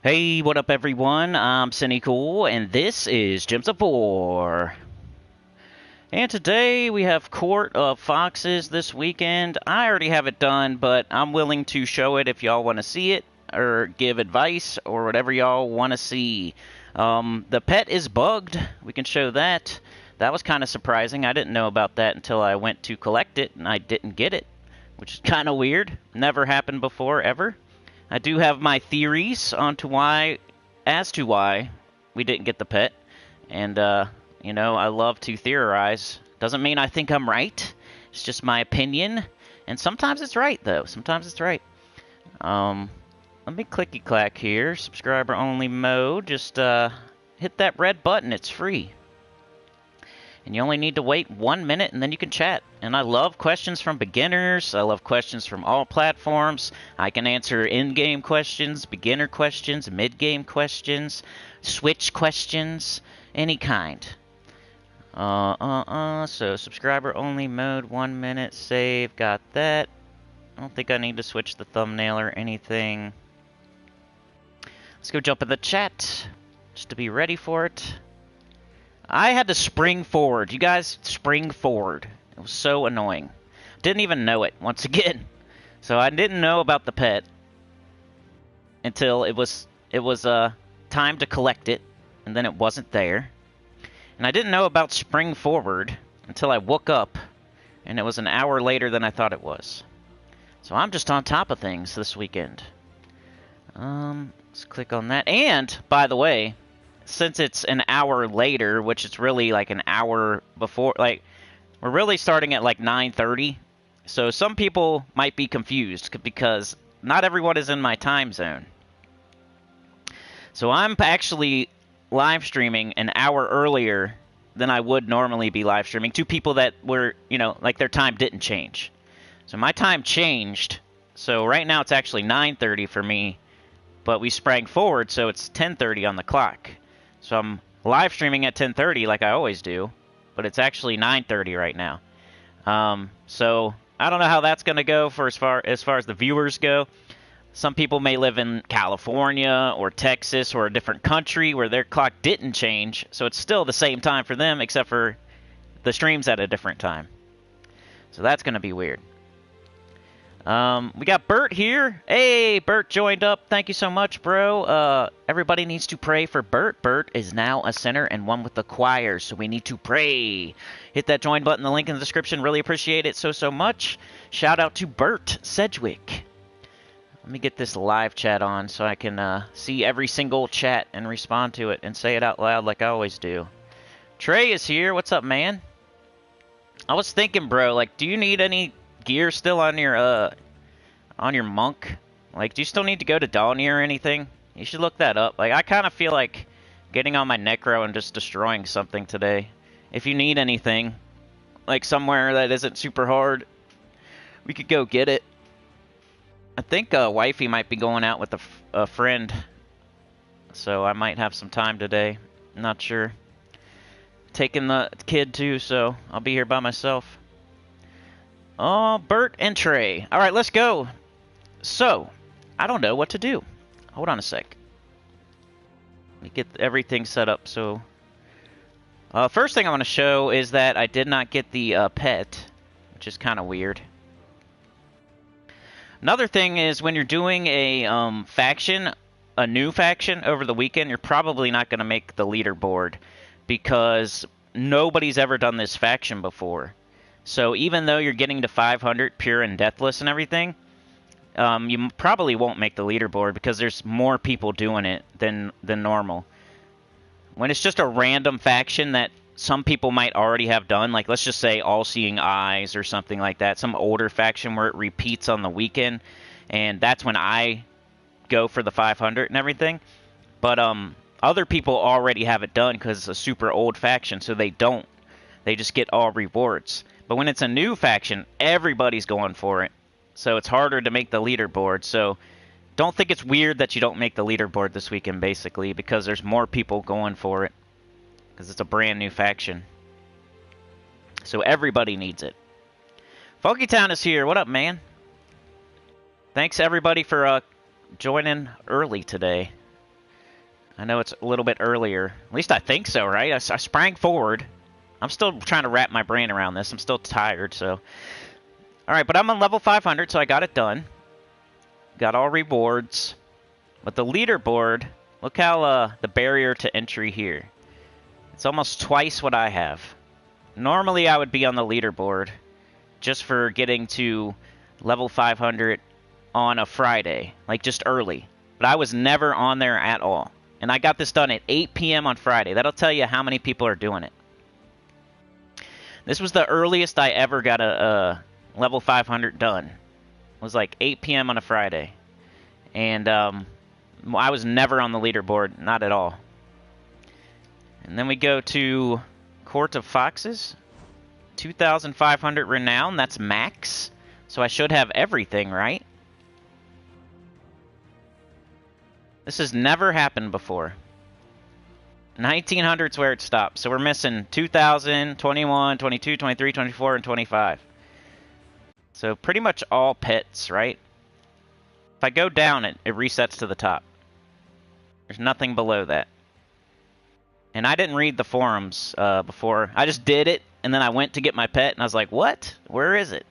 Hey, what up everyone? I'm Sinnycool, and this is Gems of War. And today we have Court of Foxes this weekend. I already have it done, but I'm willing to show it if y'all want to see it, or give advice, or whatever y'all want to see. The pet is bugged. We can show that. That was kind of surprising. I didn't know about that until I went to collect it, and I didn't get it, which is kind of weird. Never happened before, ever. I do have my theories as to why we didn't get the pet, and you know, I love to theorize. Doesn't mean I think I'm right. It's just my opinion, and sometimes it's right though. Sometimes it's right. Let me clicky clack here. Subscriber only mode. Just hit that red button. It's free. And you only need to wait 1 minute, and then you can chat. And I love questions from beginners. I love questions from all platforms. I can answer in-game questions, beginner questions, mid-game questions, Switch questions, any kind. So subscriber only mode, 1 minute, save, got that. I don't think I need to switch the thumbnail or anything. Let's go jump in the chat, just to be ready for it. I had to spring forward. You guys, spring forward. It was so annoying. Didn't even know it, once again. So I didn't know about the pet until it was time to collect it, and then it wasn't there. And I didn't know about spring forward until I woke up, and it was an hour later than I thought it was. So I'm just on top of things this weekend. Let's click on that. And, by the way, since it's an hour later, which is really like an hour before, like, we're really starting at like 9:30. So some people might be confused because not everyone is in my time zone. So I'm actually live streaming an hour earlier than I would normally be live streaming to people that were, you know, like their time didn't change. So my time changed. So right now it's actually 9:30 for me, but we sprang forward, so it's 10:30 on the clock. So I'm live streaming at 10:30 like I always do, but it's actually 9:30 right now. So I don't know how that's going to go for as far as the viewers go. Some people may live in California or Texas or a different country where their clock didn't change, so it's still the same time for them except for the stream's at a different time. So that's going to be weird. We got Bert here. Hey, Bert joined up. Thank you so much, bro. Everybody needs to pray for Bert. Bert is now a sinner and one with the choir, so we need to pray. Hit that join button, the link in the description. Really appreciate it so much. Shout out to Bert Sedgwick. Let me get this live chat on so I can see every single chat and respond to it and say it out loud like I always do. Trey is here. What's up, man? I was thinking, bro, like, do you need any gear still on your monk? Like, do you still need to go to Dawnir or anything? You should look that up. Like, I kind of feel like getting on my Necro and just destroying something today. If you need anything, like somewhere that isn't super hard, we could go get it. I think Wifey might be going out with a friend, so I might have some time today. Not sure. Taking the kid too, so I'll be here by myself. Oh, Bert and Trey. All right, let's go. So, I don't know what to do. Hold on a sec. Let me get everything set up. So, first thing I want to show is that I did not get the pet, which is kind of weird. Another thing is when you're doing a faction, a new faction over the weekend, you're probably not going to make the leaderboard because nobody's ever done this faction before. So even though you're getting to 500 pure and deathless and everything, you probably won't make the leaderboard because there's more people doing it than normal. When it's just a random faction that some people might already have done, like let's just say All-Seeing Eyes or something like that, some older faction where it repeats on the weekend, and that's when I go for the 500 and everything. But other people already have it done because it's a super old faction, so they don't. They just get all rewards. But when it's a new faction, everybody's going for it. So it's harder to make the leaderboard. So don't think it's weird that you don't make the leaderboard this weekend, basically, because there's more people going for it. Because it's a brand new faction. So everybody needs it. Funkytown is here. What up, man? Thanks, everybody, for joining early today. I know it's a little bit earlier. At least I think so, right? I sprang forward. I'm still trying to wrap my brain around this. I'm still tired, so... Alright, but I'm on level 500, so I got it done. Got all rewards. But the leaderboard, look how the barrier to entry here. It's almost twice what I have. Normally I would be on the leaderboard just for getting to level 500 on a Friday, like just early. But I was never on there at all. And I got this done at 8 p.m. on Friday. That'll tell you how many people are doing it. This was the earliest I ever got a level 500 done. It was like 8 p.m. on a Friday. And I was never on the leaderboard, not at all. And then we go to Court of Foxes. 2,500 Renown, that's max. So I should have everything, right? This has never happened before. 1900's where it stops. So we're missing 2000, 21, 22, 23, 24, and 25. So pretty much all pets, right? If I go down, it resets to the top. There's nothing below that. And I didn't read the forums before. I just did it, and then I went to get my pet, and I was like, what? Where is it?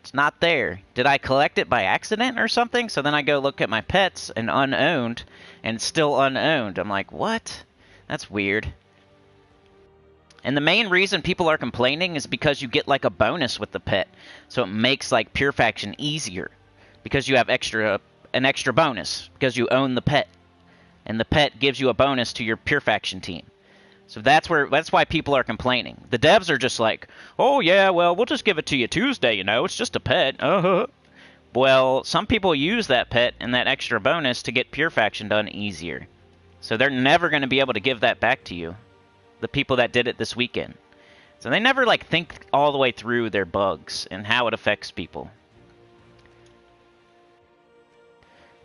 It's not there. Did I collect it by accident or something? So then I go look at my pets and unowned, and it's still unowned. I'm like, what? That's weird. And the main reason people are complaining is because you get like a bonus with the pet. So it makes like Pure Faction easier. Because you have an extra bonus. Because you own the pet. And the pet gives you a bonus to your Pure Faction team. So that's why people are complaining. The devs are just like, oh yeah, well, we'll just give it to you Tuesday, you know, it's just a pet. Well, some people use that pet and that extra bonus to get Pure Faction done easier. So they're never going to be able to give that back to you. The people that did it this weekend. So they never like think all the way through their bugs and how it affects people.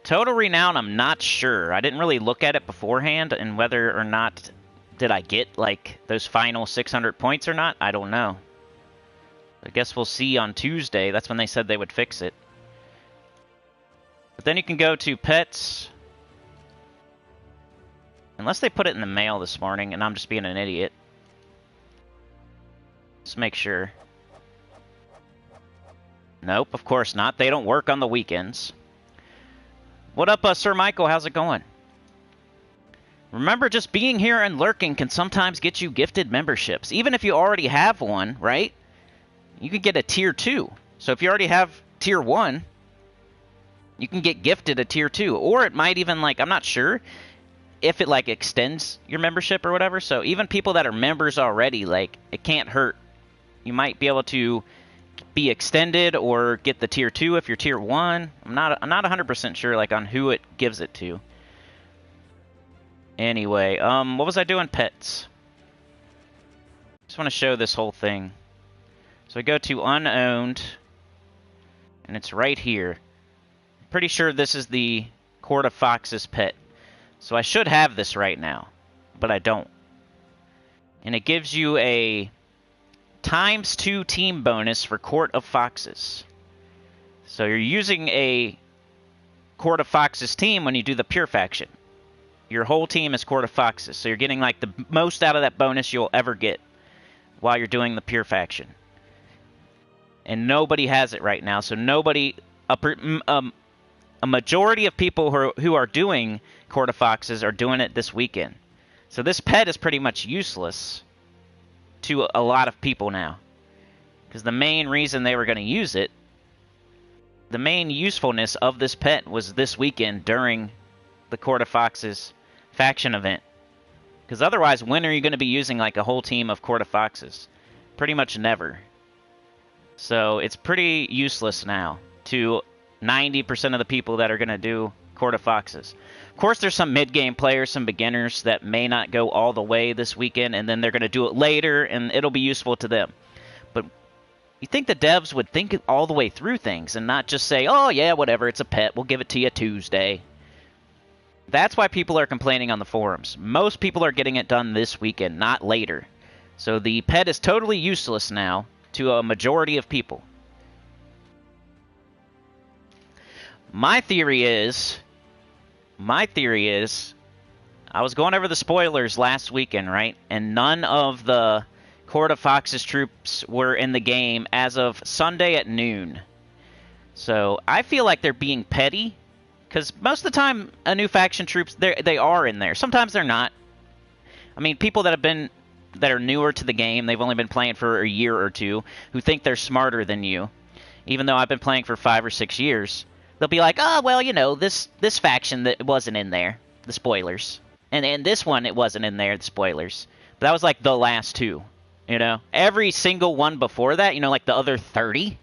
Total Renown, I'm not sure. I didn't really look at it beforehand and whether or not did I get, like, those final 600 points or not? I don't know. I guess we'll see on Tuesday. That's when they said they would fix it. But then you can go to pets. Unless they put it in the mail this morning and I'm just being an idiot. Let's make sure. Nope, of course not. They don't work on the weekends. What up, Sir Michael? How's it going? Remember, just being here and lurking can sometimes get you gifted memberships. Even if you already have one, right? You can get a tier 2. So if you already have tier 1, you can get gifted a tier 2. Or it might even, like, I'm not sure if it, like, extends your membership or whatever. So even people that are members already, like, it can't hurt. You might be able to be extended or get the tier 2 if you're tier 1. I'm not 100% sure, like, on who it gives it to. Anyway, what was I doing? Pets. Just want to show this whole thing. So I go to unowned, and it's right here. Pretty sure this is the Court of Foxes pet. So I should have this right now, but I don't. And it gives you a ×2 team bonus for Court of Foxes. So you're using a Court of Foxes team when you do the Pure Faction. Your whole team is Court of Foxes, so you're getting like the most out of that bonus you'll ever get while you're doing the Pure Faction. And nobody has it right now, so nobody, a majority of people who are doing Court of Foxes are doing it this weekend. So this pet is pretty much useless to a lot of people now. Because the main reason they were going to use it, the main usefulness of this pet was this weekend during the Court of Foxes faction event. Because otherwise, when are you going to be using like a whole team of Court of Foxes? Pretty much never. So it's pretty useless now to 90% of the people that are going to do Court of Foxes. Of course, there's some mid-game players, some beginners that may not go all the way this weekend, and then they're going to do it later, and it'll be useful to them. But you think the devs would think all the way through things and not just say, oh, yeah, whatever, it's a pet, we'll give it to you Tuesday. That's why people are complaining on the forums. Most people are getting it done this weekend, not later. So the pet is totally useless now to a majority of people. My theory is I was going over the spoilers last weekend, right? And none of the Court of Fox's troops were in the game as of Sunday at noon. So I feel like they're being petty, because most of the time, a new faction troops, they are in there. Sometimes they're not. I mean, people that are newer to the game, they've only been playing for a year or two, who think they're smarter than you, even though I've been playing for 5 or 6 years. They'll be like, oh, well, you know, this faction that wasn't in there, the spoilers. And this one, it wasn't in there, the spoilers. But that was like the last 2, you know? Every single one before that, you know, like the other 30.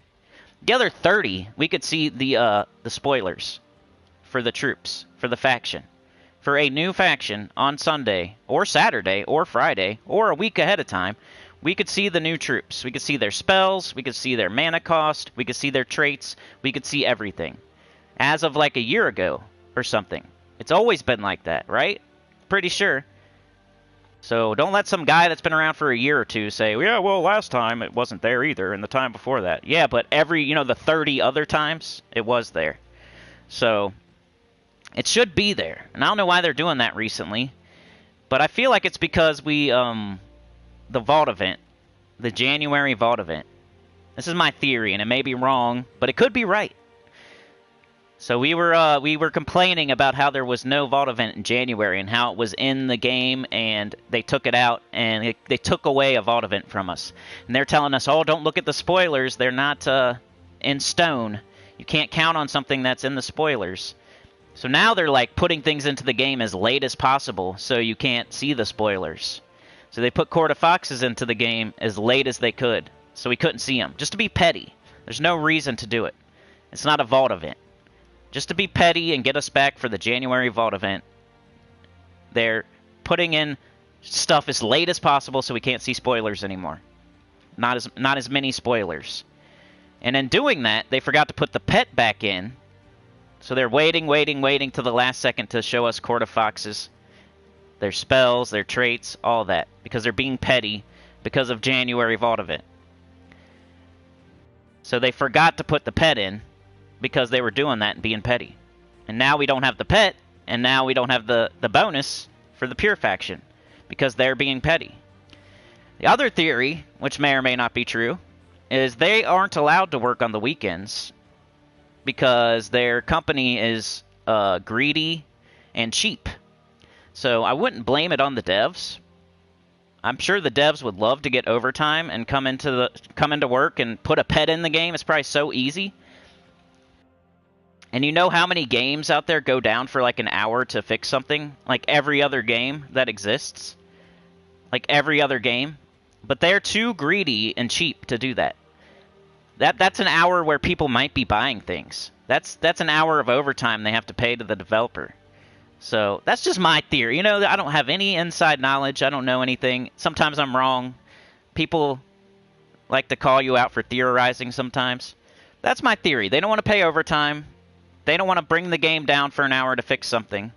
The other 30, we could see the spoilers for the troops, for the faction. For a new faction on Sunday, or Saturday, or Friday, or a week ahead of time, we could see the new troops. We could see their spells, we could see their mana cost, we could see their traits, we could see everything. As of like a year ago, or something. It's always been like that, right? Pretty sure. So don't let some guy that's been around for a year or two say, yeah, well, last time it wasn't there either, and the time before that. Yeah, but the 30 other times, it was there. So it should be there. And I don't know why they're doing that recently. But I feel like it's because the Vault event, the January Vault event. This is my theory, and it may be wrong, but it could be right. So we were complaining about how there was no Vault event in January and how it was in the game and they took it out and they took away a Vault event from us. And they're telling us, oh, don't look at the spoilers. They're not in stone. You can't count on something that's in the spoilers. So now they're like putting things into the game as late as possible so you can't see the spoilers. So they put Court of Foxes into the game as late as they could so we couldn't see them. Just to be petty. There's no reason to do it. It's not a Vault event. Just to be petty and get us back for the January Vault event, they're putting in stuff as late as possible so we can't see spoilers anymore. Not as many spoilers. And in doing that, they forgot to put the pet back in. So they're waiting to the last second to show us Court of Foxes, their spells, their traits, all that. Because they're being petty because of January Vault event. So they forgot to put the pet in. Because they were doing that and being petty. And now we don't have the pet, and now we don't have the bonus for the pure faction. Because they're being petty. The other theory, which may or may not be true, is they aren't allowed to work on the weekends. Because their company is greedy and cheap. So I wouldn't blame it on the devs. I'm sure the devs would love to get overtime and come into work and put a pet in the game. It's probably so easy. And you know how many games out there go down for like an hour to fix something? Like every other game that exists. Like every other game. But they're too greedy and cheap to do that. That's an hour where people might be buying things. That's an hour of overtime they have to pay to the developer. So that's just my theory. You know, I don't have any inside knowledge. I don't know anything. Sometimes I'm wrong. People like to call you out for theorizing sometimes. That's my theory. They don't want to pay overtime. They don't want to bring the game down for an hour to fix something.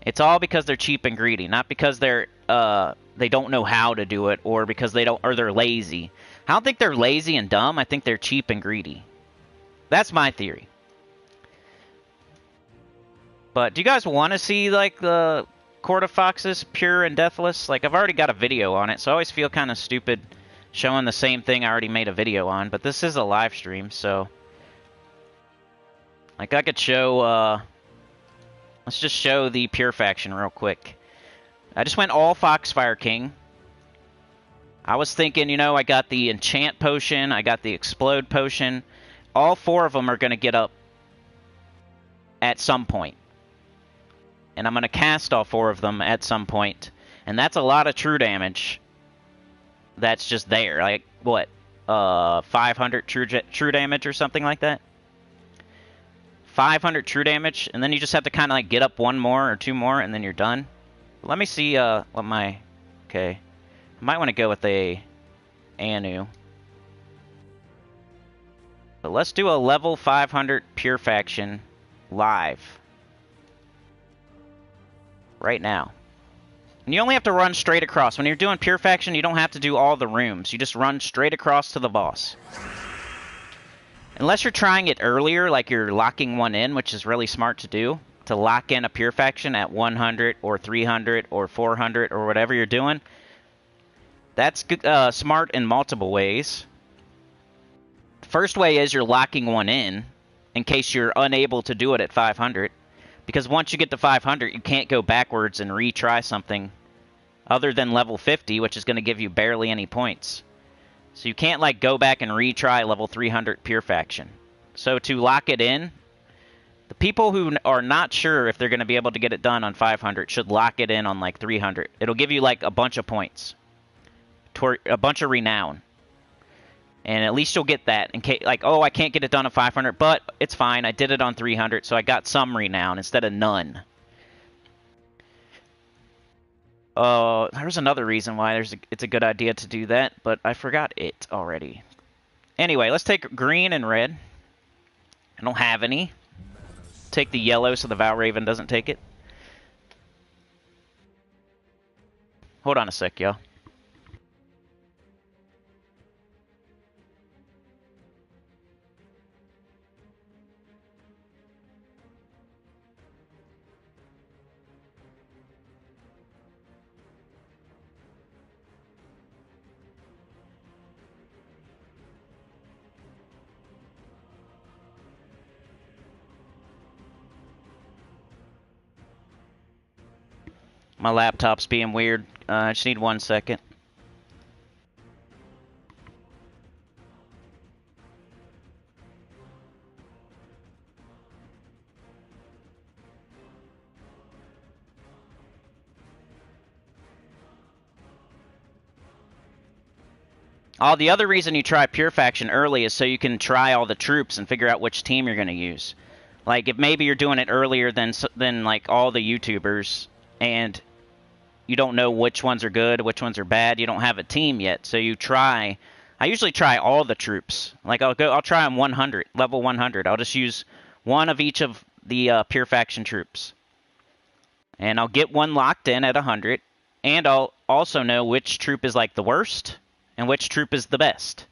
It's all because they're cheap and greedy, not because they don't know how to do it or because they're lazy. I don't think they're lazy and dumb. I think they're cheap and greedy. That's my theory. But do you guys want to see like the Court of Foxes pure and deathless? Like I've already got a video on it, so I always feel kind of stupid showing the same thing I already made a video on, but this is a live stream, so like I could show, let's just show the pure faction real quick. I just went all Foxfire King. I was thinking, you know, I got the Enchant Potion, I got the Explode Potion. All 4 of them are going to get up at some point. And I'm going to cast all 4 of them at some point. And that's a lot of true damage. That's just there. Like, what? 500 true damage or something like that? 500 true damage, and then you just have to kind of like get up 1 more or 2 more, and then you're done. Let me see what my... Okay. I might want to go with a Anu. But let's do a level 500 pure faction live. Right now. And you only have to run straight across. When you're doing pure faction, you don't have to do all the rooms. You just run straight across to the boss. Unless you're trying it earlier, like you're locking one in, which is really smart to do. to lock in a pure faction at 100 or 300 or 400 or whatever you're doing. That's smart in multiple ways. First way is you're locking one in case you're unable to do it at 500. Because once you get to 500, you can't go backwards and retry something other than level 50, which is going to give you barely any points. So you can't like go back and retry level 300 pure faction. So to lock it in, the people who are not sure if they're going to be able to get it done on 500 should lock it in on like 300. It'll give you like a bunch of points, a bunch of renown. And at least you'll get that in case, like, oh, I can't get it done on 500, but it's fine. I did it on 300, so I got some renown instead of none. There's another reason why it's a good idea to do that, but I forgot it already. Anyway, let's take green and red. I don't have any. Take the yellow so the Valraven doesn't take it. Hold on a sec, y'all. My laptop's being weird. I just need 1 second. The other reason you try Pure Faction early is so you can try all the troops and figure out which team you're going to use. Like, if maybe you're doing it earlier than like, all the YouTubers, and you don't know which ones are good, which ones are bad. You don't have a team yet, so you try. I usually try all the troops. Like I'll try on 100, level 100. I'll just use one of each of the Pure Faction troops, and I'll get one locked in at 100. And I'll also know which troop is like the worst and which troop is the best.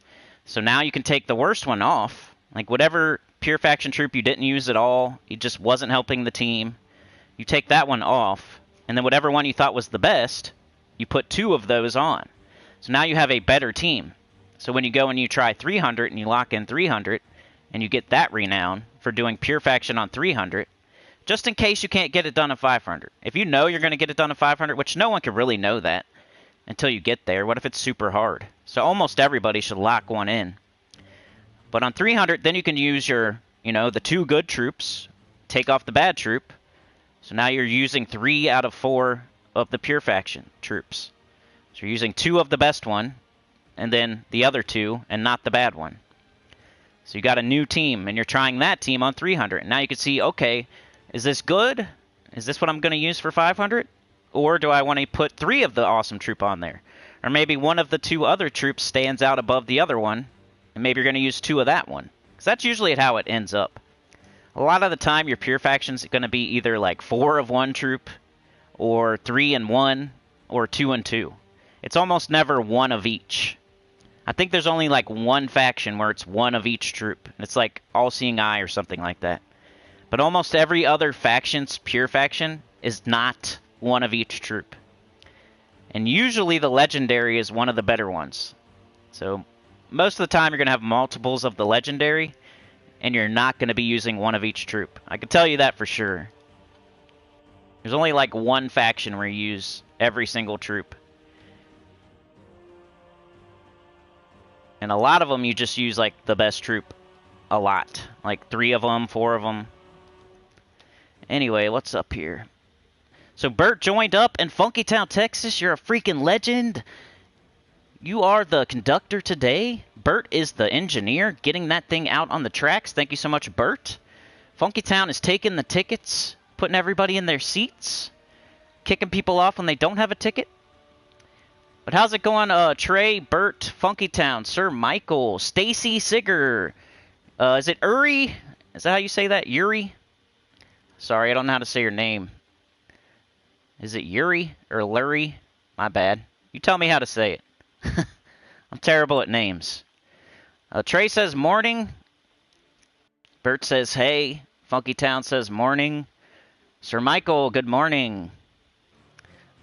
So now you can take the worst one off, like whatever Pure Faction troop you didn't use at all, it just wasn't helping the team. You take that one off. And then whatever one you thought was the best, you put 2 of those on. So now you have a better team. So when you go and you try 300 and you lock in 300, and you get that renown for doing Pure Faction on 300, just in case you can't get it done at 500. If you know you're going to get it done at 500, which no one can really know that until you get there, what if it's super hard? So almost everybody should lock one in. But on 300, then you can use your, the 2 good troops, take off the bad troop. So now you're using 3 out of 4 of the Pure Faction troops. So you're using 2 of the best one, and then the other 2, and not the bad one. So you got a new team, and you're trying that team on 300. And now you can see, okay, is this good? Is this what I'm going to use for 500? Or do I want to put 3 of the awesome troop on there? Or maybe one of the 2 other troops stands out above the other one, and maybe you're going to use 2 of that one. Because that's usually how it ends up. A lot of the time, your Pure Faction's going to be either like 4 of one troop, or 3 and 1, or 2 and 2. It's almost never 1 of each. I think there's only like 1 faction where it's 1 of each troop. It's like All-Seeing Eye or something like that. But almost every other faction's Pure Faction is not 1 of each troop. And usually the Legendary is one of the better ones. So most of the time you're going to have multiples of the Legendary, and you're not going to be using 1 of each troop. I can tell you that for sure. There's only like 1 faction where you use every single troop. And a lot of them you just use like the best troop a lot. Like 3 of them, 4 of them. Anyway, what's up here? So Bert joined up in Funkytown, Texas. You're a freaking legend. You are the conductor today. Bert is the engineer getting that thing out on the tracks. Thank you so much, Bert. Funkytown is taking the tickets, putting everybody in their seats, kicking people off when they don't have a ticket. But how's it going, Trey, Bert, Funkytown, Sir Michael, Stacy Sigger? Is it Uri? Is that how you say that? Yuri? Sorry, I don't know how to say your name. Is it Yuri or Lurie? My bad. You tell me how to say it. I'm terrible at names. Trey says morning. Bert says hey. Funkytown says morning. Sir Michael, good morning.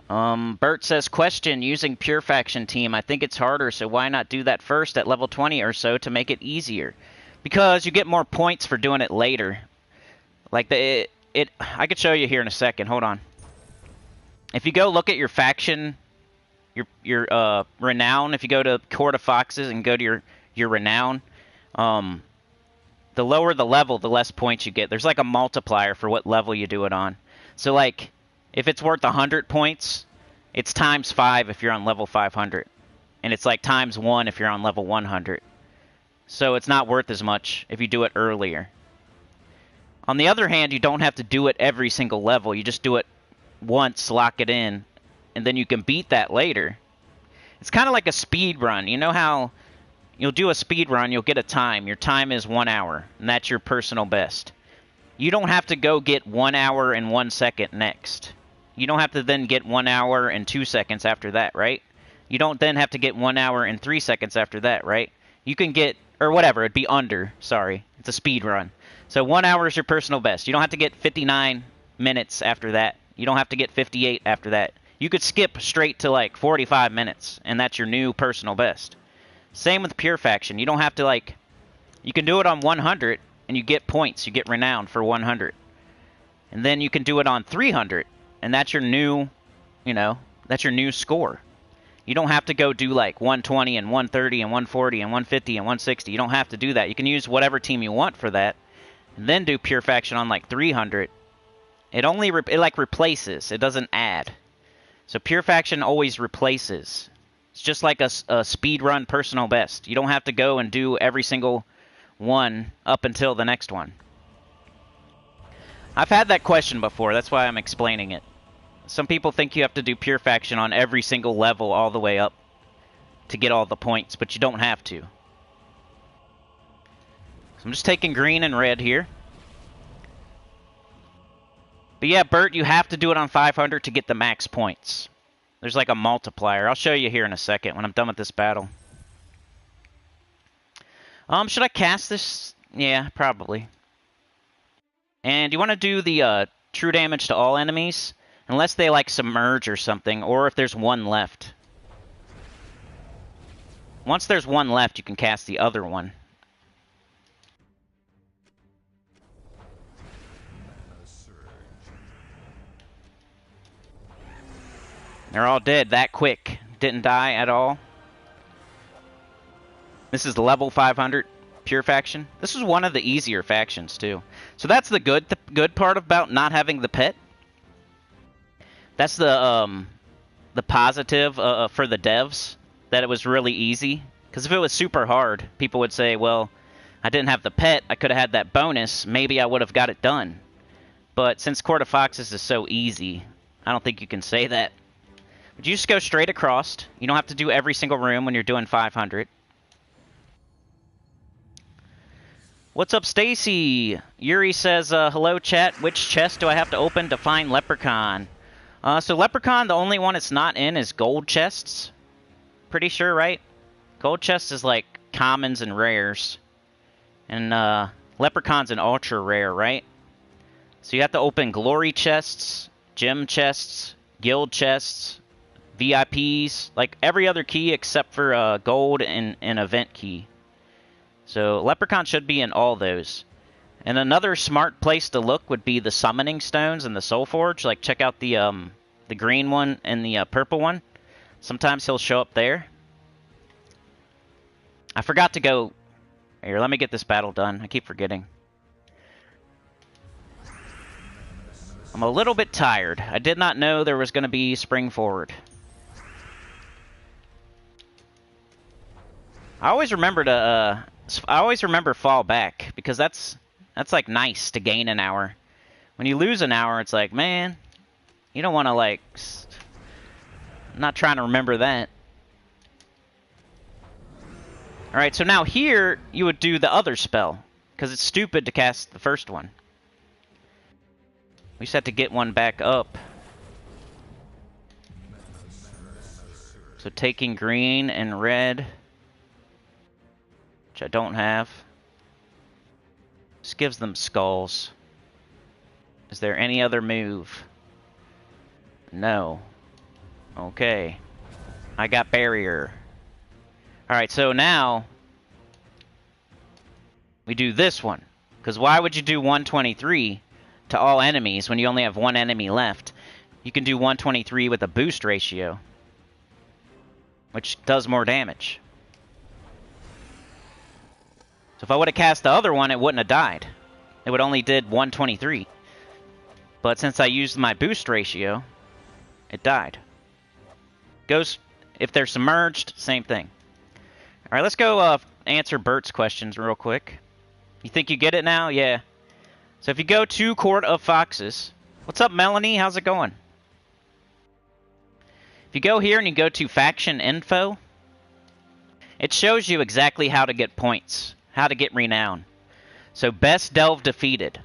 Bert says, question, using Pure Faction team, I think it's harder, so why not do that first at level 20 or so to make it easier? Because you get more points for doing it later. Like, I could show you here in a second, hold on. If you go look at your faction, your Renown, if you go to Court of Foxes and go to your Renown, the lower the level, the less points you get. There's like a multiplier for what level you do it on. So like, if it's worth 100 points, it's times 5 if you're on level 500. And it's like times 1 if you're on level 100. So it's not worth as much if you do it earlier. On the other hand, you don't have to do it every single level. You just do it once, lock it in, and then you can beat that later. It's kind of like a speed run. You know how you'll do a speed run, you'll get a time. Your time is 1 hour, and that's your personal best. You don't have to go get 1 hour and 1 second next. You don't have to then get 1 hour and 2 seconds after that, right? You don't then have to get 1 hour and 3 seconds after that, right? You can get, or whatever, it'd be under, sorry. It's a speed run. So 1 hour is your personal best. You don't have to get 59 minutes after that. You don't have to get 58 after that. You could skip straight to like 45 minutes, and that's your new personal best. Same with Pure Faction. You don't have to like, you can do it on 100 and you get points. You get Renown for 100. And then you can do it on 300 and that's your new, that's your new score. You don't have to go do like 120 and 130 and 140 and 150 and 160. You don't have to do that. You can use whatever team you want for that and then do Pure Faction on like 300. It only, it like replaces. It doesn't add. So Pure Faction always replaces. It's just like a speedrun personal best. You don't have to go and do every single one up until the next one. I've had that question before. That's why I'm explaining it. Some people think you have to do Pure Faction on every single level all the way up to get all the points, but you don't have to. So I'm just taking green and red here. But yeah, Bert, you have to do it on 500 to get the max points. There's like a multiplier. I'll show you here in a second when I'm done with this battle. Should I cast this? Yeah, probably. And you want to do the true damage to all enemies, unless they like submerge or something, or if there's one left. Once there's one left, you can cast the other one. They're all dead that quick. Didn't die at all. This is level 500 Pure Faction. This is one of the easier factions, too. So that's the good part about not having the pet. That's the positive for the devs, that it was really easy. Because if it was super hard, people would say, well, I didn't have the pet, I could have had that bonus, maybe I would have got it done. But since Court of Foxes is so easy, I don't think you can say that. But you just go straight across. You don't have to do every single room when you're doing 500. What's up, Stacy? Yuri says, hello, chat. Which chest do I have to open to find Leprechaun? So Leprechaun, the only one it's not in is gold chests. Pretty sure, right? Gold chests is like commons and rares. And Leprechaun's an ultra rare, right? So you have to open glory chests, gem chests, guild chests, VIPs, like every other key except for gold and an event key. So Leprechaun should be in all those. And another smart place to look would be the summoning stones and the soul forge. Like check out the green one and the purple one. Sometimes he'll show up there. I forgot to go. Here, let me get this battle done. I keep forgetting. I'm a little bit tired. I did not know there was going to be spring forward. I always remember fall back, because that's like nice to gain an hour. When you lose an hour, it's like, man, you don't want to like. I'm not trying to remember that. All right, so now here you would do the other spell, because it's stupid to cast the first one. We just have to get one back up. So taking green and red, which I don't have. Just gives them skulls. Is there any other move? No. Okay. I got barrier. Alright, so now we do this one. Because why would you do 123 to all enemies when you only have one enemy left? You can do 123 with a boost ratio, which does more damage. So if I would have cast the other one, it wouldn't have died. It would only did 123. But since I used my boost ratio, it died. Goes, if they're submerged, same thing. Alright, let's go answer Bert's questions real quick. You think you get it now? Yeah. So if you go to Court of Foxes... What's up, Melanie? How's it going? If you go here and you go to Faction Info, it shows you exactly how to get points. How to get Renown. So, Best Delve Defeated.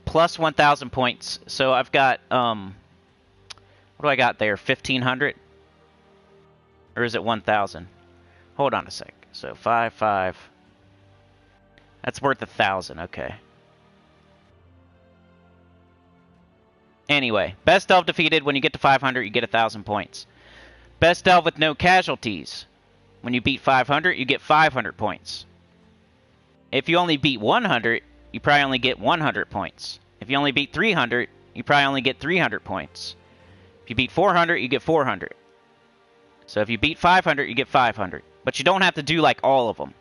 Plus 1,000 points. So I've got, what do I got there? 1,500? Or is it 1,000? Hold on a sec. So, 5. That's worth 1,000, okay. Anyway, Best Delve Defeated, when you get to 500, you get 1,000 points. Best Delve with no casualties. When you beat 500, you get 500 points. If you only beat 100, you probably only get 100 points. If you only beat 300, you probably only get 300 points. If you beat 400, you get 400. So if you beat 500, you get 500. But you don't have to do like all of them.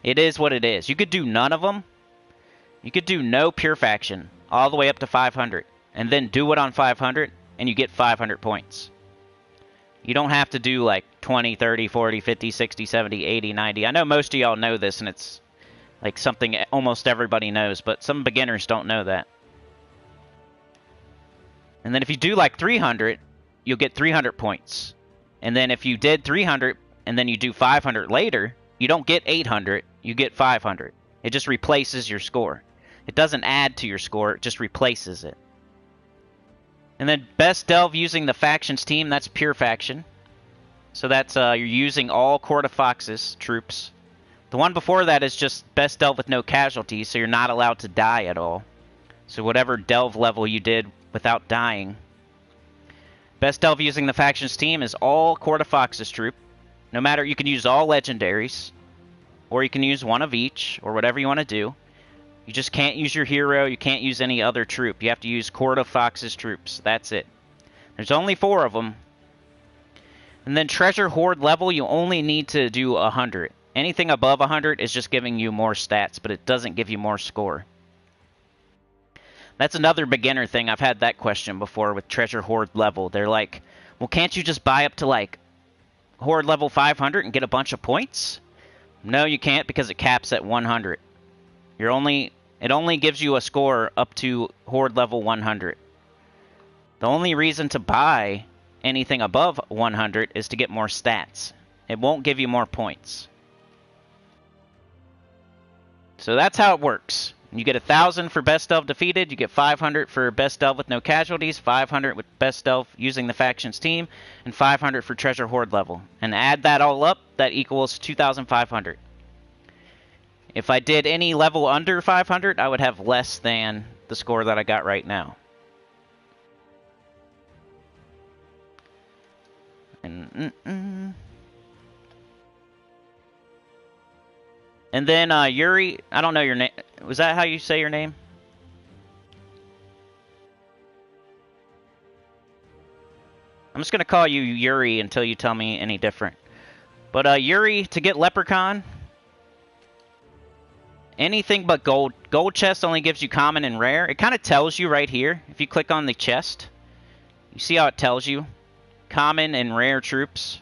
It is what it is. You could do none of them. You could do no pure faction all the way up to 500. And then do it on 500, and you get 500 points. You don't have to do like 20, 30, 40, 50, 60, 70, 80, 90. I know most of y'all know this, and it's like something almost everybody knows, but some beginners don't know that. And then if you do like 300, you'll get 300 points. And then if you did 300, and then you do 500 later, you don't get 800, you get 500. It just replaces your score. It doesn't add to your score, it just replaces it. And then Best Delve using the Factions team, that's pure faction. So that's, you're using all Court of Foxes troops. The one before that is just Best Delve with no casualties, so you're not allowed to die at all. So whatever Delve level you did without dying. Best Delve using the Factions team is all Court of Foxes troop. No matter, you can use all legendaries, or you can use one of each, or whatever you want to do. You just can't use your hero, you can't use any other troop. You have to use Court of Foxes troops. That's it. There's only 4 of them. And then Treasure Hoard level, you only need to do 100. Anything above 100 is just giving you more stats, but it doesn't give you more score. That's another beginner thing. I've had that question before with Treasure Hoard level. They're like, well, can't you just buy up to like Horde level 500 and get a bunch of points? No, you can't, because it caps at 100. It only gives you a score up to Horde level 100. The only reason to buy anything above 100 is to get more stats. It won't give you more points. So that's how it works. You get 1,000 for Best Delve Defeated, you get 500 for Best Delve with no casualties, 500 with Best Delve using the Factions team, and 500 for Treasure Hoard level. And add that all up, that equals 2,500. If I did any level under 500, I would have less than the score that I got right now. And then Yuri, I don't know your name. Was that how you say your name? I'm just going to call you Yuri until you tell me any different. But Yuri, to get Leprechaun, anything but gold. Gold chest only gives you common and rare. It kind of tells you right here. If you click on the chest, you see how it tells you? Common and rare troops.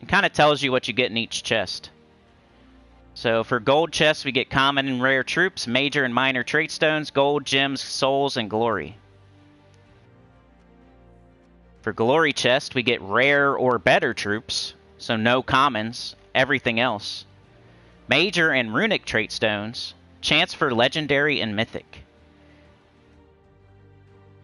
It kind of tells you what you get in each chest. So for gold chests, we get common and rare troops, major and minor trait stones, gold, gems, souls, and glory. For glory chest, we get rare or better troops, so no commons, everything else. Major and runic trait stones, chance for legendary and mythic.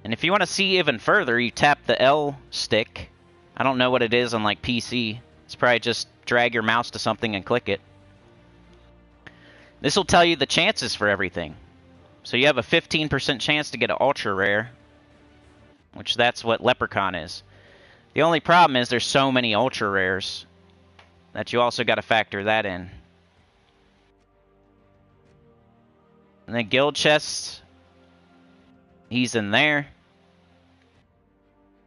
And if you want to see even further, you tap the L stick. I don't know what it is on like PC. It's probably just drag your mouse to something and click it. This will tell you the chances for everything. So you have a 15% chance to get an ultra rare, which that's what Leprechaun is. The only problem is there's so many ultra rares that you also got to factor that in. And then guild chests, he's in there.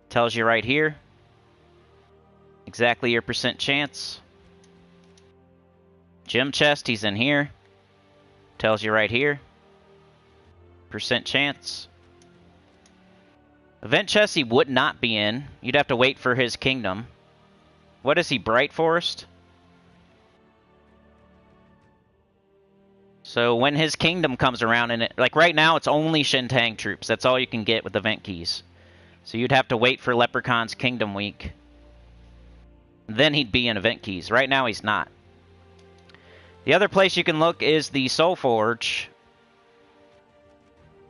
Tells you right here exactly your percent chance. Gem chest, he's in here. Tells you right here. Percent chance. Event chest he would not be in. You'd have to wait for his kingdom. What is he, Bright Forest? So when his kingdom comes around, and like right now it's only Shintang troops. That's all you can get with event keys. So you'd have to wait for Leprechaun's Kingdom Week. Then he'd be in event keys. Right now he's not. The other place you can look is the Soul Forge.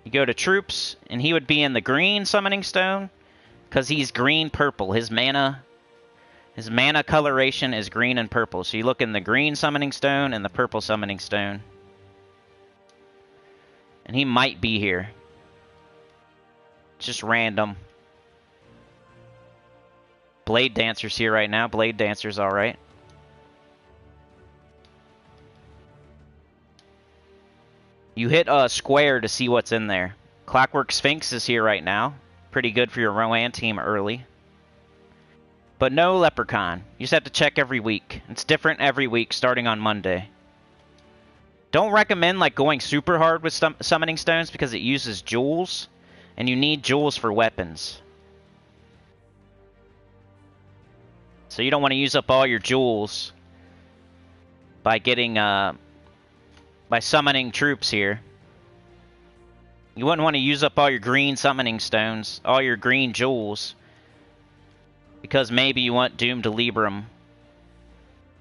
You go to troops, and he would be in the green summoning stone, because he's green-purple. His mana coloration is green and purple. So you look in the green summoning stone and the purple summoning stone. And he might be here. Just random. Blade Dancer's here right now. Blade Dancer's alright. You hit a square to see what's in there. Clockwork Sphinx is here right now. Pretty good for your Rowan team early. But no Leprechaun. You just have to check every week. It's different every week starting on Monday. Don't recommend like going super hard with summoning stones because it uses jewels. And you need jewels for weapons. So you don't want to use up all your jewels by getting by summoning troops here. You wouldn't want to use up all your green summoning stones, all your green jewels, because maybe you want Doom to Libram,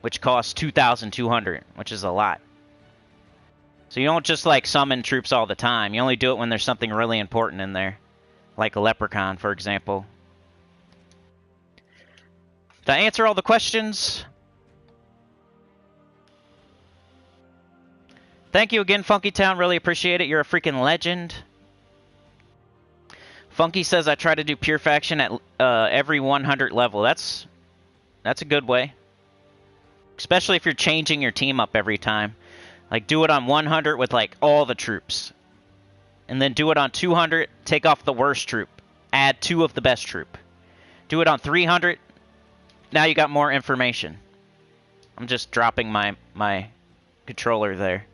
which costs 2,200, which is a lot. So you don't just like summon troops all the time. You only do it when there's something really important in there, like a Leprechaun, for example. Did I answer all the questions? Thank you again, Funky Town. Really appreciate it. You're a freaking legend. Funky says I try to do pure faction at every 100 level. That's a good way. Especially if you're changing your team up every time. Like do it on 100 with like all the troops. And then do it on 200, take off the worst troop. Add 2 of the best troop. Do it on 300. Now you got more information. I'm just dropping my controller there.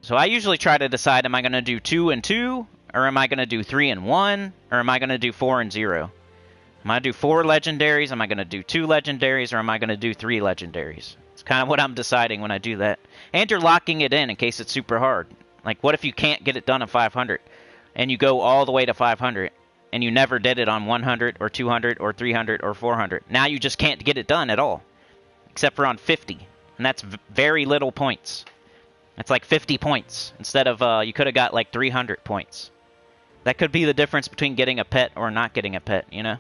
So I usually try to decide, am I going to do 2 and 2? Or am I going to do 3 and 1? Or am I going to do 4 and 0? Am I going to do 4 legendaries? Am I going to do 2 legendaries? Or am I going to do 3 legendaries? It's kind of what I'm deciding when I do that. And you're locking it in case it's super hard. Like, what if you can't get it done at 500? And you go all the way to 500. And you never did it on 100 or 200 or 300 or 400. Now you just can't get it done at all. Except for on 50. And that's very little points. It's like 50 points. Instead of, you could have got like 300 points. That could be the difference between getting a pet or not getting a pet, you know?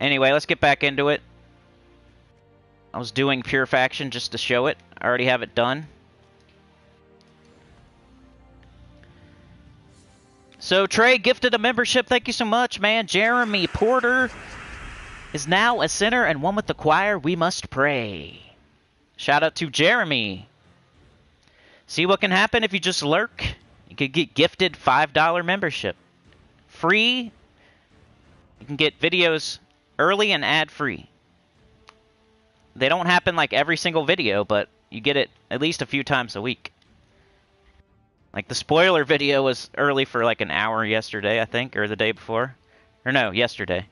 Anyway, let's get back into it. I was doing pure faction just to show it. I already have it done. So Trey gifted a membership. Thank you so much, man. Jeremy Porter is now a sinner and one with the choir. We must pray. Shout out to Jeremy. See what can happen if you just lurk? You could get gifted $5 membership. Free. You can get videos early and ad-free. They don't happen like every single video, but you get it at least a few times a week. Like the spoiler video was early for like an hour yesterday, I think, or the day before. Or no, yesterday.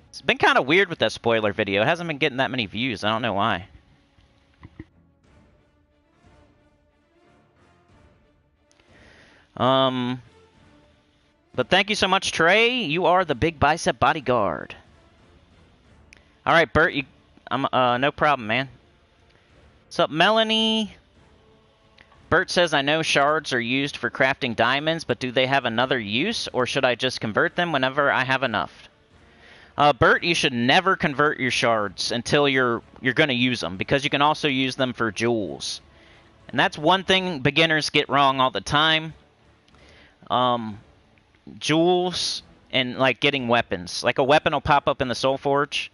It's been kind of weird with that spoiler video. It hasn't been getting that many views. I don't know why. But thank you so much, Trey. You are the big bicep bodyguard. All right, Bert. No problem, man. What's up, Melanie? Bert says, I know shards are used for crafting diamonds, but do they have another use, or should I just convert them whenever I have enough? Bert, you should never convert your shards until you're going to use them, because you can also use them for jewels. And that's one thing beginners get wrong all the time. Jewels and, like, getting weapons. Like, a weapon will pop up in the Soul Forge,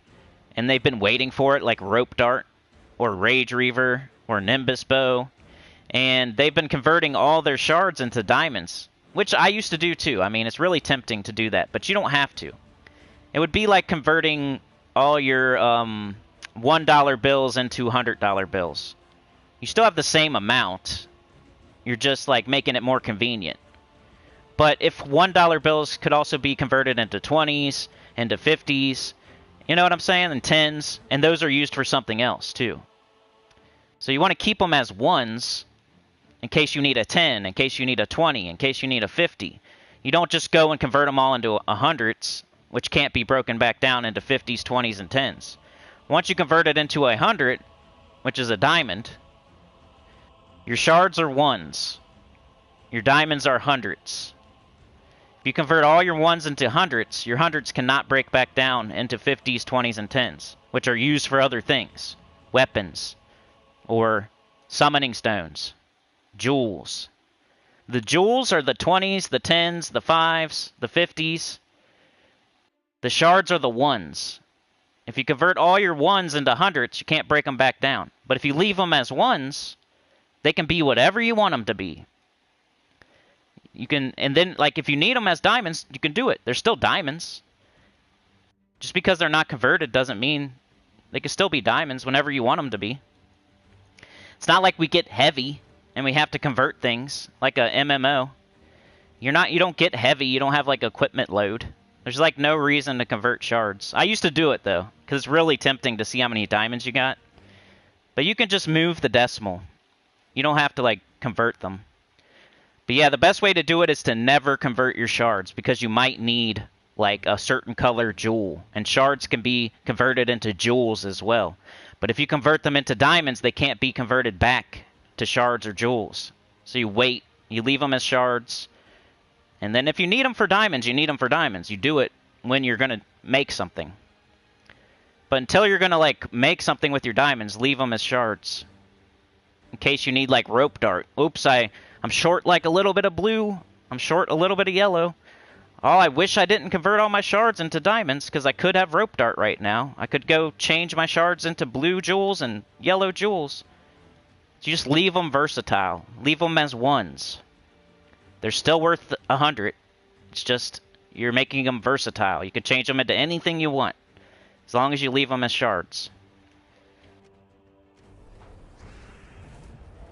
and they've been waiting for it, like Rope Dart, or Rage Reaver, or Nimbus Bow. And they've been converting all their shards into diamonds, which I used to do too. I mean, it's really tempting to do that, but you don't have to. It would be like converting all your $1 bills into $100 bills. You still have the same amount. You're just, like, making it more convenient. But if $1 bills could also be converted into 20s, into 50s, you know what I'm saying? And 10s, and those are used for something else too. So you want to keep them as ones in case you need a 10, in case you need a 20, in case you need a 50. You don't just go and convert them all into 100s, which can't be broken back down into 50s, 20s, and 10s. Once you convert it into 100, which is a diamond, your shards are ones. Your diamonds are hundreds. If you convert all your ones into hundreds, your hundreds cannot break back down into 50s, 20s, and 10s, which are used for other things. Weapons, or summoning stones, jewels. The jewels are the 20s, the 10s, the 5s, the 50s. The shards are the ones. If you convert all your ones into hundreds, you can't break them back down. But if you leave them as ones, they can be whatever you want them to be. You can, and then, like, if you need them as diamonds, you can do it. They're still diamonds. Just because they're not converted doesn't mean they can still be diamonds whenever you want them to be. It's not like we get heavy and we have to convert things like a MMO. You don't get heavy. You don't have, like, equipment load. There's, like, no reason to convert shards. I used to do it, though, because it's really tempting to see how many diamonds you got. But you can just move the decimal. You don't have to, like, convert them. But yeah, the best way to do it is to never convert your shards, because you might need, like, a certain color jewel. And shards can be converted into jewels as well. But if you convert them into diamonds, they can't be converted back to shards or jewels. So you wait. You leave them as shards. And then if you need them for diamonds, you need them for diamonds. You do it when you're going to make something. But until you're going to, like, make something with your diamonds, leave them as shards. In case you need, like, Rope Dart. Oops, I'm short, like, a little bit of blue. I'm short a little bit of yellow. Oh, I wish I didn't convert all my shards into diamonds, because I could have Rope Dart right now. I could go change my shards into blue jewels and yellow jewels. So you just leave them versatile. Leave them as ones. They're still worth 100. It's just you're making them versatile. You can change them into anything you want, as long as you leave them as shards.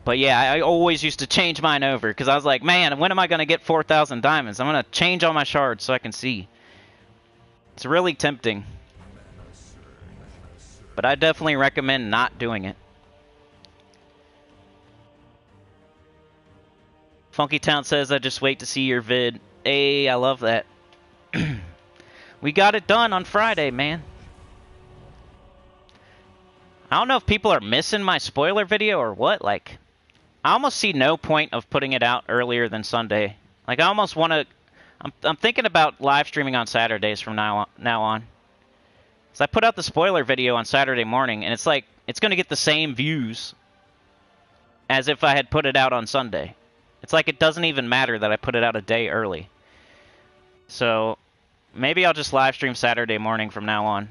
But yeah, I always used to change mine over, because I was like, man, when am I going to get 4,000 diamonds? I'm going to change all my shards so I can see. It's really tempting. But I definitely recommend not doing it. Funky Town says, I just wait to see your vid. Hey, I love that. We got it done on Friday, man. I don't know if people are missing my spoiler video or what. Like, I almost see no point of putting it out earlier than Sunday. Like, I almost want to... I'm thinking about live streaming on Saturdays from now on. So I put out the spoiler video on Saturday morning, and it's like, it's going to get the same views as if I had put it out on Sunday. It's like it doesn't even matter that I put it out a day early. So maybe I'll just live stream Saturday morning from now on.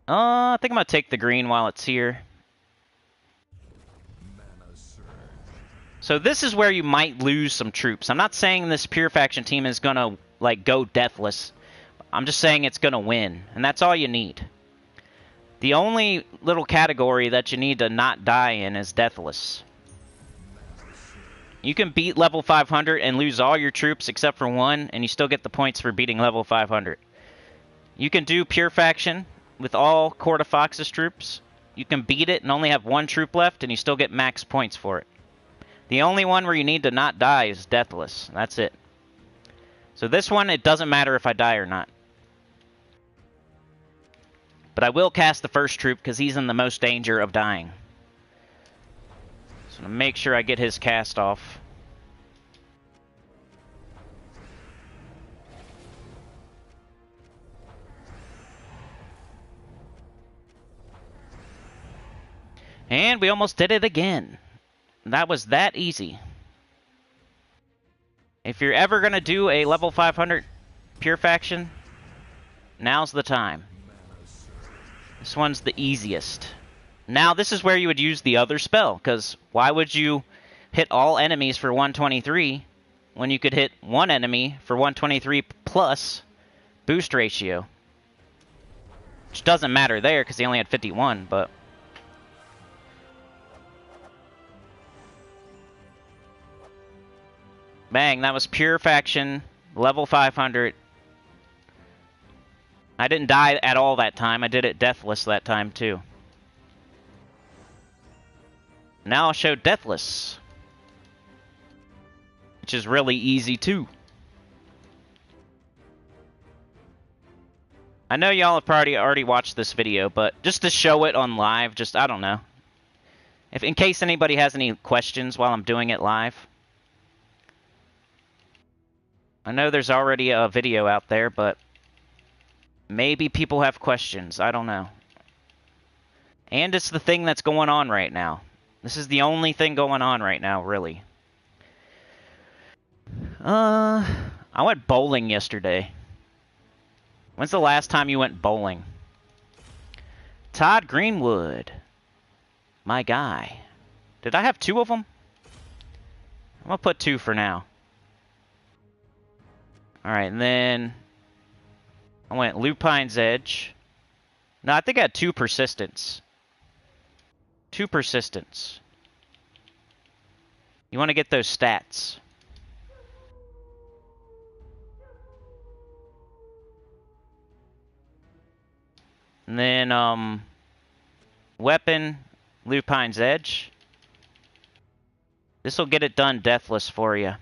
I think I'm going to take the green while it's here. So this is where you might lose some troops. I'm not saying this pure faction team is going to, like, go deathless. I'm just saying it's going to win, and that's all you need. The only little category that you need to not die in is Deathless. You can beat level 500 and lose all your troops except for one, and you still get the points for beating level 500. You can do Pure Faction with all Court of Fox's troops. You can beat it and only have one troop left, and you still get max points for it. The only one where you need to not die is Deathless. That's it. So this one, it doesn't matter if I die or not. But I will cast the first troop because he's in the most danger of dying. So to make sure I get his cast off. And we almost did it again. That was that easy. If you're ever going to do a level 500 pure faction, now's the time. This one's the easiest. Now, this is where you would use the other spell, because why would you hit all enemies for 123 when you could hit one enemy for 123 plus boost ratio? Which doesn't matter there, because he only had 51, but... Bang, that was pure faction, level 500. I didn't die at all that time. I did it deathless that time, too. Now I'll show Deathless, which is really easy, too. I know y'all have probably already watched this video, but just to show it on live, just, I don't know. If in case anybody has any questions while I'm doing it live. I know there's already a video out there, but maybe people have questions. I don't know. And it's the thing that's going on right now. This is the only thing going on right now, really. I went bowling yesterday. When's the last time you went bowling? Todd Greenwood. My guy. Did I have 2 of them? I'm going to put 2 for now. Alright, and then I went Lupine's Edge. No, I think I had 2 Persistence. 2 Persistence. You want to get those stats. And then, Weapon, Lupine's Edge. This will get it done deathless for you.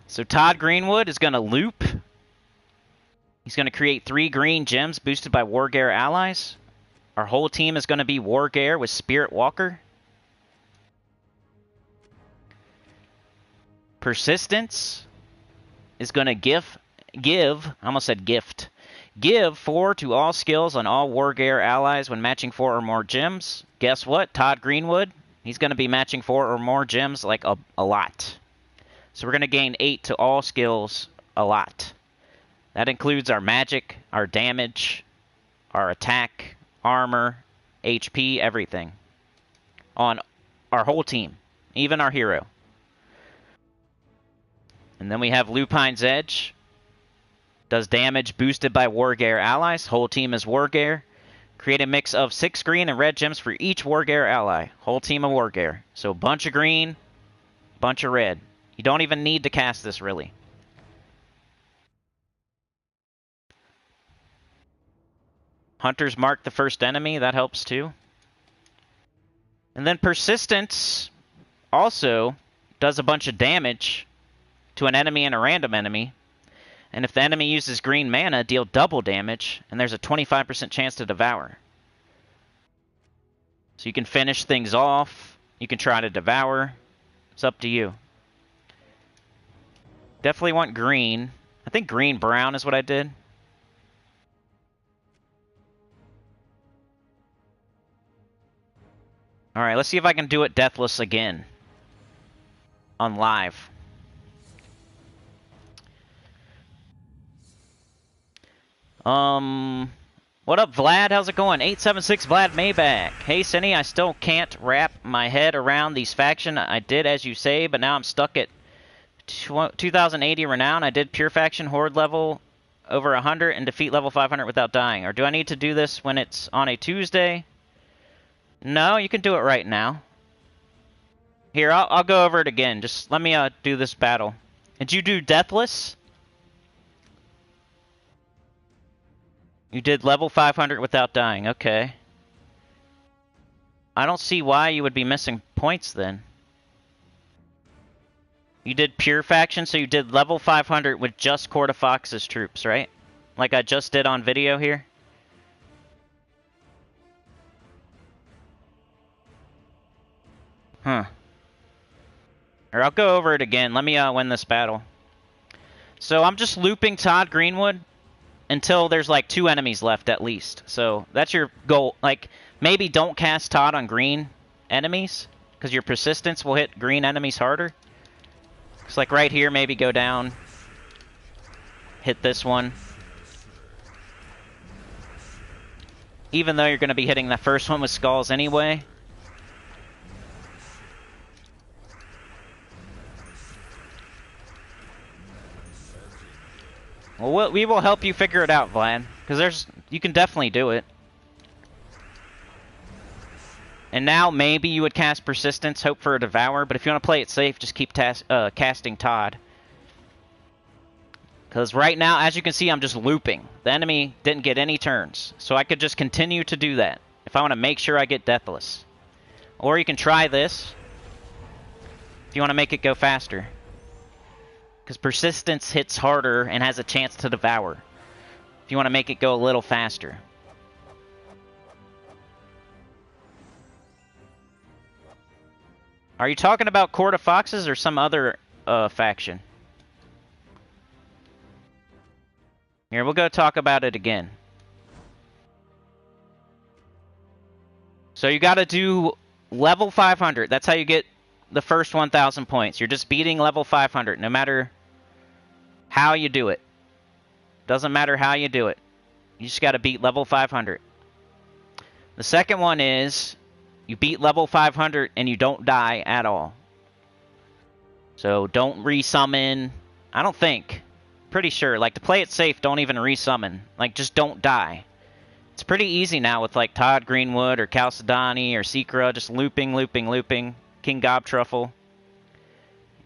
So Todd Greenwood is going to loop. He's going to create 3 green gems boosted by Wargear allies. Our whole team is going to be Wargear with Spirit Walker. Persistence is going to give, I almost said gift. Give 4 to all skills on all Wargear allies when matching 4 or more gems. Guess what? Todd Greenwood, he's going to be matching 4 or more gems like a lot. So we're going to gain 8 to all skills a lot. That includes our magic, our damage, our attack, armor, HP, everything. On our whole team, even our hero. And then we have Lupine's Edge. Does damage boosted by Wargear allies. Whole team is Wargear. Create a mix of 6 green and red gems for each Wargear ally. Whole team of Wargear. So a bunch of green, bunch of red. You don't even need to cast this, really. Hunters mark the first enemy. That helps, too. And then Persistence also does a bunch of damage to an enemy and a random enemy. And if the enemy uses green mana, deal double damage. And there's a 25% chance to devour. So you can finish things off. You can try to devour. It's up to you. Definitely want green. I think green-brown is what I did. Alright, let's see if I can do it deathless again. On live. What up, Vlad? How's it going? 876 Vlad Maybach. Hey, Cinny, I still can't wrap my head around these faction. I did as you say, but now I'm stuck at 2080 Renown. I did pure faction horde level over 100 and defeat level 500 without dying. Or do I need to do this when it's on a Tuesday? No, you can do it right now. Here, I'll go over it again. Just let me do this battle. Did you do Deathless? You did level 500 without dying. Okay. I don't see why you would be missing points then. You did pure faction, so you did level 500 with just Court of Fox's troops, right? Like I just did on video here. Huh. Or I'll go over it again. Let me win this battle. So I'm just looping Todd Greenwood. until there's like 2 enemies left at least. So that's your goal. Like, maybe don't cast Todd on green enemies, because your persistence will hit green enemies harder. It's like right here, maybe go down, hit this one. Even though you're going to be hitting the first one with skulls anyway. Well, we will help you figure it out, Vlad, because you can definitely do it. And now maybe you would cast Persistence, hope for a Devour, but if you want to play it safe, just keep casting Todd. Because right now, as you can see, I'm just looping. The enemy didn't get any turns, so I could just continue to do that if I want to make sure I get Deathless. Or you can try this if you want to make it go faster. Because Persistence hits harder and has a chance to Devour. If you want to make it go a little faster. Are you talking about Court of Foxes or some other faction? Here, we'll go talk about it again. So you got to do level 500. That's how you get the first 1,000 points. You're just beating level 500, no matter how you do it. Doesn't matter how you do it. You just got to beat level 500. The second one is you beat level 500 and you don't die at all. So don't resummon. I don't think. Pretty sure. Like, to play it safe, don't even resummon. Like, just don't die. It's pretty easy now with, like, Todd Greenwood or Chalcedony or Secra. Just looping, looping, looping. King Gobtruffle.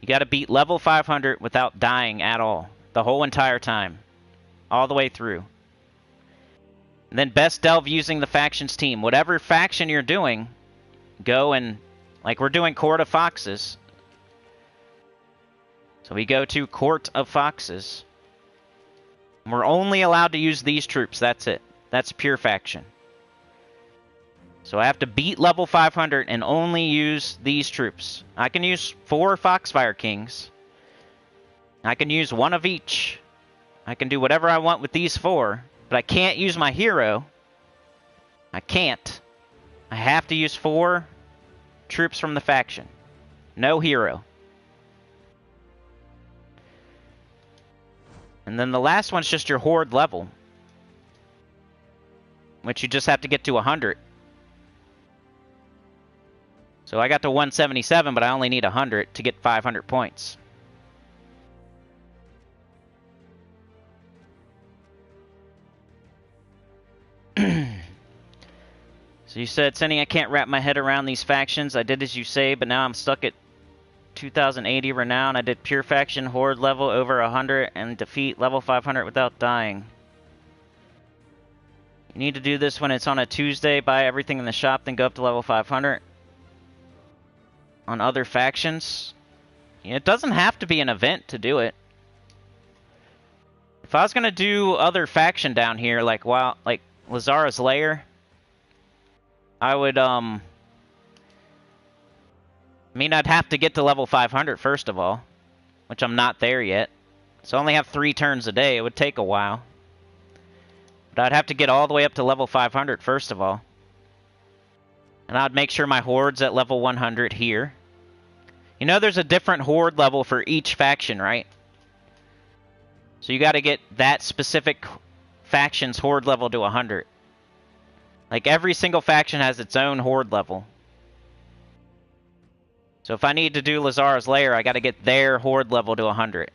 You got to beat level 500 without dying at all. The whole entire time. All the way through. And then best delve using the factions team. Whatever faction you're doing, go and, like, we're doing Court of Foxes. So we go to Court of Foxes. We're only allowed to use these troops. That's it. That's pure faction. So I have to beat level 500 and only use these troops. I can use 4 Foxfire Kings. I can use 1 of each. I can do whatever I want with these 4. But I can't use my hero. I can't. I have to use 4 troops from the faction. No hero. And then the last one's just your horde level, which you just have to get to 100. So I got to 177, but I only need 100 to get 500 points. So you said, Senny, I can't wrap my head around these factions. I did as you say, but now I'm stuck at 2080 Renown. I did pure faction horde level over 100 and defeat level 500 without dying. You need to do this when it's on a Tuesday. Buy everything in the shop, then go up to level 500. On other factions, it doesn't have to be an event to do it. If I was gonna do other faction down here, like Lazara's Lair, I would I mean, I'd have to get to level 500 first of all, which I'm not there yet. So I only have 3 turns a day. It would take a while. But I'd have to get all the way up to level 500 first of all. And I'd make sure my horde's at level 100 here. You know there's a different horde level for each faction, right? So you got to get that specific faction's horde level to 100. Like, every single faction has its own horde level. So if I need to do Lazara's Lair, I got to get their horde level to 100.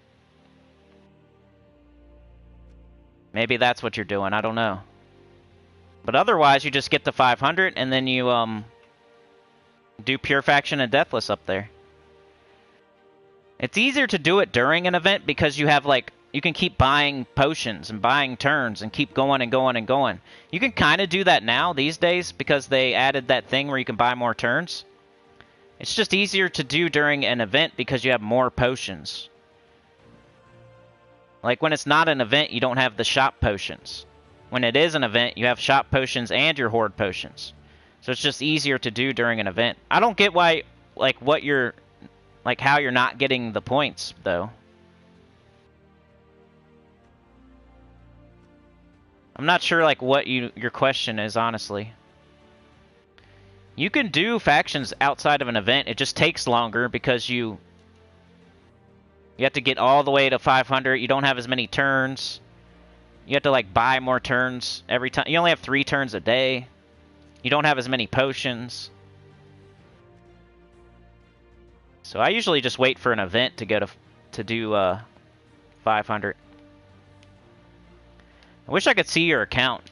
Maybe that's what you're doing. I don't know. But otherwise, you just get to 500, and then you do Pure Faction and Deathless up there. It's easier to do it during an event because you have, like, you can keep buying potions and buying turns and keep going and going and going. You can kind of do that now these days because they added that thing where you can buy more turns. It's just easier to do during an event because you have more potions. Like, when it's not an event, you don't have the shop potions. When it is an event, you have shop potions and your horde potions. So it's just easier to do during an event. I don't get why, like, how you're not getting the points, though. I'm not sure like what your question is, honestly. You can do factions outside of an event. It just takes longer because you have to get all the way to 500. You don't have as many turns. You have to like buy more turns every time. You only have 3 turns a day. You don't have as many potions. So I usually just wait for an event to go to do 500. I wish I could see your account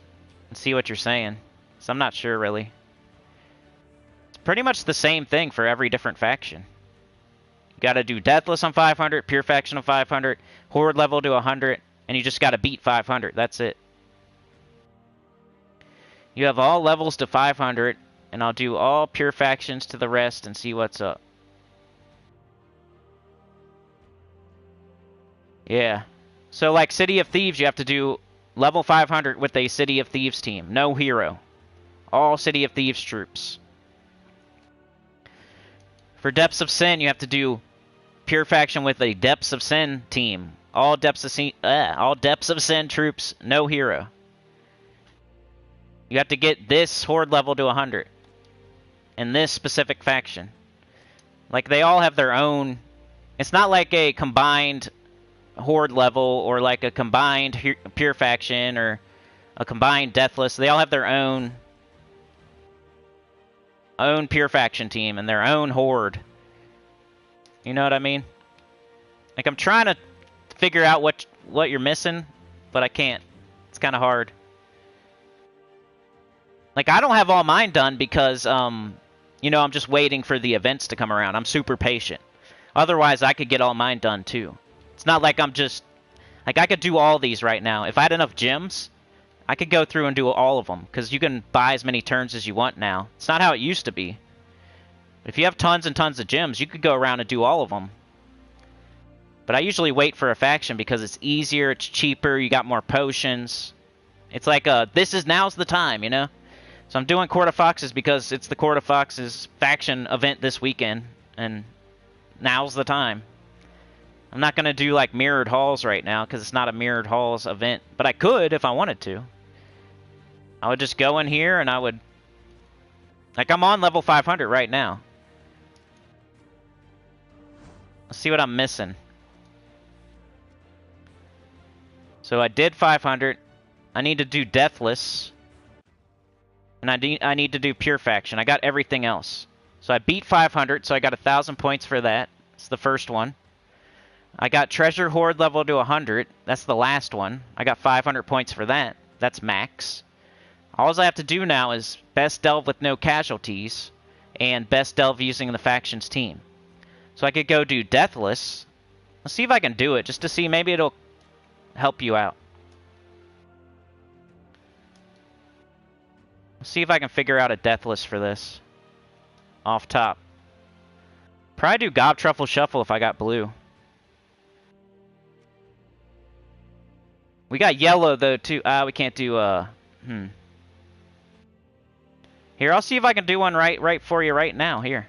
and see what you're saying. So I'm not sure really. It's pretty much the same thing for every different faction. You gotta do Deathless on 500, Pure Faction on 500, Horde level to 100, and you just gotta beat 500. That's it. You have all levels to 500, and I'll do all Pure Factions to the rest and see what's up. Yeah. So like City of Thieves, you have to do level 500 with a City of Thieves team. No hero. All City of Thieves troops. For Depths of Sin, you have to do Pure Faction with a Depths of Sin team. All Depths of Sin troops, no hero. You have to get this Horde level to 100. In this specific faction. Like, they all have their own... It's not like a combined Horde level or like a combined Pure Faction or a combined Deathless. They all have their own Pure Faction team and their own Horde. You know what I mean? Like, I'm trying to figure out what you're missing, but I can't. It's kind of hard. Like, I don't have all mine done because, you know, I'm just waiting for the events to come around. I'm super patient. Otherwise, I could get all mine done, too. It's not like I'm just... Like, I could do all these right now. If I had enough gems, I could go through and do all of them, because you can buy as many turns as you want now. It's not how it used to be. If you have tons and tons of gems, you could go around and do all of them. But I usually wait for a faction because it's easier, it's cheaper, you got more potions. It's like, now's the time, you know? So I'm doing Court of Foxes because it's the Court of Foxes faction event this weekend, and now's the time. I'm not going to do, like, Mirrored Halls right now because it's not a Mirrored Halls event. But I could if I wanted to. I would just go in here and I would... Like, I'm on level 500 right now. Let's see what I'm missing. So I did 500. I need to do Deathless. And I need to do Pure Faction. I got everything else. So I beat 500, so I got 1,000 points for that. It's the first one. I got Treasure Horde level to 100. That's the last one. I got 500 points for that. That's max. All I have to do now is Best Delve with no casualties and Best Delve using the faction's team. So I could go do Deathless. Let's see if I can do it, just to see. Maybe it'll help you out. Let's see if I can figure out a Deathless for this. Off top. Probably do Gob Truffle Shuffle if I got blue. We got yellow, though, too. We can't do, Here, I'll see if I can do one right for you right now. Here.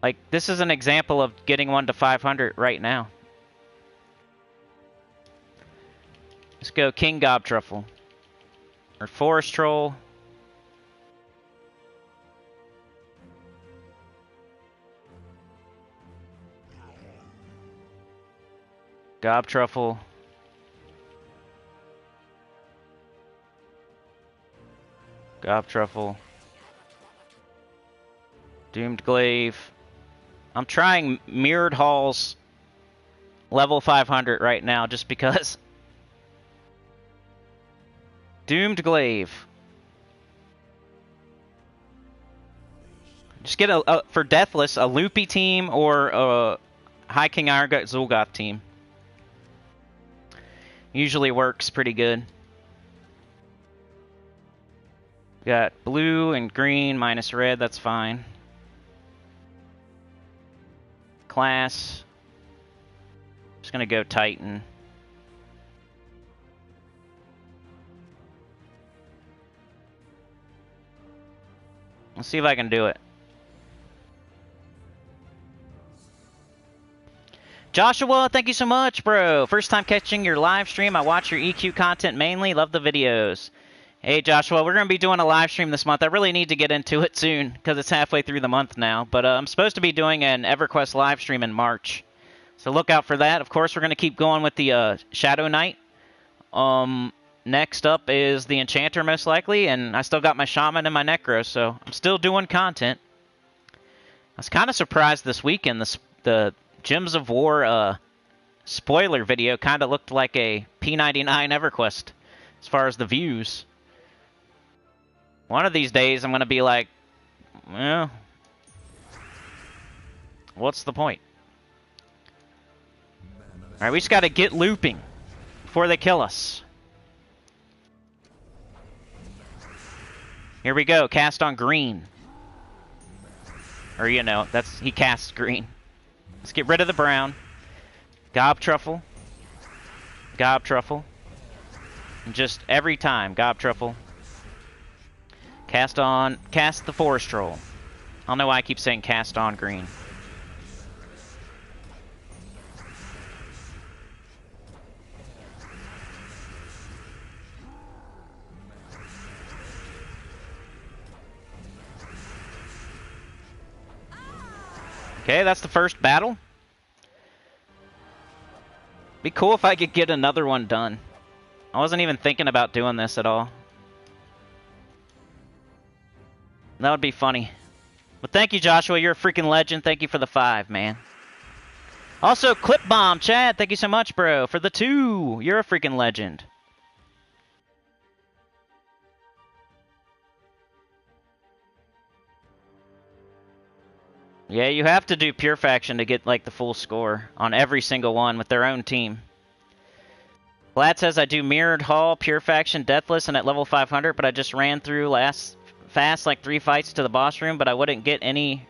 Like, this is an example of getting one to 500 right now. Let's go King Gob Truffle. Or Forest Troll. Gob Truffle. Gob Truffle. Doomed Glaive. I'm trying Mirrored Halls level 500 right now just because. Doomed Glaive. Just get for Deathless, a Loopy team or a High King Irongut Zulgoth team. Usually works pretty good. Got blue and green minus red, that's fine. Class. Just gonna go Titan. Let's see if I can do it. Joshua, thank you so much, bro. First time catching your live stream. I watch your EQ content mainly. Love the videos. Hey, Joshua, we're going to be doing a live stream this month. I really need to get into it soon because it's halfway through the month now. But I'm supposed to be doing an Everquest live stream in March. So look out for that. Of course, we're going to keep going with the Shadow Knight. Next up is the Enchanter, most likely. And I still got my Shaman and my Necro, so I'm still doing content. I was kind of surprised this weekend. The Gems of War spoiler video kind of looked like a P99 EverQuest as far as the views. One of these days I'm going to be like, well, what's the point? Alright, we just got to get looping before they kill us. Here we go, cast on green. Or, you know, he casts green. Let's get rid of the brown. Gob Truffle. Gob Truffle. And just every time, Gob Truffle. Cast the Forest Troll. I don't know why I keep saying cast on green. Okay, that's the first battle. Be cool if I could get another one done. I wasn't even thinking about doing this at all. That would be funny. But thank you, Joshua. You're a freaking legend. Thank you for the 5, man. Also, Clip Bomb, Chad. Thank you so much, bro. For the 2. You're a freaking legend. Yeah, you have to do Pure Faction to get, like, the full score on every single one with their own team. Vlad says I do Mirrored Hall, Pure Faction, Deathless, and at level 500, but I just ran through fast like 3 fights to the boss room, but I wouldn't get any...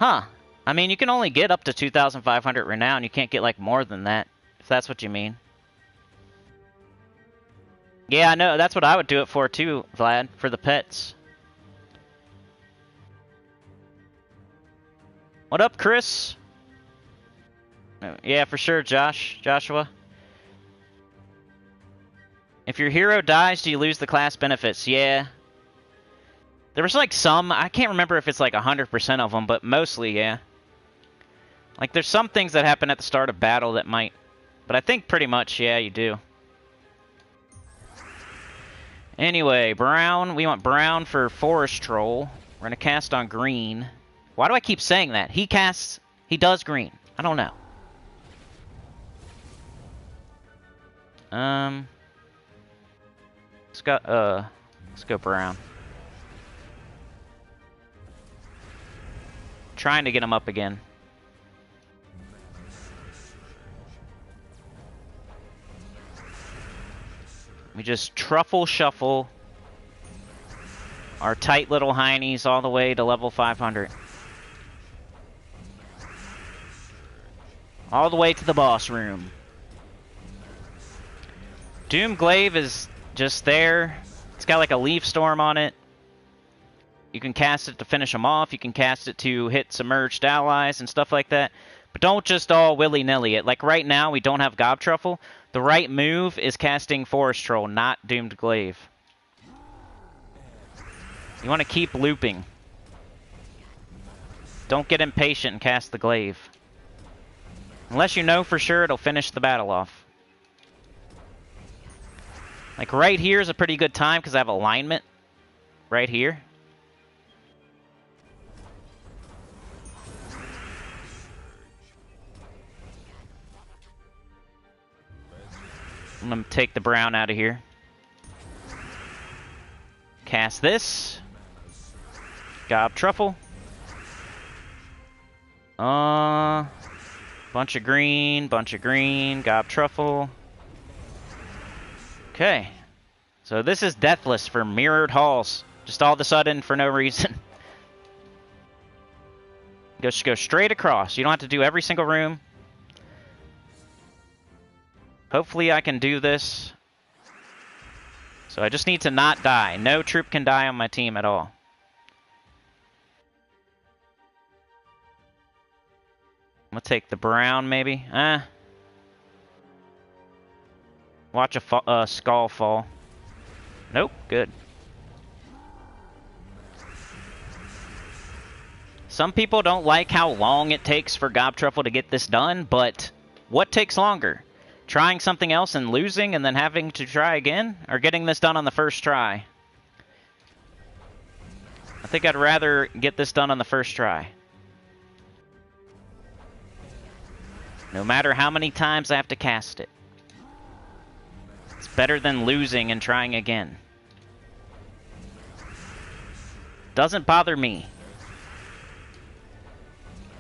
Huh. I mean, you can only get up to 2,500 Renown. You can't get, like, more than that, if that's what you mean. Yeah, I know. That's what I would do it for, too, Vlad, for the pets. What up, Chris? Yeah, for sure, Joshua. If your hero dies, do you lose the class benefits? Yeah. There was like some, I can't remember if it's like 100% of them, but mostly, yeah. Like there's some things that happen at the start of battle that might, but I think pretty much, yeah, you do. Anyway, brown, we want brown for Forest Troll. We're going to cast on green. Why do I keep saying that? He does green. I don't know. Let's go brown. Trying to get him up again. We just truffle shuffle our tight little heinies all the way to level 500. All the way to the boss room. Doomglaive is just there. It's got like a leaf storm on it. You can cast it to finish them off. You can cast it to hit submerged allies and stuff like that. But don't just all willy-nilly it. Like right now, we don't have Gob Truffle. The right move is casting Forest Troll, not Doomed Glaive. You want to keep looping. Don't get impatient and cast the Glaive. Unless you know for sure it'll finish the battle off. Like right here is a pretty good time because I have alignment right here. I'm going to take the brown out of here. Cast this. Gob Truffle. Bunch of green, Gob Truffle. Okay. So this is Deathless for Mirrored Halls. Just all of a sudden for no reason. Just go straight across. You don't have to do every single room. Hopefully I can do this. So I just need to not die. No troop can die on my team at all. gonna take the brown, maybe. Watch a skull fall. Nope, good. Some people don't like how long it takes for Gobtruffle to get this done, but what takes longer? Trying something else and losing and then having to try again? Or getting this done on the first try? I think I'd rather get this done on the first try. No matter how many times I have to cast it. It's better than losing and trying again. Doesn't bother me.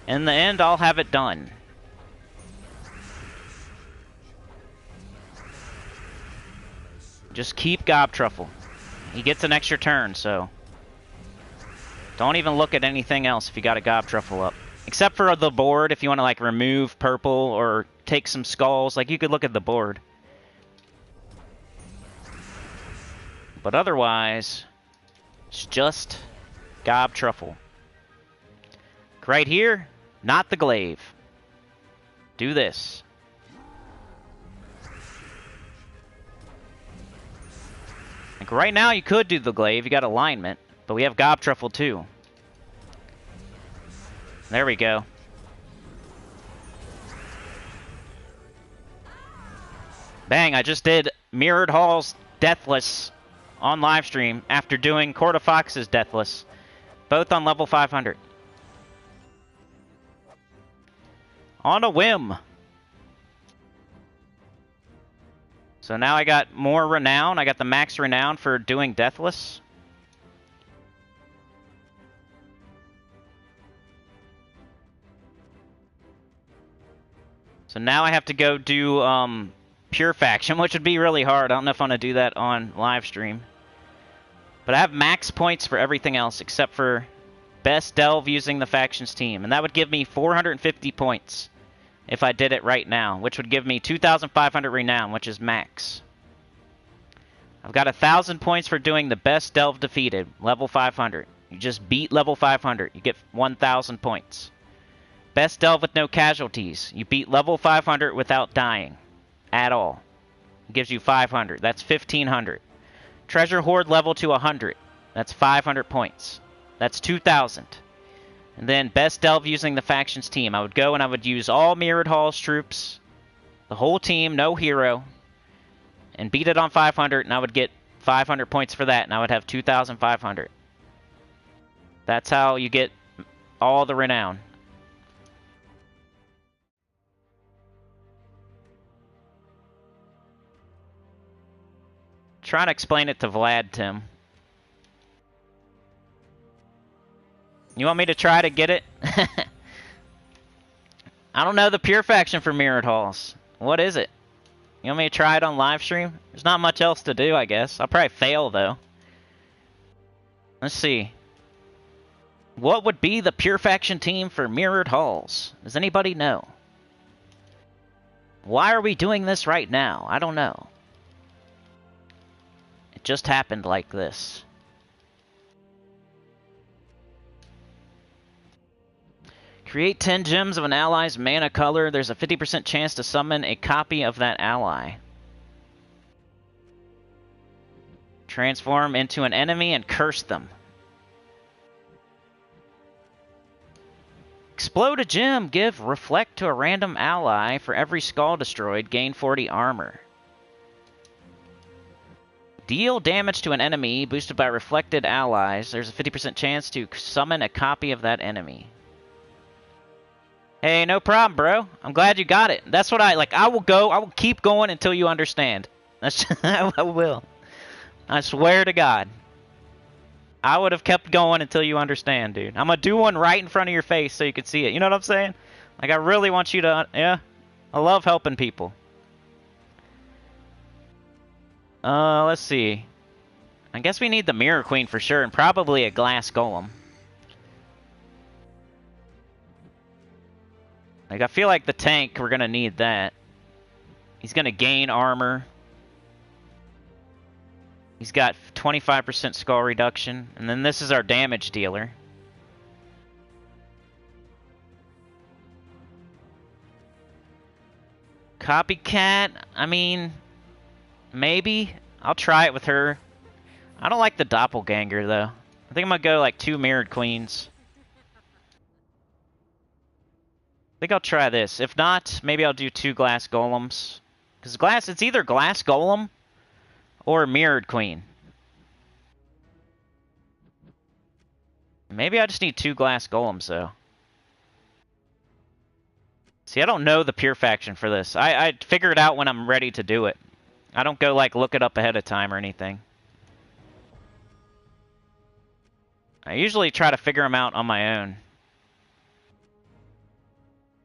In the end, I'll have it done. Just keep Gobtruffle. He gets an extra turn, so... Don't even look at anything else if you got a Gobtruffle up. Except for the board, if you want to like remove purple or take some skulls, like you could look at the board. But otherwise, it's just Gobtruffle. Right here, not the glaive. Do this. Like right now, you could do the glaive. You got alignment, but we have Gobtruffle too. There we go. Bang, I just did Mirrored Hall's Deathless on live stream after doing Court of Fox's Deathless. Both on level 500. On a whim. So now I got more Renown. I got the max Renown for doing Deathless. So now I have to go do Pure Faction, which would be really hard. I don't know if I'm going to do that on live stream. But I have max points for everything else except for Best Delve using the Factions team. And that would give me 450 points if I did it right now, which would give me 2,500 Renown, which is max. I've got 1,000 points for doing the Best Delve defeated, level 500. You just beat level 500. You get 1,000 points. Best Delve with no casualties. You beat level 500 without dying at all. It gives you 500. That's 1,500. Treasure Hoard level to 100. That's 500 points. That's 2,000. And then Best Delve using the Factions team. I would go and I would use all Mirrored Hall's troops. The whole team, no hero. And beat it on 500, and I would get 500 points for that, and I would have 2,500. That's how you get all the Renown. Trying to explain it to Vlad, Tim. You want me to try to get it? I don't know the Pure Faction for Mirrored Halls. What is it? You want me to try it on live stream? There's not much else to do, I guess. I'll probably fail, though. Let's see. What would be the Pure Faction team for Mirrored Halls? Does anybody know? Why are we doing this right now? I don't know. It just happened like this. Create 10 gems of an ally's mana color. There's a 50% chance to summon a copy of that ally. Transform into an enemy and curse them. Explode a gem. Give reflect to a random ally. For every skull destroyed, gain 40 armor. Deal damage to an enemy boosted by reflected allies. There's a 50% chance to summon a copy of that enemy. Hey, no problem, bro. I'm glad you got it. That's what I like. I will keep going until you understand. That's I will. I swear to God. I would have kept going until you understand, dude. I'm gonna do one right in front of your face so you can see it. You know what I'm saying? Like, I really want you to, yeah. I love helping people. Let's see. I guess we need the Mirror Queen for sure, and probably a Glass Golem. Like, I feel like the tank, we're gonna need that. He's gonna gain armor. He's got 25% skull reduction. And then this is our damage dealer. Copycat, I mean, maybe. I'll try it with her. I don't like the doppelganger, though. I think I'm gonna go like 2 mirrored queens. I think I'll try this. If not, maybe I'll do 2 glass golems. Because it's either glass golem or mirrored queen. Maybe I just need 2 glass golems, though. See, I don't know the pure faction for this. I figure it out when I'm ready to do it. I don't go, like, look it up ahead of time or anything. I usually try to figure them out on my own.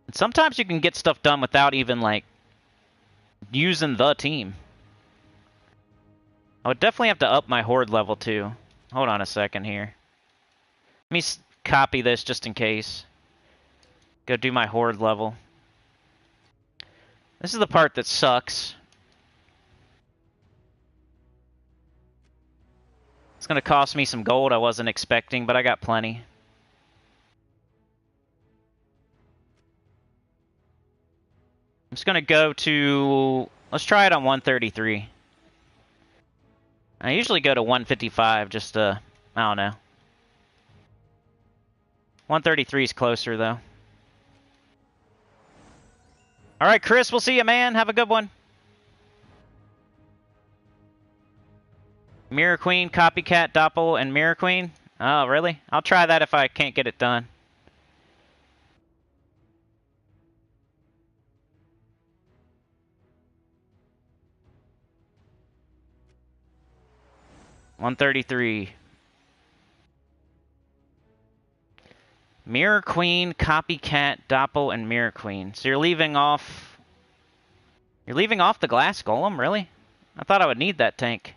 And sometimes you can get stuff done without even, like, using the team. I would definitely have to up my horde level, too. Hold on a second here. Let me copy this just in case. Go do my horde level. This is the part that sucks. It's going to cost me some gold I wasn't expecting, but I got plenty. I'm just going to go to... Let's try it on 133. I usually go to 155 just to... I don't know. 133 is closer, though. Alright, Chris, we'll see you, man. Have a good one. Mirror Queen, Copycat, Doppel, and Mirror Queen? Oh, really? I'll try that if I can't get it done. $133. Mirror Queen, Copycat, Doppel, and Mirror Queen. So you're leaving off... You're leaving off the glass golem, really? I thought I would need that tank.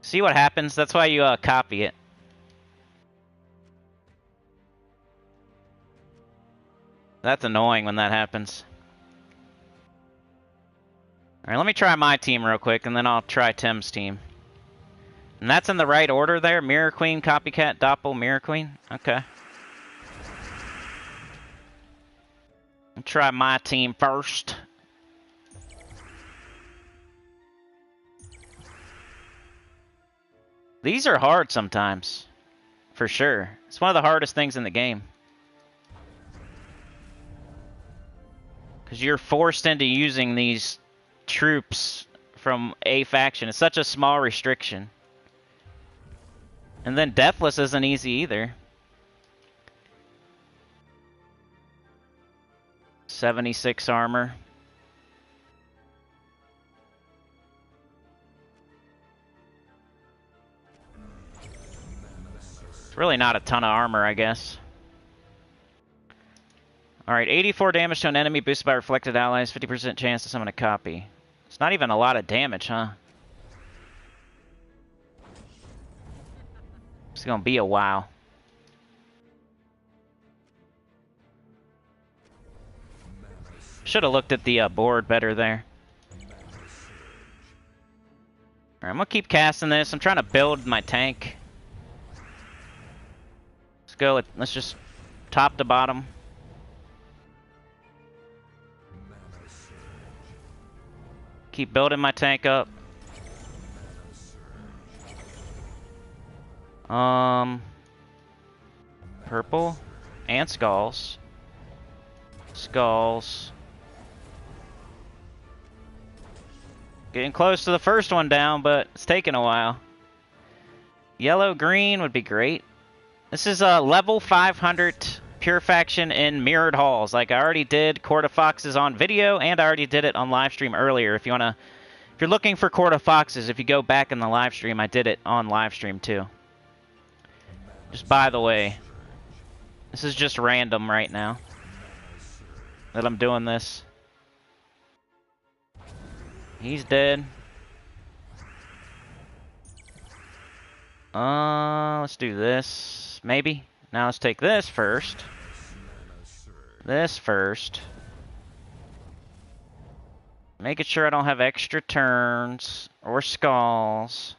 See what happens? That's why you copy it. That's annoying when that happens. Alright, let me try my team real quick, and then I'll try Tim's team. And that's in the right order there? Mirror Queen, Copycat, Doppel, Mirror Queen? Okay. I'll try my team first. These are hard sometimes. For sure. It's one of the hardest things in the game. Because you're forced into using these troops from a faction. It's such a small restriction. And then Deathless isn't easy either. 76 armor. It's really not a ton of armor, I guess. Alright, 84 damage to an enemy boosted by reflected allies, 50% chance to summon a copy. It's not even a lot of damage, huh? It's gonna be a while. Should have looked at the board better there. Alright, I'm gonna keep casting this. I'm trying to build my tank. Let's go with, let's just top to bottom. Keep building my tank up. Purple and skulls. Skulls. Getting close to the first one down, but it's taking a while. Yellow green would be great. This is a level 500 pure faction in mirrored halls. Like I already did Court of Foxes on video, and I already did it on live stream earlier. If you're looking for Court of Foxes, if you go back in the live stream, I did it on live stream too. Just by the way, this is just random right now that I'm doing this. He's dead. Let's do this, maybe. Now let's take this first. This first. Making sure I don't have extra turns or skulls.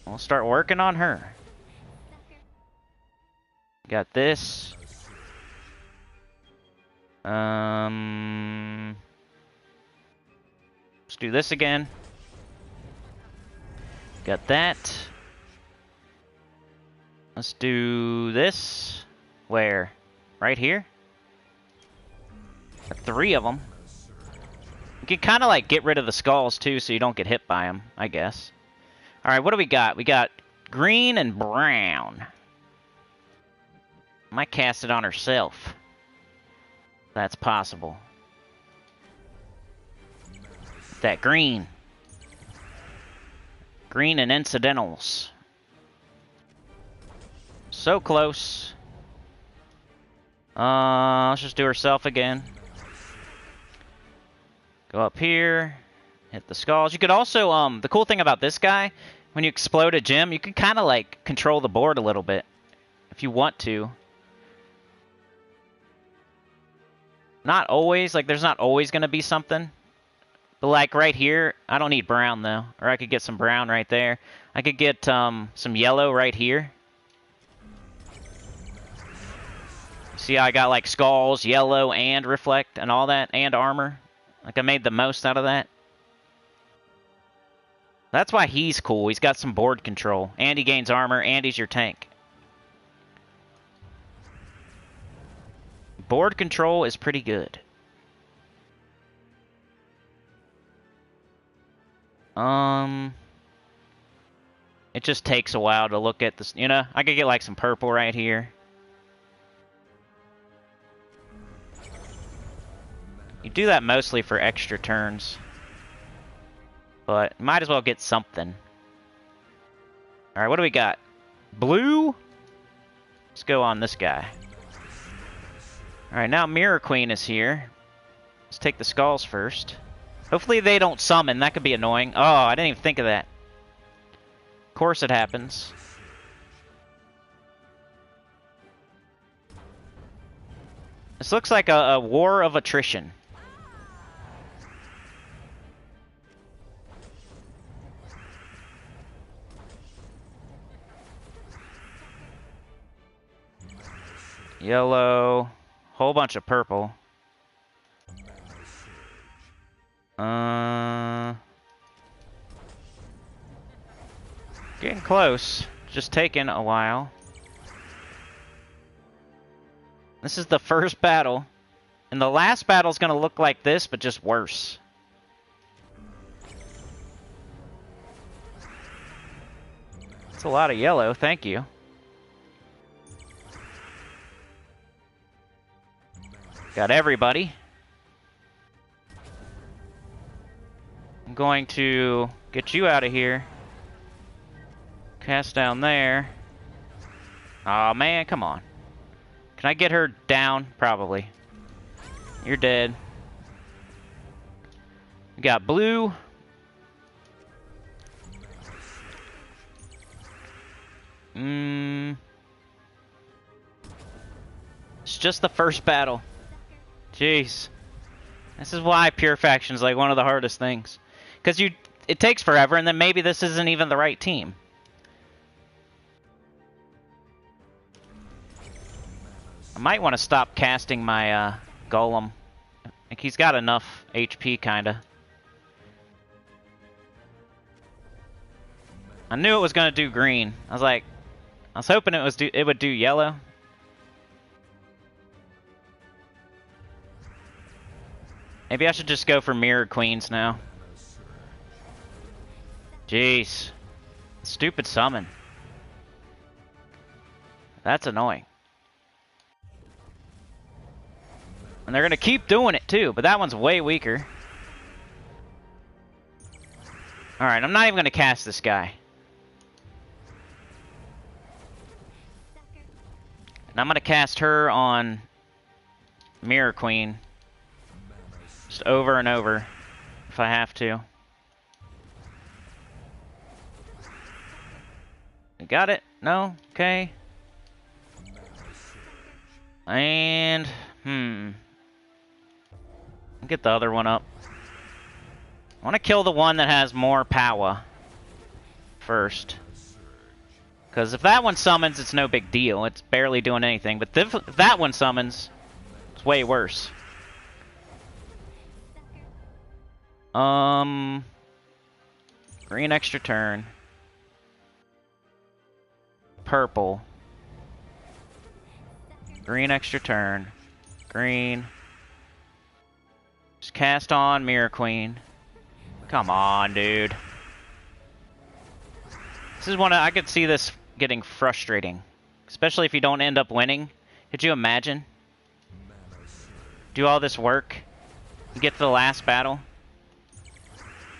We'll start working on her. Got this. Let's do this again. Got that. Let's do this. Where? Right here? 3 of them. You can kind of like get rid of the skulls too so you don't get hit by them, I guess. Alright, what do we got? We got green and brown. Might cast it on herself. That's possible. That green. Green and incidentals. So close. Let's just do herself again. Go up here. Hit the skulls. You could also, the cool thing about this guy, when you explode a gem, you can kind of like control the board a little bit. If you want to. Not always, like there's not always going to be something. But like right here, I don't need brown though. Or I could get some brown right there. I could get some yellow right here. See how I got like skulls, yellow, and reflect, and all that, and armor? Like I made the most out of that. That's why he's cool. He's got some board control. And he gains armor, and he's your tank. Board control is pretty good. It just takes a while to look at this. You know, I could get like some purple right here. You do that mostly for extra turns. But might as well get something. Alright, what do we got? Blue? Let's go on this guy. Alright, now Mirror Queen is here. Let's take the skulls first. Hopefully they don't summon. That could be annoying. Oh, I didn't even think of that. Of course it happens. This looks like a war of attrition. Yellow. Whole bunch of purple. Getting close. Just taking a while. This is the first battle. And the last battle's gonna look like this, but just worse. It's a lot of yellow, thank you. Got everybody. I'm going to get you out of here. Cast down there. Aw, man, come on. Can I get her down? Probably. You're dead. We got blue. It's just the first battle. Jeez. This is why Pure Faction's like one of the hardest things. Because it takes forever, and then maybe this isn't even the right team. I might want to stop casting my golem. Like he's got enough HP, kinda. I knew it was gonna do green. I was hoping it would do yellow. Maybe I should just go for Mirror Queens now. Jeez. Stupid summon. That's annoying. And they're gonna keep doing it too, but that one's way weaker. Alright, I'm not even gonna cast this guy. And I'm gonna cast her on Mirror Queen. Just over and over, if I have to. You got it? No? Okay. And, get the other one up. I want to kill the one that has more power first. Because if that one summons, it's no big deal. It's barely doing anything. But if that one summons, it's way worse. Green extra turn. Purple. Green extra turn. Green. Just cast on Mirror Queen. Come on, dude. This is one I could see this getting frustrating. Especially if you don't end up winning. Could you imagine? Do all this work. You get to the last battle.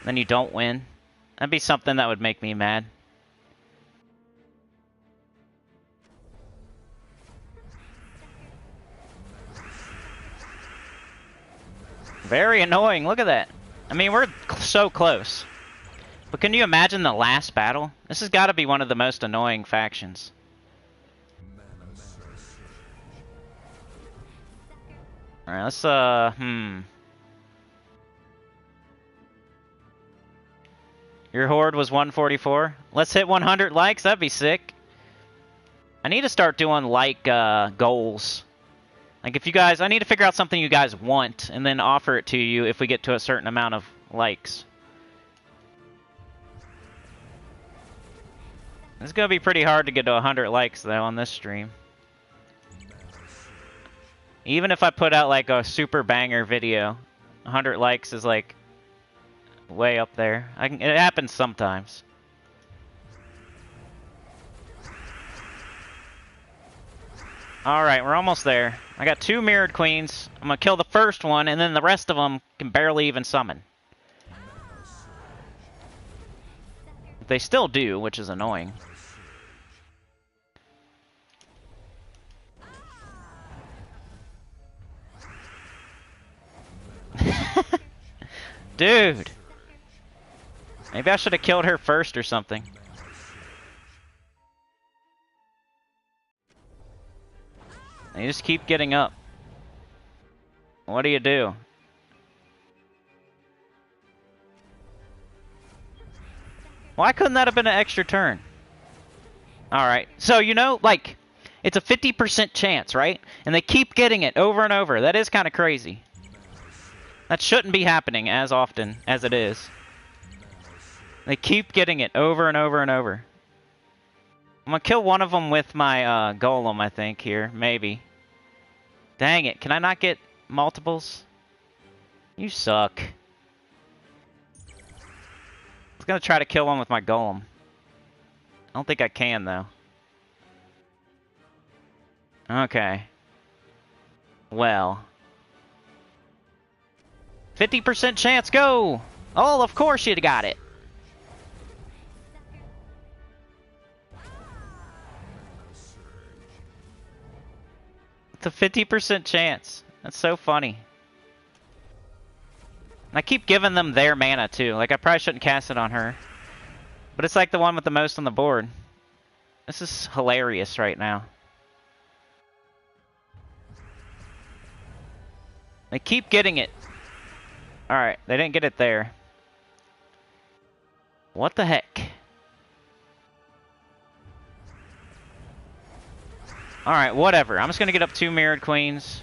Then you don't win. That'd be something that would make me mad. Very annoying. Look at that. I mean, we're so close. But can you imagine the last battle? This has got to be one of the most annoying factions. Alright, let's, Your horde was 144. Let's hit 100 likes. That'd be sick. I need to start doing, like, goals. Like, if you guys... I need to figure out something you guys want, and then offer it to you if we get to a certain amount of likes. It's gonna be pretty hard to get to 100 likes, though, on this stream. Even if I put out, like, a super banger video, 100 likes is, like, way up there. It happens sometimes. Alright, we're almost there. I got 2 mirrored queens. I'm gonna kill the first one, and then the rest of them can barely even summon. They still do, which is annoying. Dude! Maybe I should have killed her first or something. You just keep getting up. What do you do? Why couldn't that have been an extra turn? Alright, so you know, like, it's a 50% chance, right? And they keep getting it over and over. That is kind of crazy. That shouldn't be happening as often as it is. They keep getting it over and over and over. I'm gonna kill one of them with my golem, I think, here. Maybe. Dang it. Can I not get multiples? You suck. I was gonna try to kill one with my golem. I don't think I can, though. Okay. Well. 50% chance, go! Oh, of course you got it. It's a 50% chance. That's so funny. And I keep giving them their mana, too. Like, I probably shouldn't cast it on her. But it's like the one with the most on the board. This is hilarious right now. They keep getting it. Alright, they didn't get it there. What the heck? Alright, whatever. I'm just gonna get up 2 mirrored queens.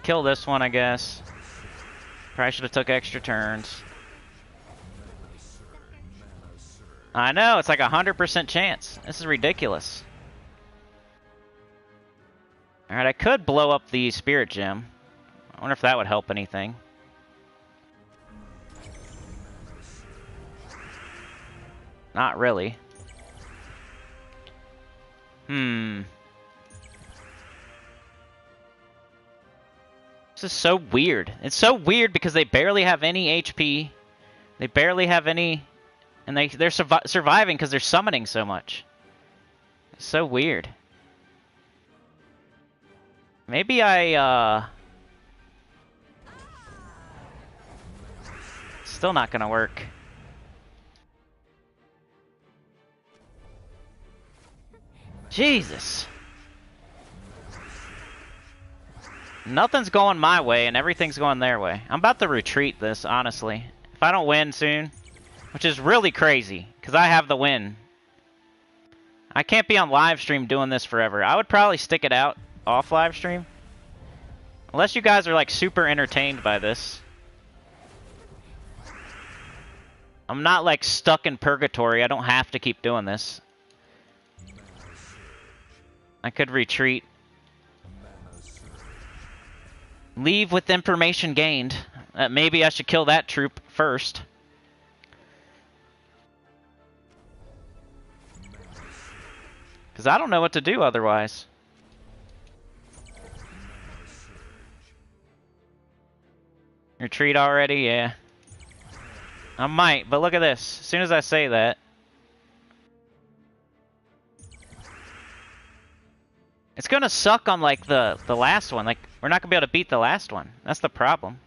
Kill this one, I guess. Probably should have took extra turns. I know, it's like a 100% chance. This is ridiculous. Alright, I could blow up the spirit gem. I wonder if that would help anything. Not really. This is so weird. It's so weird because they barely have any HP. They barely have any... And they're surviving because they're summoning so much. It's so weird. Maybe I, Still not gonna work. Jesus. Nothing's going my way and everything's going their way. I'm about to retreat this, honestly. If I don't win soon, which is really crazy, because I have the win. I can't be on live stream doing this forever. I would probably stick it out off live stream. Unless you guys are like super entertained by this. I'm not like stuck in purgatory. I don't have to keep doing this. I could retreat. Leave with information gained. Maybe I should kill that troop first. Because I don't know what to do otherwise. Retreat already? Yeah. I might, but look at this. As soon as I say that. It's gonna suck on like the last one. Like, we're not gonna be able to beat the last one. That's the problem.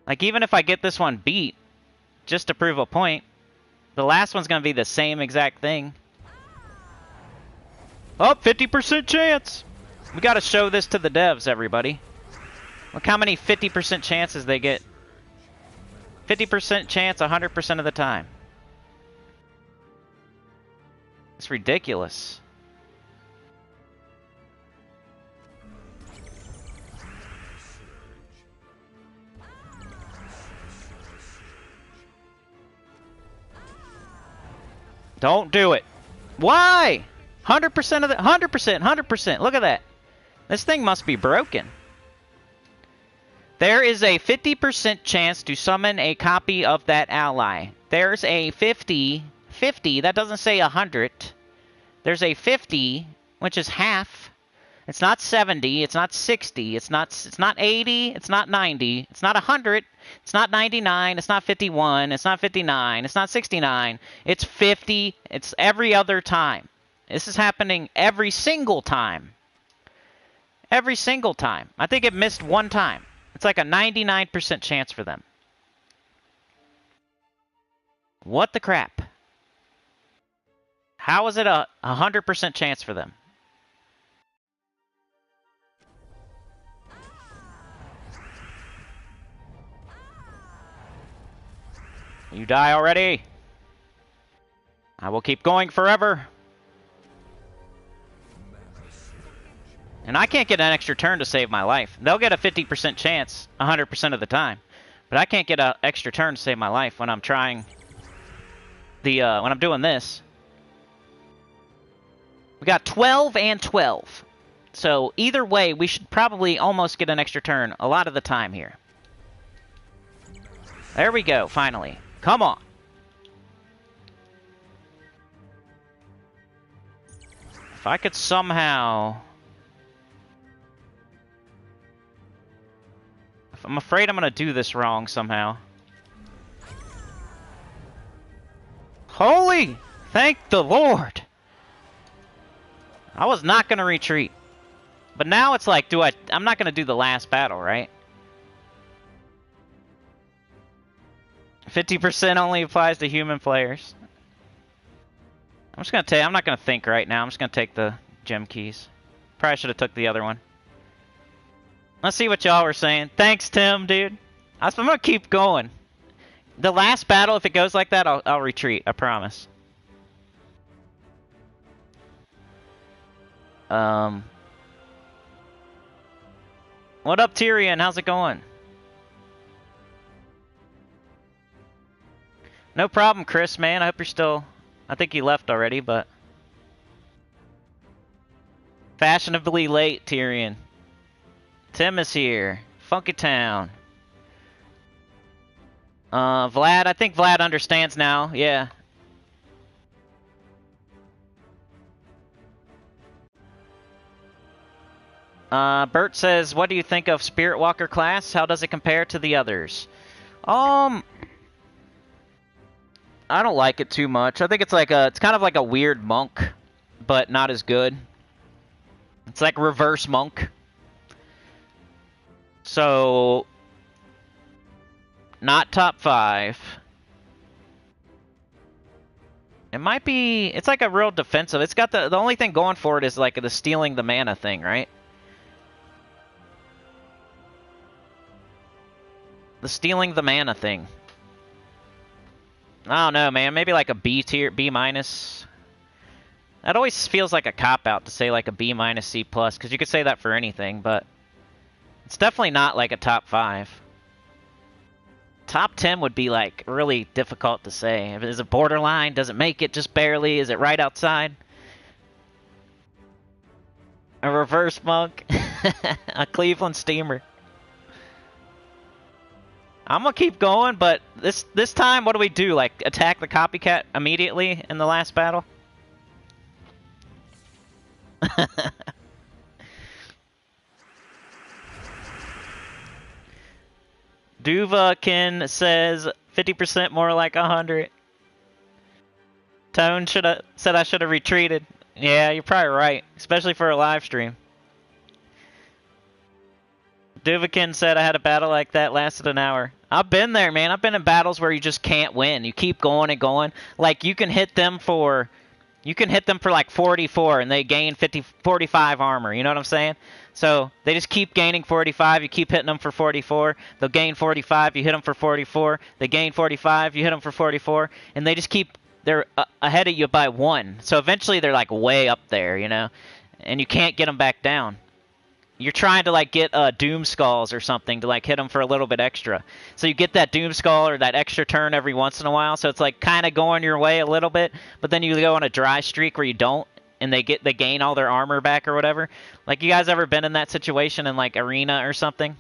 Like, even if I get this one beat, just to prove a point, the last one's gonna be the same exact thing. Oh, 50% chance! We gotta show this to the devs, everybody. Look how many 50% chances they get. 50% chance 100% of the time. It's ridiculous. Don't do it. Why? 100% of the 100%. Look at that. This thing must be broken. There is a 50% chance to summon a copy of that ally. There's a 50, that doesn't say 100. There's a 50, which is half. It's not 70, it's not 60, it's not 80, it's not 90, it's not 100, it's not 99, it's not 51, it's not 59, it's not 69. It's 50, it's every other time. This is happening every single time. Every single time. I think it missed one time. It's like a 99% chance for them. What the crap? How is it a 100% chance for them? You die already. I will keep going forever. And I can't get an extra turn to save my life. They'll get a 50% chance 100% of the time. But I can't get an extra turn to save my life when I'm trying when I'm doing this. We got 12 and 12. So either way, we should probably almost get an extra turn a lot of the time here. There we go, finally. Come on. If I could somehow... I'm afraid I'm gonna do this wrong somehow. Holy! Thank the Lord! I was not gonna retreat. But now it's like, I'm not gonna do the last battle, right? 50% only applies to human players. I'm just gonna take, I'm not gonna think right now. I'm just gonna take the gem keys. Probably should have took the other one. Let's see what y'all were saying. Thanks, Tim, dude. I'm gonna keep going. The last battle, if it goes like that, I'll retreat. I promise. What up, Tyrion? How's it going? No problem, Chris, man. I hope you're still... I think you left already, but... Fashionably late, Tyrion. Tim is here. Funky Town. Vlad, I think Vlad understands now. Yeah. Bert says, what do you think of Spirit Walker class? How does it compare to the others? I don't like it too much. I think it's like it's kind of like a weird monk, but not as good. It's like reverse monk. So, not top 5. It might be, it's like a real defensive. It's got the only thing going for it is like the stealing the mana thing, right? The stealing the mana thing. I don't know, man. Maybe like a B tier, B minus. That always feels like a cop-out to say like a B minus, C plus, because you could say that for anything, but it's definitely not like a top 5. top 10 would be like really difficult to say. Is it borderline? Does it make it just barely? Is it right outside? A reverse monk? A Cleveland steamer. I'm gonna keep going, but this time, what do we do? Like, attack the copycat immediately in the last battle? Duvakin says 50% more like 100. Tone said I should have retreated. Yeah, you're probably right, especially for a live stream. Duvakin said I had a battle like that, lasted an hour. I've been there, man. I've been in battles where you just can't win. You keep going and going. Like, you can hit them for like 44 and they gain 45 armor. You know what I'm saying? So they just keep gaining 45. You keep hitting them for 44. They'll gain 45. You hit them for 44. They gain 45. You hit them for 44. And they just keep, they're ahead of you by 1. So eventually they're like way up there, you know? And you can't get them back down. You're trying to like get Doom Skulls or something to like hit them for a little bit extra. So you get that Doom Skull or that extra turn every once in a while. So it's like kind of going your way a little bit, but then you go on a dry streak where you don't, and they gain all their armor back or whatever. Like, you guys ever been in that situation in like Arena or something,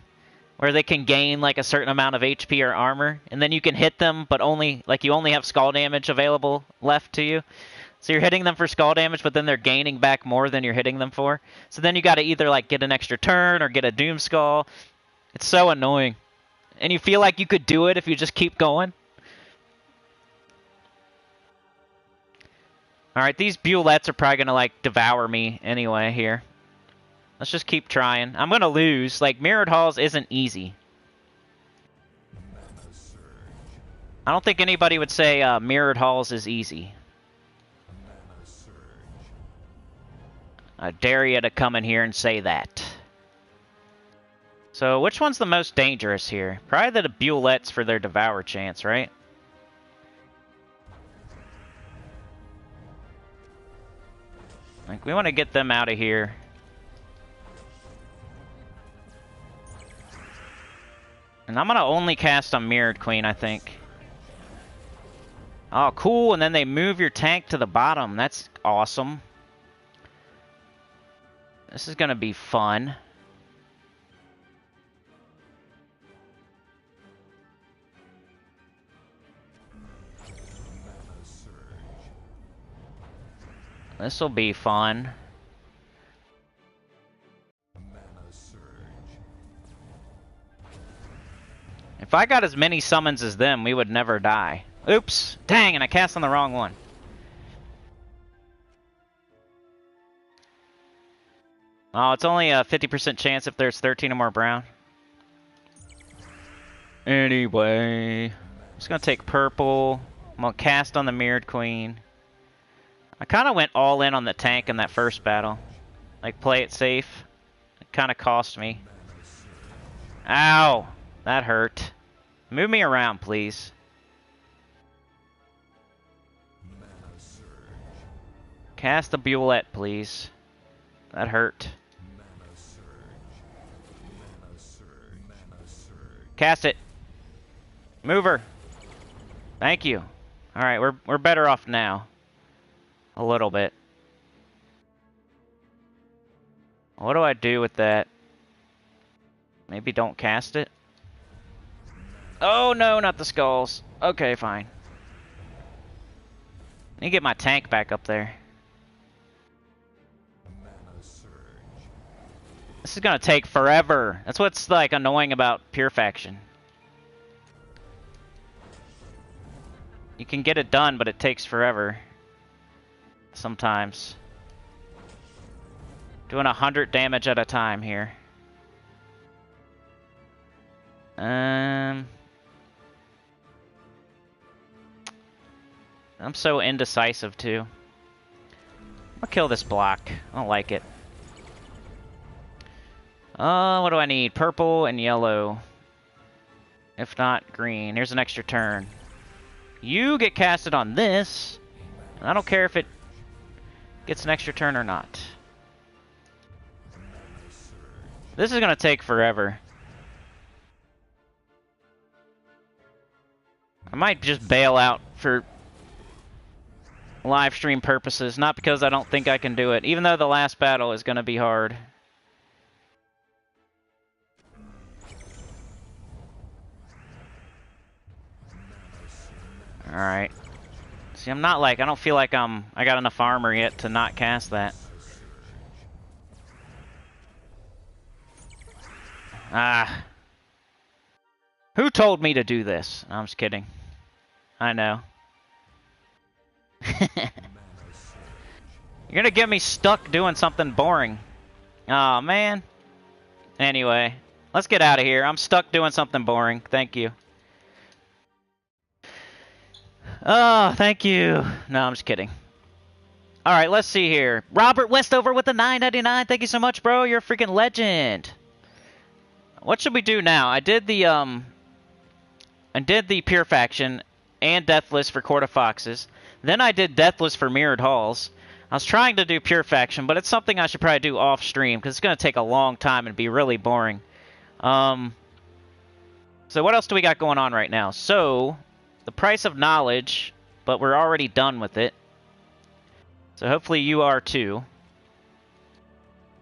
where they can gain like a certain amount of HP or armor, and then you can hit them, but only like you only have skull damage available left to you. So you're hitting them for skull damage, but then they're gaining back more than you're hitting them for. So then you got to either like get an extra turn or get a Doom Skull. It's so annoying. And you feel like you could do it if you just keep going. Alright, these Bullets are probably going to like devour me anyway here. Let's just keep trying. I'm going to lose. Like, Mirrored Halls isn't easy. I don't think anybody would say Mirrored Halls is easy. I dare you to come in here and say that. So, which one's the most dangerous here? Probably the Bullets for their Devour chance, right? Like, we want to get them out of here. And I'm going to only cast on Mirrored Queen, I think. Oh, cool. And then they move your tank to the bottom. That's awesome. This is going to be fun. This will be fun. If I got as many summons as them, we would never die. Oops! Dang, and I cast on the wrong one. Oh, it's only a 50% chance if there's 13 or more brown. Anyway, I'm just going to take purple. I'm going to cast on the Mirrored Queen. I kind of went all in on the tank in that first battle. Like, play it safe. It kind of cost me. Ow! That hurt. Move me around, please. Cast a Bullet, please. That hurt. Cast it. Move her. Thank you. Alright, we're better off now. A little bit. What do I do with that? Maybe don't cast it? Oh no, not the skulls. Okay, fine. I need to get my tank back up there. This is gonna take forever. That's what's like annoying about Pure Faction. You can get it done, but it takes forever. Sometimes. Doing 100 damage at a time here. I'm so indecisive too. I'll kill this block. I don't like it. What do I need? Purple and yellow. If not, green. Here's an extra turn. You get casted on this. And I don't care if it gets an extra turn or not. This is going to take forever. might just bail out for live stream purposes, not because I don't think I can do it, even though the last battle is going to be hard. Alright. See, I'm not like, I don't feel like I got enough armor yet to not cast that. Ah. Who told me to do this? No, I'm just kidding. I know. You're gonna get me stuck doing something boring. Aw, man. Anyway, let's get out of here. I'm stuck doing something boring. Thank you. Oh, thank you. No, I'm just kidding. Alright, let's see here. Robert Westover with the $9.99. Thank you so much, bro. You're a freaking legend. What should we do now? I did the Pure Faction and Deathless for Court of Foxes. Then I did Deathless for Mirrored Halls. I was trying to do Pure Faction, but it's something I should probably do off stream because it's going to take a long time and be really boring. So what else do we got going on right now? So, the Price of Knowledge, but we're already done with it. So hopefully you are too.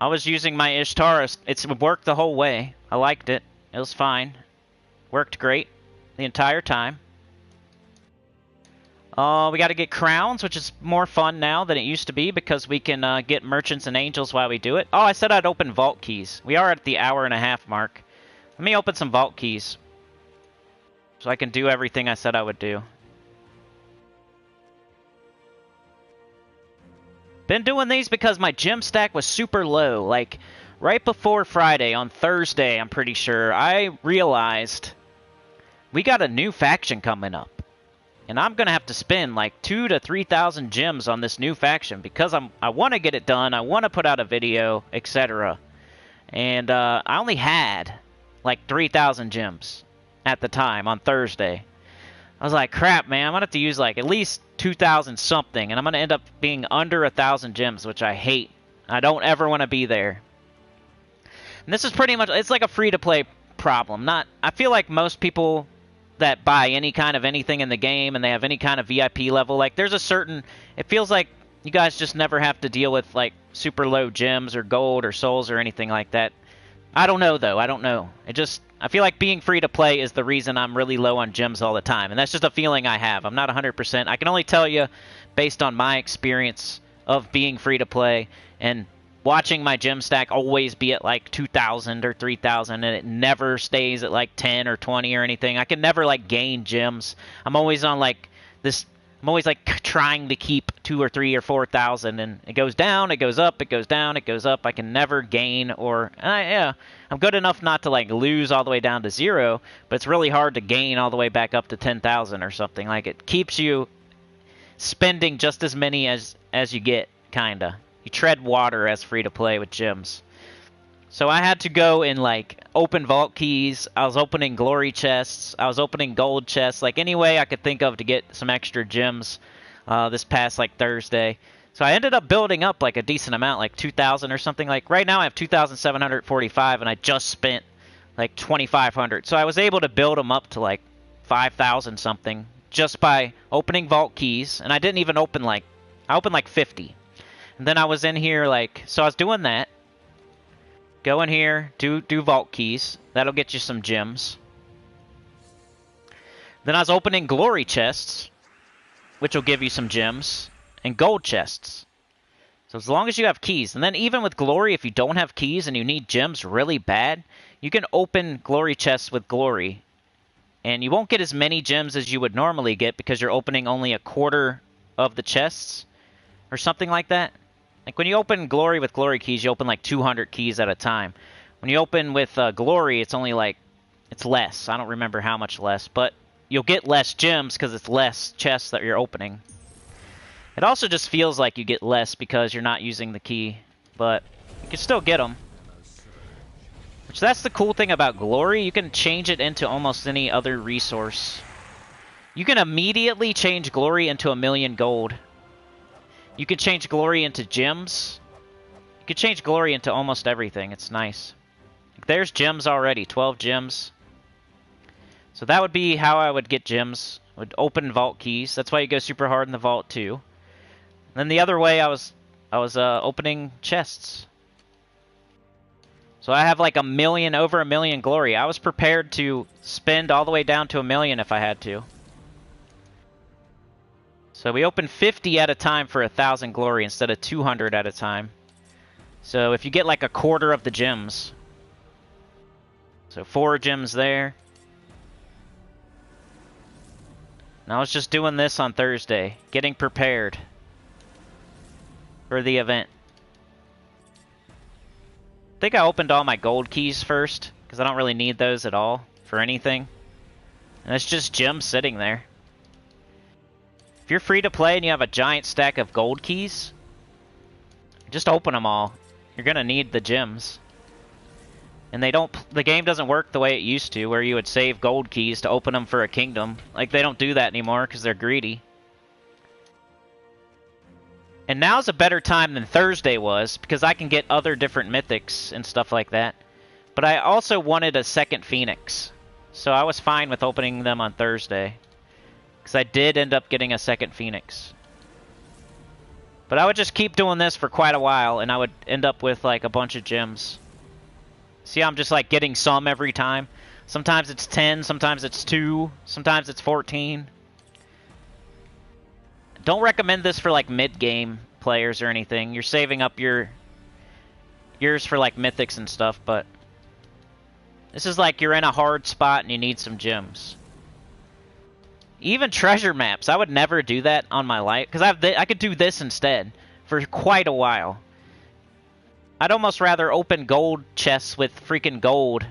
I was using my Ishtar. It's worked the whole way. I liked it. It was fine. Worked great the entire time. We got to get crowns, which is more fun now than it used to be because we can get merchants and angels while we do it. Oh, I said I'd open vault keys. We are at the hour-and-a-half mark. Let me open some vault keys so I can do everything I said I would do. Been doing these because my gem stack was super low. Like, right before Friday, on Thursday, I'm pretty sure, I realized we got a new faction coming up. And I'm going to have to spend like 2,000 to 3,000 gems on this new faction because I want to get it done. I want to put out a video, etc. And I only had like 3,000 gems at the time on Thursday. I was like, crap, man, I'm going to have to use like at least 2,000 something. And I'm going to end up being under 1,000 gems, which I hate. I don't ever want to be there. And this is pretty much, it's like a free-to-play problem. I feel like most people that buy any kind of anything in the game and they have any kind of VIP level, like there's a certain, it feels like you guys just never have to deal with like super low gems or gold or souls or anything like that. I don't know though, I don't know. I feel like being free to play is the reason I'm really low on gems all the time, and that's just a feeling I have. I'm not 100%. I can only tell you based on my experience of being free to play and watching my gem stack always be at like 2,000 or 3,000, and it never stays at like 10 or 20 or anything. I can never like gain gems. I'm always on like this. I'm always like trying to keep 2 or 3 or 4,000, and it goes down, it goes up, it goes down, it goes up. I can never gain, or yeah, I'm good enough not to like lose all the way down to 0, but it's really hard to gain all the way back up to 10,000 or something. Like it keeps you spending just as many as you get, kinda. You tread water as free to play with gems. So I had to go and like open vault keys. I was opening glory chests. I was opening gold chests. Like any way I could think of to get some extra gems this past like Thursday. So I ended up building up like a decent amount, like 2,000 or something. Like right now I have 2,745 and I just spent like 2,500. So I was able to build them up to like 5,000 something just by opening vault keys. And I didn't even open like, I opened like 50. And then I was in here like, so I was doing that. Go in here, do vault keys. That'll get you some gems. Then I was opening glory chests, which will give you some gems, and gold chests. So as long as you have keys, and then even with glory, if you don't have keys and you need gems really bad, you can open glory chests with glory. And you won't get as many gems as you would normally get because you're opening only a quarter of the chests or something like that. Like when you open glory with glory keys, you open like 200 keys at a time. When you open with glory, it's only like, it's less. I don't remember how much less, but you'll get less gems because it's less chests that you're opening. It also just feels like you get less because you're not using the key, but you can still get them. Which that's the cool thing about glory. You can change it into almost any other resource. You can immediately change glory into 1,000,000 gold. You can change glory into gems. You can change glory into almost everything. It's nice. There's gems already. 12 gems. So that would be how I would get gems would open vault keys. That's why you go super hard in the vault too. And then the other way, I was opening chests. So I have like over a million glory. I was prepared to spend all the way down to 1 million if I had to. So we open 50 at a time for 1,000 glory instead of 200 at a time. So if you get like a quarter of the gems. So 4 gems there. And I was just doing this on Thursday, getting prepared for the event. I think I opened all my gold keys first, because I don't really need those at all for anything. And it's just gems sitting there. If you're free to play and you have a giant stack of gold keys, just open them all. You're gonna need the gems. And the game doesn't work the way it used to, where you would save gold keys to open them for a kingdom. Like, they don't do that anymore because they're greedy. And now's a better time than Thursday was, because I can get other different mythics and stuff like that. But I also wanted a second Phoenix. So I was fine with opening them on Thursday. Because I did end up getting a second Phoenix. But I would just keep doing this for quite a while, and I would end up with like a bunch of gems. See how I'm just like getting some every time? Sometimes it's 10, sometimes it's 2, sometimes it's 14. Don't recommend this for like mid-game players or anything. You're saving up yours for like mythics and stuff, but this is like you're in a hard spot and you need some gems. Even treasure maps, I would never do that on my life, because I could do this instead for quite a while. I'd almost rather open gold chests with freaking gold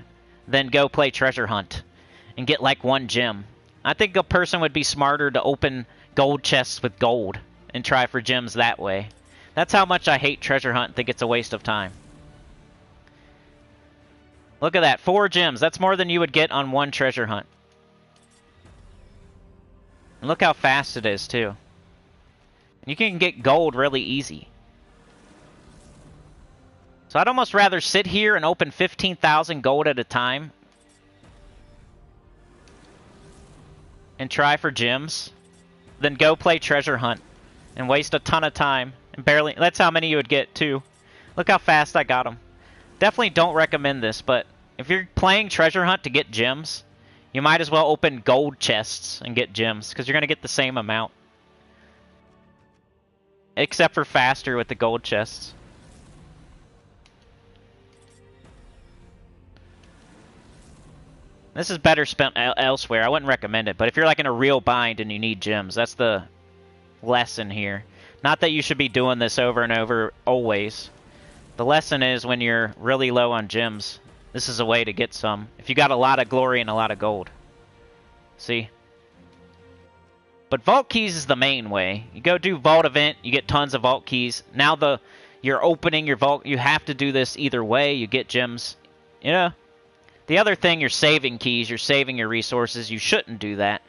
than go play treasure hunt and get like 1 gem. I think a person would be smarter to open gold chests with gold and try for gems that way. That's how much I hate treasure hunt and think it's a waste of time. Look at that, 4 gems. That's more than you would get on 1 treasure hunt. And look how fast it is too. You can get gold really easy. So I'd almost rather sit here and open 15,000 gold at a time and try for gems than go play treasure hunt and waste a ton of time and barely... That's how many you would get too. Look how fast I got them. Definitely don't recommend this, but if you're playing treasure hunt to get gems, you might as well open gold chests and get gems, because you're going to get the same amount. Except for faster with the gold chests. This is better spent elsewhere. I wouldn't recommend it, but if you're like in a real bind and you need gems, that's the lesson here. Not that you should be doing this over and over always. The lesson is when you're really low on gems, this is a way to get some. If you got a lot of glory and a lot of gold. See? But vault keys is the main way. You go do vault event, you get tons of vault keys. Now you're opening your vault, you have to do this either way, you get gems. You know? The other thing, you're saving keys, you're saving your resources. You shouldn't do that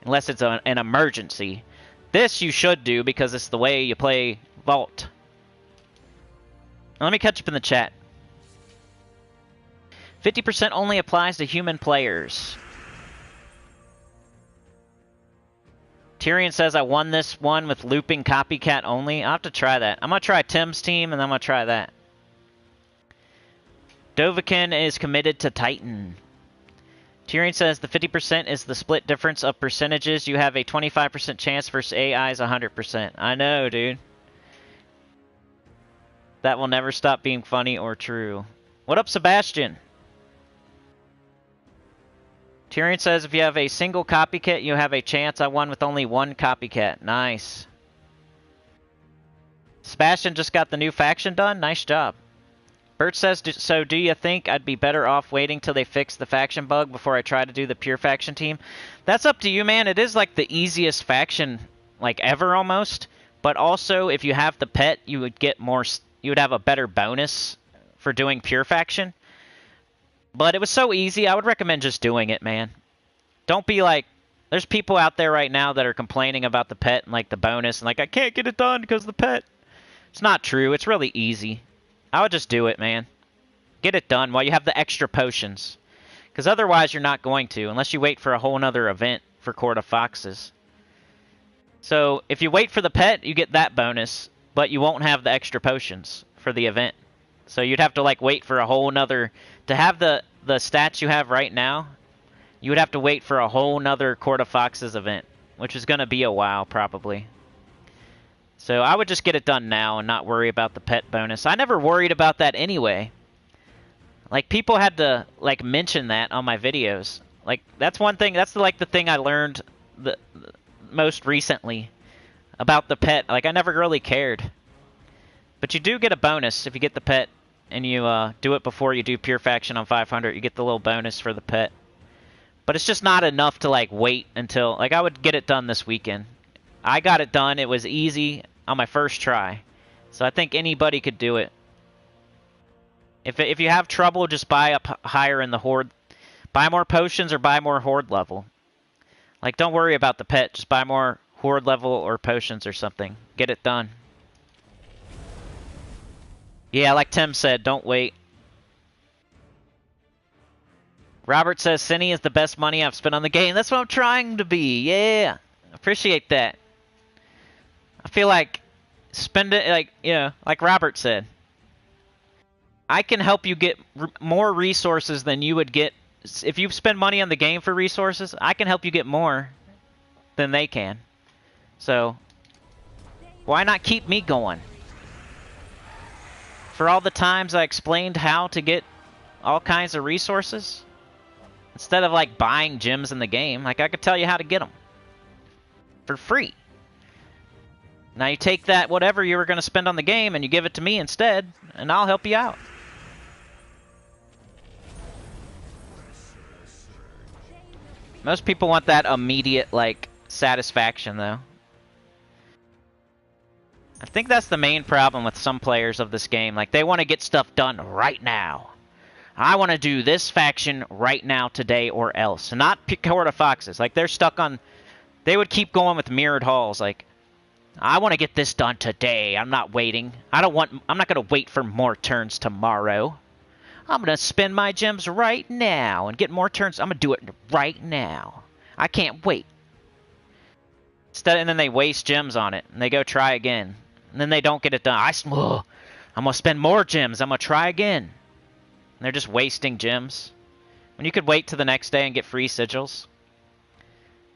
unless it's an emergency. This you should do because it's the way you play Vault. Now, let me catch up in the chat. 50% only applies to human players. Tyrion says I won this one with looping copycat only. I'll have to try that. I'm going to try Tim's team, and I'm going to try that. Dovahkiin is committed to Titan. Tyrion says the 50% is the split difference of percentages. You have a 25% chance versus AI's 100%. I know, dude. That will never stop being funny or true. What up, Sebastian? Tyrion says if you have a single copycat, you have a chance. I won with only 1 copycat. Nice. Sebastian just got the new faction done. Nice job. Bert says, so do you think I'd be better off waiting till they fix the faction bug before I try to do the pure faction team? That's up to you, man. It is like the easiest faction like ever almost. But also, if you have the pet, you would get more. You would have a better bonus for doing pure faction. But it was so easy, I would recommend just doing it, man. Don't be like... There's people out there right now that are complaining about the pet and like the bonus. And like, I can't get it done because of the pet. It's not true. It's really easy. I would just do it, man. Get it done while you have the extra potions. Because otherwise you're not going to, unless you wait for a whole nother event for Court of Foxes. So if you wait for the pet, you get that bonus, but you won't have the extra potions for the event. So you'd have to like wait for a whole nother... To have the stats you have right now, you would have to wait for a whole nother Court of Foxes event, which is going to be a while, probably. So I would just get it done now and not worry about the pet bonus. I never worried about that anyway. Like, people had to, like, mention that on my videos. Like, that's one thing, that's, like, the thing I learned the most recently about the pet. Like, I never really cared. But you do get a bonus if you get the pet and you do it before you do Pure Faction on 500. You get the little bonus for the pet. But it's just not enough to, like, wait until... Like, I would get it done this weekend. I got it done. It was easy on my first try. So I think anybody could do it. If you have trouble, just buy up higher in the Horde. Buy more potions or buy more Horde level. Like, don't worry about the pet. Just buy more Horde level or potions or something. Get it done. Yeah, like Tim said, don't wait. Robert says, Cinny is the best money I've spent on the game. That's what I'm trying to be. Yeah. Appreciate that. I feel like spend it, like, you know, like Robert said. I can help you get more resources than you would get. If you spend money on the game for resources, I can help you get more than they can. So, why not keep me going? For all the times I explained how to get all kinds of resources, instead of, like, buying gems in the game, like, I could tell you how to get them. For free. Now you take that, whatever you were going to spend on the game, and you give it to me instead, and I'll help you out. Most people want that immediate, like, satisfaction, though. I think that's the main problem with some players of this game. Like, they want to get stuff done right now. I want to do this faction right now, today, or else. Not Court of Foxes. Like, they're stuck on... They would keep going with mirrored halls. Like, I want to get this done today. I'm not waiting. I'm not going to wait for more turns tomorrow. I'm going to spend my gems right now and get more turns. I'm going to do it right now. I can't wait. And then they waste gems on it. And they go try again. And then they don't get it done. I'm going to spend more gems. I'm going to try again. And they're just wasting gems. When you could wait till the next day and get free sigils.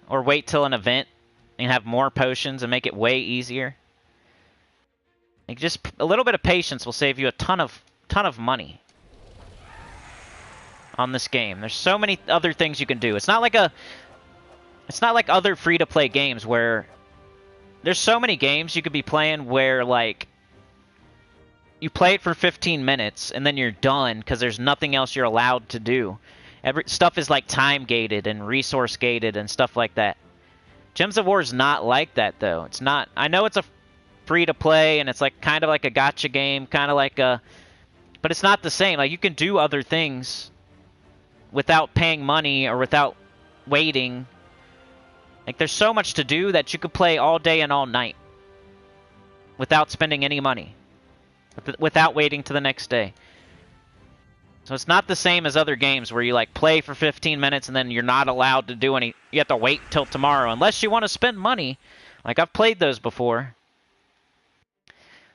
Or wait till an event and have more potions and make it way easier. Like, just a little bit of patience will save you a ton of money on this game. There's so many other things you can do. It's not like other free-to-play games where there's so many games you could be playing where, like, you play it for 15 minutes and then you're done because there's nothing else you're allowed to do. Stuff is, like, time-gated and resource-gated and stuff like that. Gems of War is not like that, though. It's not... I know it's a free-to-play, and it's, like, kind of like a gacha game, kind of like a... But it's not the same. Like, you can do other things without paying money or without waiting. Like, there's so much to do that you could play all day and all night without spending any money, without waiting to the next day. So it's not the same as other games where you, like, play for 15 minutes and then you're not allowed to do any... You have to wait till tomorrow unless you want to spend money. Like, I've played those before.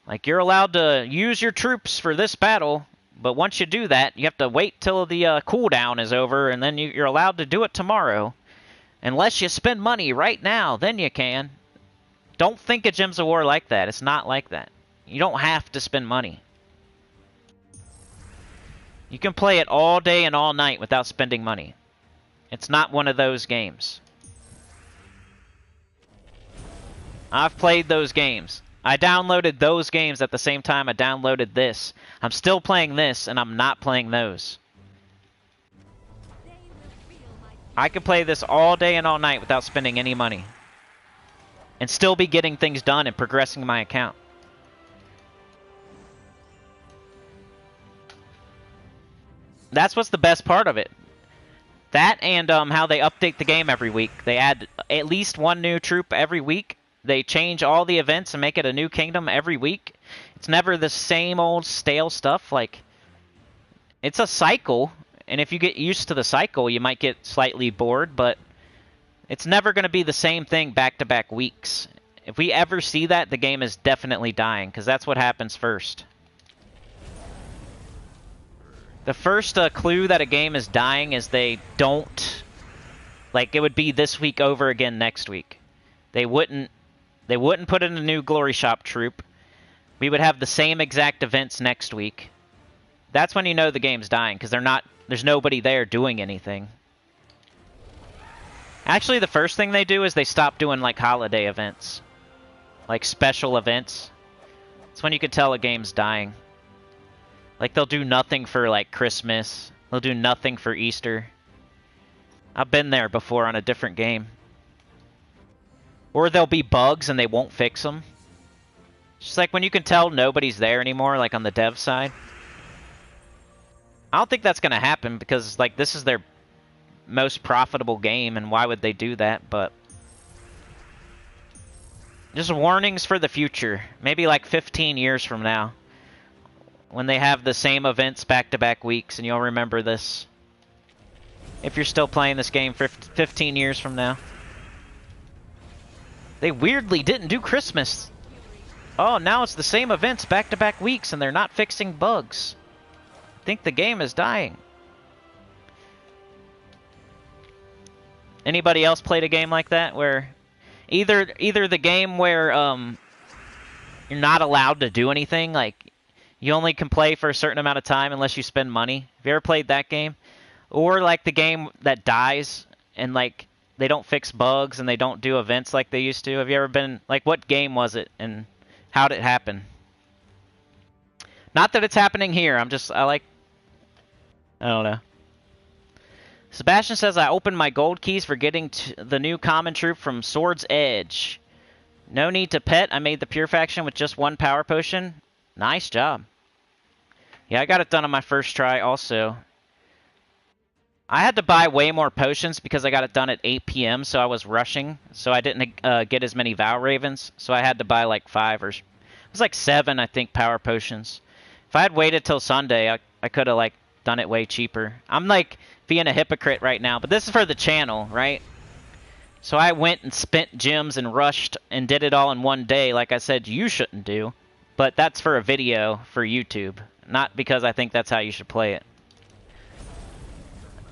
Like, you're allowed to use your troops for this battle, but once you do that, you have to wait till the cooldown is over, and then you're allowed to do it tomorrow. Unless you spend money right now, then you can. Don't think of Gems of War like that. It's not like that. You don't have to spend money. You can play it all day and all night without spending money. It's not one of those games. I've played those games. I downloaded those games at the same time I downloaded this. I'm still playing this, and I'm not playing those. I could play this all day and all night without spending any money. And still be getting things done and progressing my account. That's what's the best part of it. That and how they update the game every week. They add at least one new troop every week. They change all the events and make it a new kingdom every week. It's never the same old stale stuff. Like, it's a cycle, and if you get used to the cycle, you might get slightly bored, but It's never going to be the same thing back-to-back weeks. If we ever see that, the game is definitely dying, because that's what happens first. The first clue that a game is dying is they don't... Like, it would be this week over again next week. They wouldn't put in a new Glory Shop troop. We would have the same exact events next week. That's when you know the game's dying, because there's nobody there doing anything. Actually, the first thing they do is they stop doing, like, holiday events. Like, special events. That's when you can tell a game's dying. Like, they'll do nothing for, like, Christmas. They'll do nothing for Easter. I've been there before on a different game. Or there'll be bugs and they won't fix them. It's just like when you can tell nobody's there anymore, like on the dev side. I don't think that's going to happen because, like, this is their most profitable game, and why would they do that? But just warnings for the future. Maybe like 15 years from now, when they have the same events back-to-back weeks, and you'll remember this. If you're still playing this game for 15 years from now. They weirdly didn't do Christmas. Oh, now it's the same events back-to-back weeks, and they're not fixing bugs. I think the game is dying. Anybody else played a game like that where either the game where you're not allowed to do anything, like you only can play for a certain amount of time unless you spend money? Have you ever played that game? Or like the game that dies and like they don't fix bugs and they don't do events like they used to? Have you ever been, like, what game was it and how did it happen? Not that it's happening here. I don't know. Sebastian says, I opened my gold keys for getting the new common troop from Sword's Edge. No need to pet. I made the pure faction with just one power potion. Nice job. Yeah, I got it done on my first try also. I had to buy way more potions because I got it done at 8 p.m., so I was rushing. So I didn't get as many Vow Ravens. So I had to buy like 5 or... It was like 7, I think, power potions. If I had waited till Sunday, I could have, like, done it way cheaper. I'm, like, being a hypocrite right now, but this is for the channel, right? So I went and spent gems and rushed and did it all in one day, like I said you shouldn't do. But that's for a video for YouTube, not because I think that's how you should play it.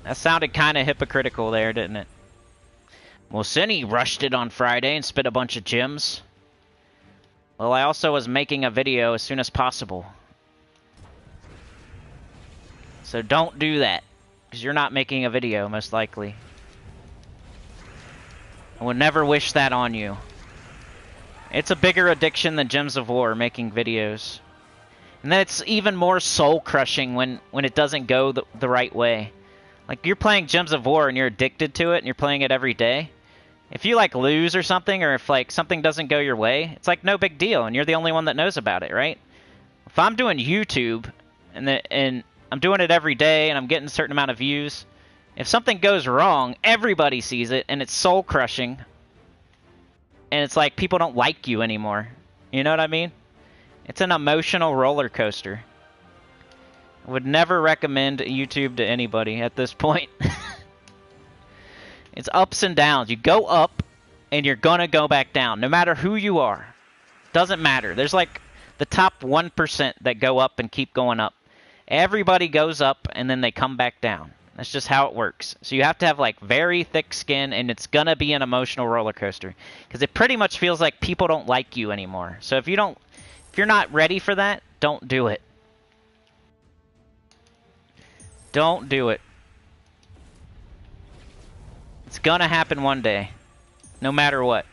That sounded kind of hypocritical there, didn't it? Well, Sinny rushed it on Friday and spent a bunch of gems. Well, I also was making a video as soon as possible. So don't do that, because you're not making a video, most likely. I would never wish that on you. It's a bigger addiction than Gems of War, making videos. And then it's even more soul-crushing when it doesn't go the right way. Like, you're playing Gems of War and you're addicted to it and you're playing it every day. If you, like, lose or something, or if, like, something doesn't go your way, it's, like, no big deal, and you're the only one that knows about it, right? If I'm doing YouTube, and I'm doing it every day, and I'm getting a certain amount of views, if something goes wrong, everybody sees it, and it's soul-crushing, and it's like people don't like you anymore. You know what I mean? It's an emotional roller coaster. I would never recommend YouTube to anybody at this point. It's ups and downs. You go up, and you're gonna go back down, no matter who you are. Doesn't matter. There's like the top 1% that go up and keep going up. Everybody goes up, and then they come back down. That's just how it works. So you have to have, like, very thick skin, and it's gonna be an emotional roller coaster. Because it pretty much feels like people don't like you anymore. So if you're not ready for that, don't do it. Don't do it. It's gonna happen one day. No matter what.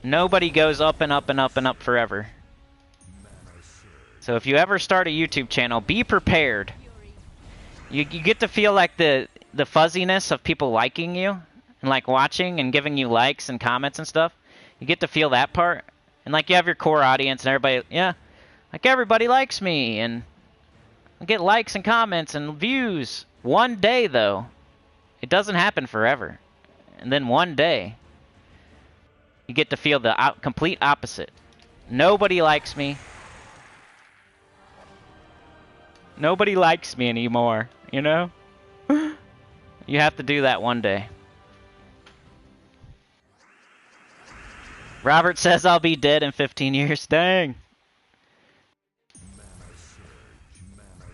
Nobody goes up and up and up and up forever. So if you ever start a YouTube channel, be prepared. You get to feel like the fuzziness of people liking you and like watching and giving you likes and comments and stuff. You get to feel that part. And like you have your core audience and everybody, yeah, like everybody likes me and I get likes and comments and views. One day though, it doesn't happen forever. And then one day, you get to feel the complete opposite. Nobody likes me. Nobody likes me anymore, you know? You have to do that one day. Robert says I'll be dead in 15 years. Dang.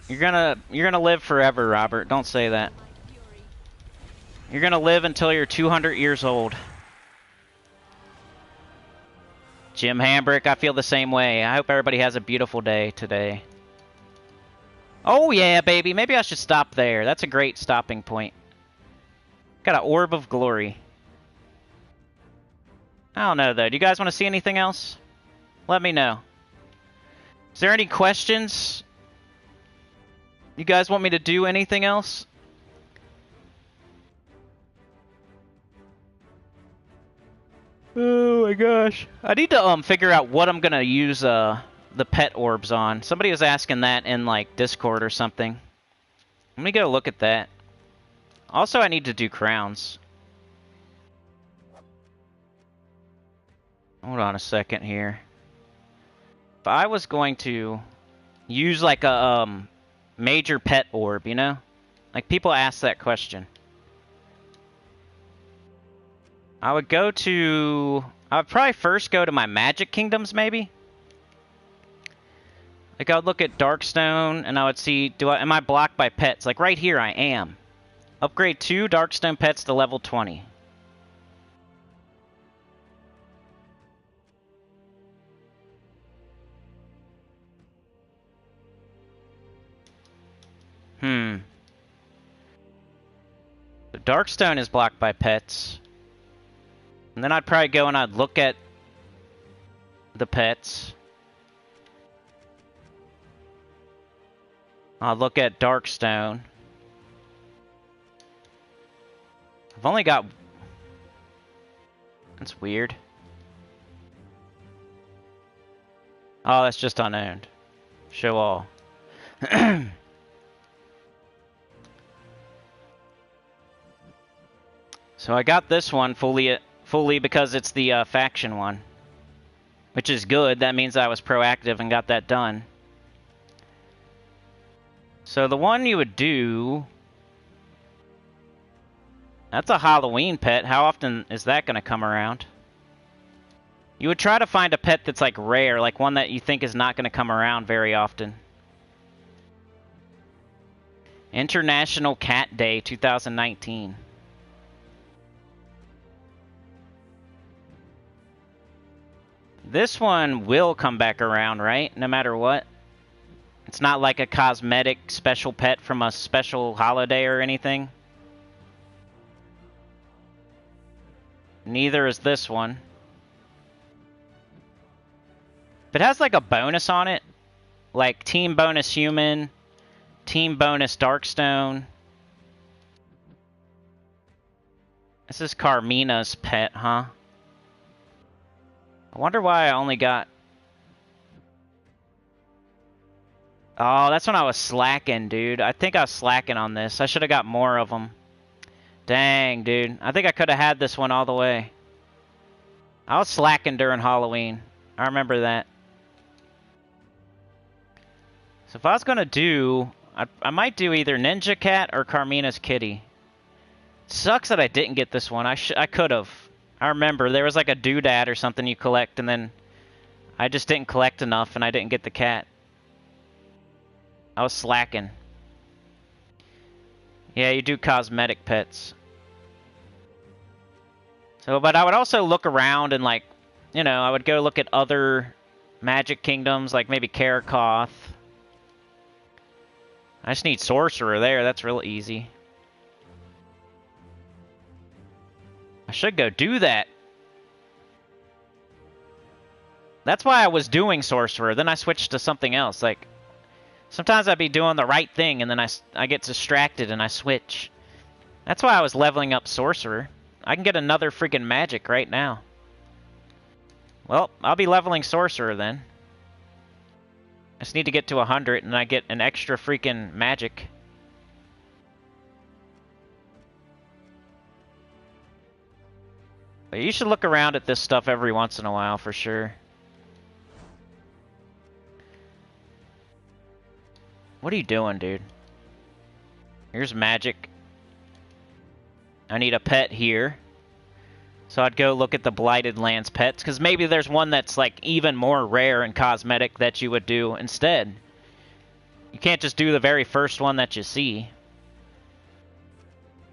You're gonna live forever, Robert. Don't say that. You're gonna live until you're 200 years old. Jim Hambrick, I feel the same way. I hope everybody has a beautiful day today. Oh yeah, baby. Maybe I should stop there. That's a great stopping point. Got an orb of glory. I don't know, though. Do you guys want to see anything else? Let me know. Is there any questions? You guys want me to do anything else? Oh my gosh. I need to figure out what I'm gonna use the pet orbs on. Somebody was asking that in like Discord or something. Let me go look at that. Also, I need to do crowns. Hold on a second here. If I was going to use like a major pet orb, you know? Like people ask that question. I would probably first go to my magic kingdoms, maybe? Like, I would look at Darkstone, and I would see, am I blocked by pets? Like, right here, I am. Upgrade 2 Darkstone pets to level 20. The Darkstone is blocked by pets. And then I'd probably go and I'd look at the pets. I'll look at Darkstone. I've only got... That's weird. Oh, that's just unowned. Show all. So I got this one fully because it's the faction one. Which is good. That means I was proactive and got that done. So the one you would do... That's a Halloween pet. How often is that going to come around? You would try to find a pet that's like rare, like one that you think is not going to come around very often. International Cat Day 2019. This one will come back around, right? No matter what. It's not like a cosmetic special pet from a special holiday or anything. Neither is this one. If it has like a bonus on it, like team bonus human, team bonus Darkstone. This is Carmina's pet, huh? I wonder why I only got... Oh, that's when I was slacking, dude. I think I was slacking on this. I should have got more of them. Dang, dude. I think I could have had this one all the way. I was slacking during Halloween. I remember that. So if I was going to do... I might do either Ninja Cat or Carmina's Kitty. It sucks that I didn't get this one. I could have. I remember there was like a doodad or something you collect, and then I just didn't collect enough, and I didn't get the cat. I was slacking. Yeah, you do cosmetic pets. So, but I would also look around and, like, you know, I would go look at other magic kingdoms, like maybe Karakoth. I just need Sorcerer there. That's real easy. I should go do that. That's why I was doing Sorcerer. Then I switched to something else. Like, sometimes I'd be doing the right thing, and then I get distracted and I switch. That's why I was leveling up Sorcerer. I can get another freaking magic right now. Well, I'll be leveling Sorcerer then. I just need to get to 100, and I get an extra freaking magic. But you should look around at this stuff every once in a while, for sure. What are you doing, dude? Here's magic. I need a pet here. So I'd go look at the Blighted Lands pets, because maybe there's one that's like even more rare and cosmetic that you would do instead. You can't just do the very first one that you see.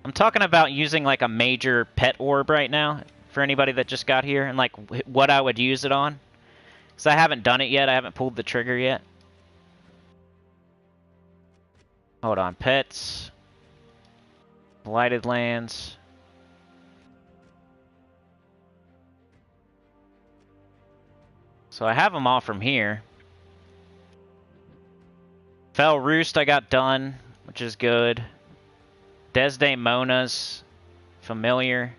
I'm talking about using like a major pet orb right now, for anybody that just got here, and like what I would use it on. Because I haven't done it yet, I haven't pulled the trigger yet. Hold on, pets. Blighted Lands. So I have them all from here. Fell Roost I got done, which is good. Desdemona's familiar.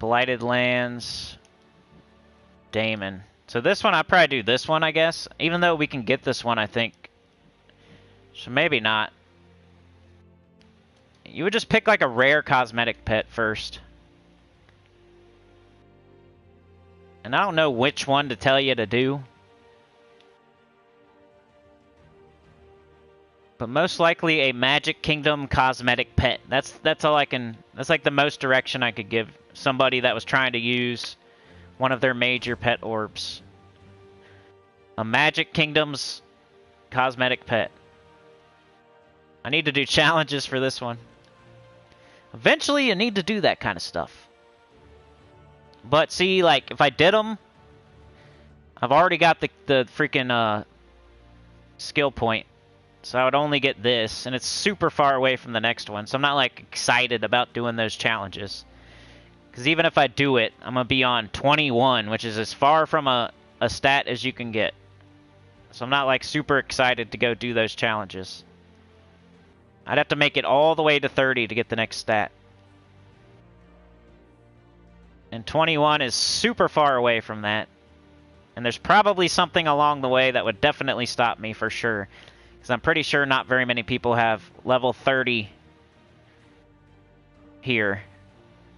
Blighted Lands. Damon. So this one, I'll probably do this one, I guess. Even though we can get this one, I think. So maybe not. You would just pick like a rare cosmetic pet first. And I don't know which one to tell you to do. But most likely a Magic Kingdom cosmetic pet. That's all I can... That's like the most direction I could give somebody that was trying to use one of their major pet orbs. A Magic Kingdom's cosmetic pet. I need to do challenges for this one. Eventually you need to do that kind of stuff. But see, like, if I did them, I've already got the freaking skill point. So I would only get this, and it's super far away from the next one. So I'm not, like, excited about doing those challenges. Because even if I do it, I'm going to be on 21, which is as far from a stat as you can get. So I'm not, like, super excited to go do those challenges. I'd have to make it all the way to 30 to get the next stat. And 21 is super far away from that. And there's probably something along the way that would definitely stop me for sure. Because I'm pretty sure not very many people have level 30 here.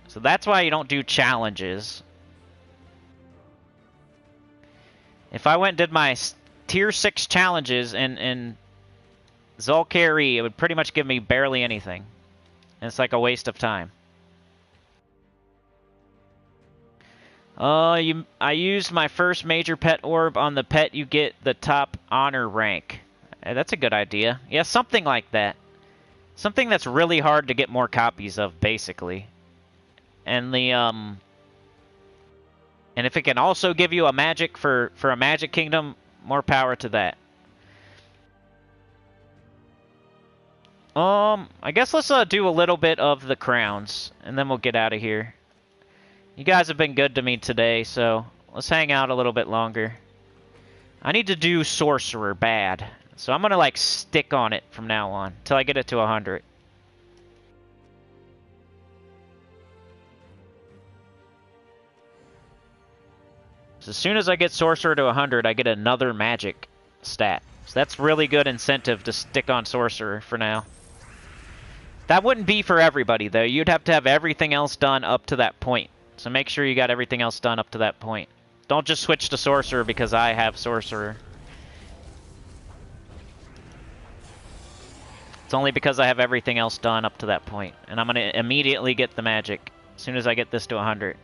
So that's why you don't do challenges. If I went and did my tier 6 challenges in Zul'Kari, it would pretty much give me barely anything. And it's like a waste of time. I used my first major pet orb on the pet you get the top honor rank. That's a good idea. Yeah, something like that. Something that's really hard to get more copies of, basically. And the and if it can also give you a magic for a Magic Kingdom, more power to that. I guess let's do a little bit of the crowns, and then we'll get out of here. You guys have been good to me today, so let's hang out a little bit longer. I need to do Sorcerer bad, so I'm gonna like stick on it from now on until I get it to 100. So as soon as I get Sorcerer to 100, I get another magic stat. So that's really good incentive to stick on Sorcerer for now. That wouldn't be for everybody, though. You'd have to have everything else done up to that point. So make sure you got everything else done up to that point. Don't just switch to Sorcerer because I have Sorcerer. It's only because I have everything else done up to that point. And I'm going to immediately get the magic as soon as I get this to 100.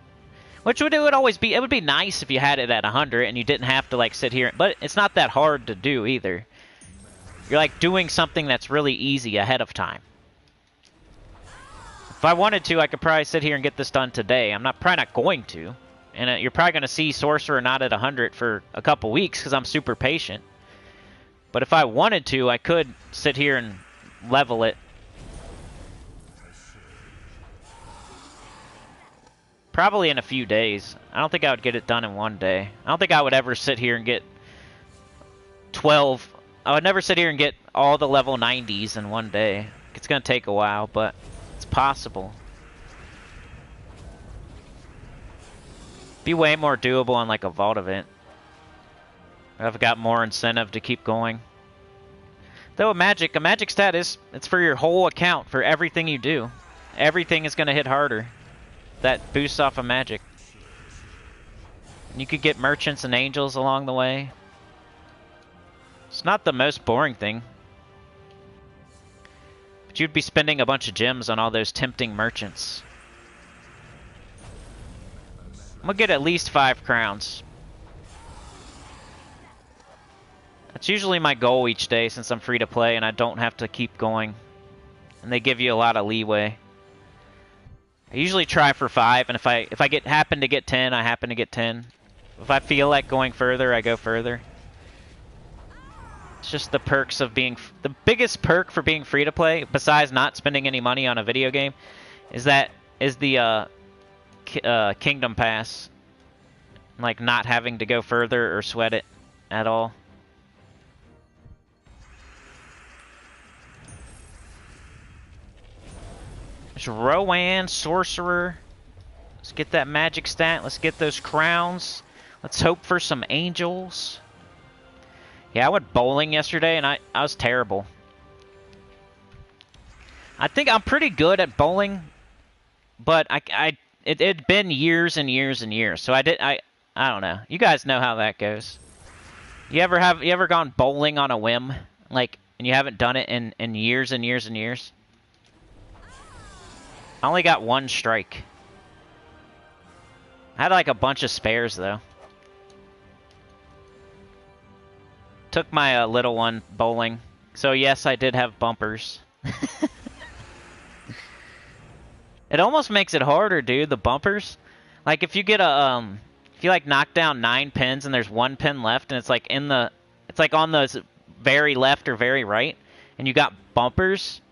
Which would always be... It would be nice if you had it at 100 and you didn't have to, like, sit here. But it's not that hard to do, either. You're, like, doing something that's really easy ahead of time. If I wanted to, I could probably sit here and get this done today. I'm probably not going to. And you're probably going to see Sorcerer not at 100 for a couple weeks because I'm super patient. But if I wanted to, I could sit here and level it. Probably in a few days. I don't think I would get it done in one day. I don't think I would ever sit here and get 12. I would never sit here and get all the level 90s in one day. It's going to take a while, but it's possible. Be way more doable on like a vault event. I've got more incentive to keep going. Though a magic stat is, it's for your whole account, for everything you do. Everything is going to hit harder. That boosts off of magic. And you could get merchants and angels along the way. It's not the most boring thing. But you'd be spending a bunch of gems on all those tempting merchants. I'm gonna get at least 5 crowns. That's usually my goal each day since I'm free to play and I don't have to keep going. And they give you a lot of leeway. I usually try for 5, and if I happen to get 10, I happen to get 10. If I feel like going further, I go further. It's just the perks of being... The biggest perk for being free to play, besides not spending any money on a video game, is the Kingdom Pass. Like, not having to go further or sweat it at all. There's Rowan, Sorcerer. Let's get that magic stat. Let's get those crowns. Let's hope for some angels. Yeah, I went bowling yesterday and I was terrible. I think I'm pretty good at bowling, but it'd been years and years and years. So I don't know. You guys know how that goes. You ever gone bowling on a whim? Like, and you haven't done it in years and years and years? I only got 1 strike. I had like a bunch of spares though. Took my little one bowling. So yes, I did have bumpers. It almost makes it harder, dude, the bumpers. Like if you get a if you like knock down 9 pins and there's 1 pin left and it's like it's like on the very left or very right and you got bumpers.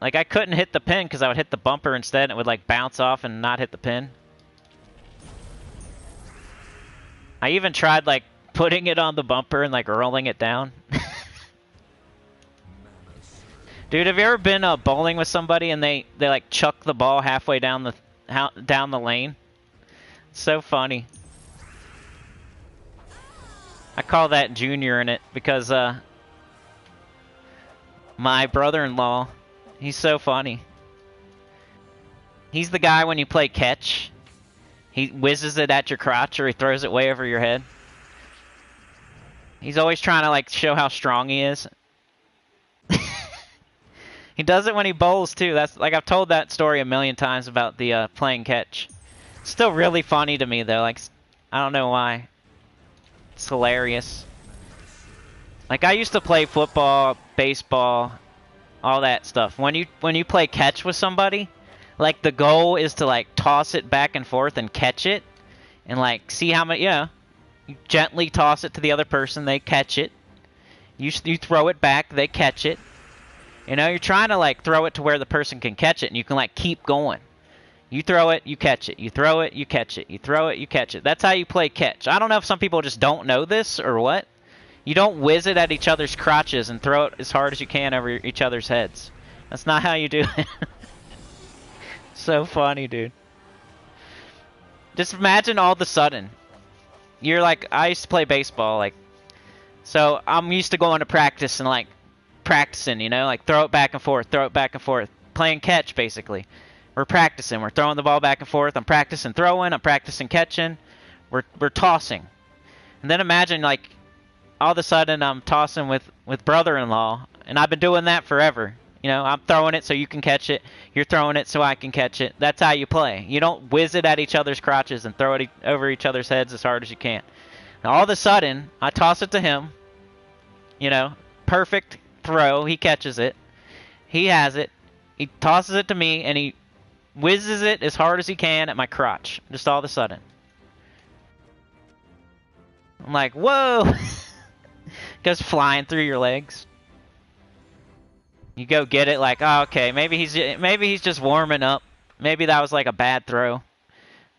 Like, I couldn't hit the pin because I would hit the bumper instead and it would, like, bounce off and not hit the pin. I even tried, like, putting it on the bumper and, like, rolling it down. Dude, have you ever been bowling with somebody and they like, chuck the ball halfway down the lane? It's so funny. I call that junior in it because, my brother-in-law... He's so funny. He's the guy when you play catch. He whizzes it at your crotch or he throws it way over your head. He's always trying to like show how strong he is. He does it when he bowls too. That's like I've told that story a million times about the playing catch. It's still really funny to me though. Like I don't know why. It's hilarious. Like I used to play football, baseball, all that stuff. When you play catch with somebody, like the goal is to like toss it back and forth and catch it, and like see how many. Yeah, you gently toss it to the other person, they catch it. You throw it back, they catch it. You know, you're trying to like throw it to where the person can catch it, and you can like keep going. You throw it, you catch it. You throw it, you catch it. You throw it, you catch it. That's how you play catch. I don't know if some people just don't know this or what. You don't whiz it at each other's crotches and throw it as hard as you can over each other's heads. That's not how you do it. So funny, dude. Just imagine all of a sudden. You're like, I used to play baseball, like, so I'm used to going to practice and like practicing, you know, like throw it back and forth, playing catch basically. We're practicing, we're throwing the ball back and forth. I'm practicing throwing, I'm practicing catching, we're tossing. And then imagine like all of a sudden I'm tossing with brother-in-law, and I've been doing that forever. You know, I'm throwing it so you can catch it, you're throwing it so I can catch it. That's how you play. You don't whiz it at each other's crotches and throw it over each other's heads as hard as you can. And all of a sudden, I toss it to him, you know, perfect throw, he catches it, he has it, he tosses it to me, and he whizzes it as hard as he can at my crotch, just all of a sudden. I'm like, whoa! Goes flying through your legs. You go get it like, oh, okay, maybe he's just warming up. Maybe that was like a bad throw.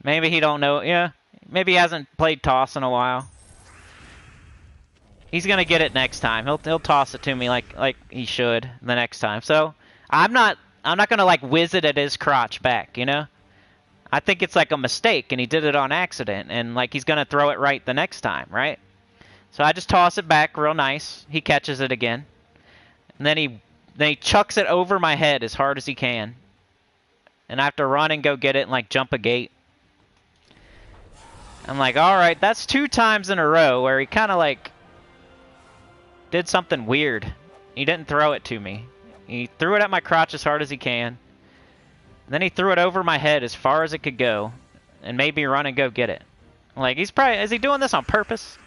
Maybe he don't know, yeah. Maybe he hasn't played toss in a while. He's gonna get it next time. He'll toss it to me like he should the next time. So I'm not gonna like whiz it at his crotch back, you know? I think it's like a mistake and he did it on accident and like he's gonna throw it right the next time, right? So I just toss it back real nice. He catches it again. And then he chucks it over my head as hard as he can. And I have to run and go get it and like jump a gate. I'm like, alright, that's 2 times in a row where he kind of like did something weird. He didn't throw it to me. He threw it at my crotch as hard as he can. And then he threw it over my head as far as it could go. And made me run and go get it. Like, he's probably... Is he doing this on purpose?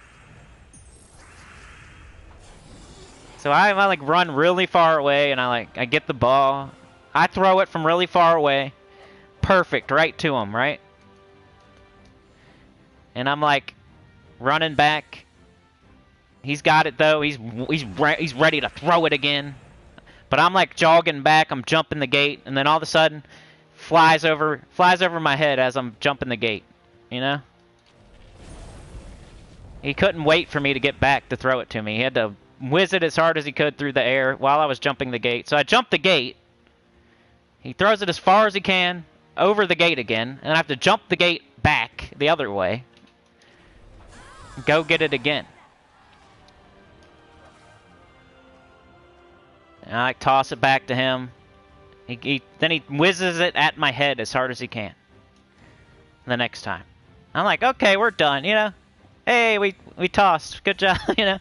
So I like run really far away and I get the ball. I throw it from really far away. Perfect, right to him, right? And I'm like running back. He's got it though. He's ready to throw it again. But I'm like jogging back. I'm jumping the gate, and then all of a sudden, flies over my head as I'm jumping the gate. You know? He couldn't wait for me to get back to throw it to me. He had to whiz it as hard as he could through the air while I was jumping the gate. So I jumped the gate. He throws it as far as he can over the gate again, and I have to jump the gate back the other way. Go get it again. And I toss it back to him. Then he whizzes it at my head as hard as he can. The next time. I'm like, okay, we're done, you know? Hey, we tossed. Good job, you know?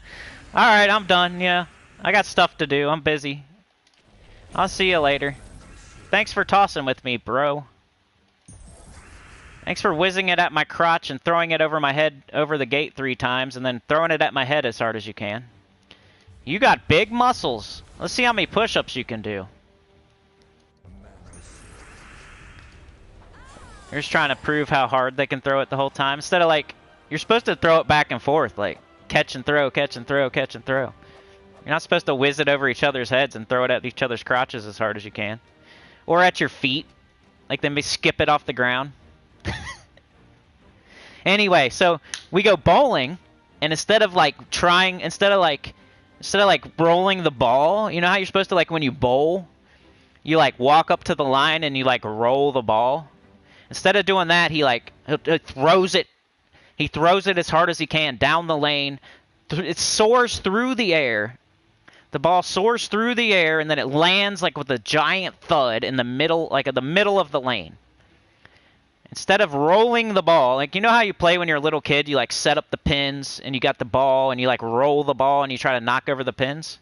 Alright, I'm done, you know? I got stuff to do. I'm busy. I'll see you later. Thanks for tossing with me, bro. Thanks for whizzing it at my crotch and throwing it over my head over the gate 3 times and then throwing it at my head as hard as you can. You got big muscles. Let's see how many push-ups you can do. They're just trying to prove how hard they can throw it the whole time. Instead of like, you're supposed to throw it back and forth, like catch and throw, catch and throw, catch and throw. You're not supposed to whiz it over each other's heads and throw it at each other's crotches as hard as you can. Or at your feet. Like then we skip it off the ground. Anyway, so we go bowling, and instead of like rolling the ball, you know how you're supposed to, like when you bowl, you like walk up to the line and you like roll the ball? Instead of doing that, he throws it. He throws it as hard as he can down the lane. It soars through the air. The ball soars through the air, and then it lands like with a giant thud in the middle, like in the middle of the lane. Instead of rolling the ball, like you know how you play when you're a little kid, you like set up the pins and you got the ball and you like roll the ball and you try to knock over the pins?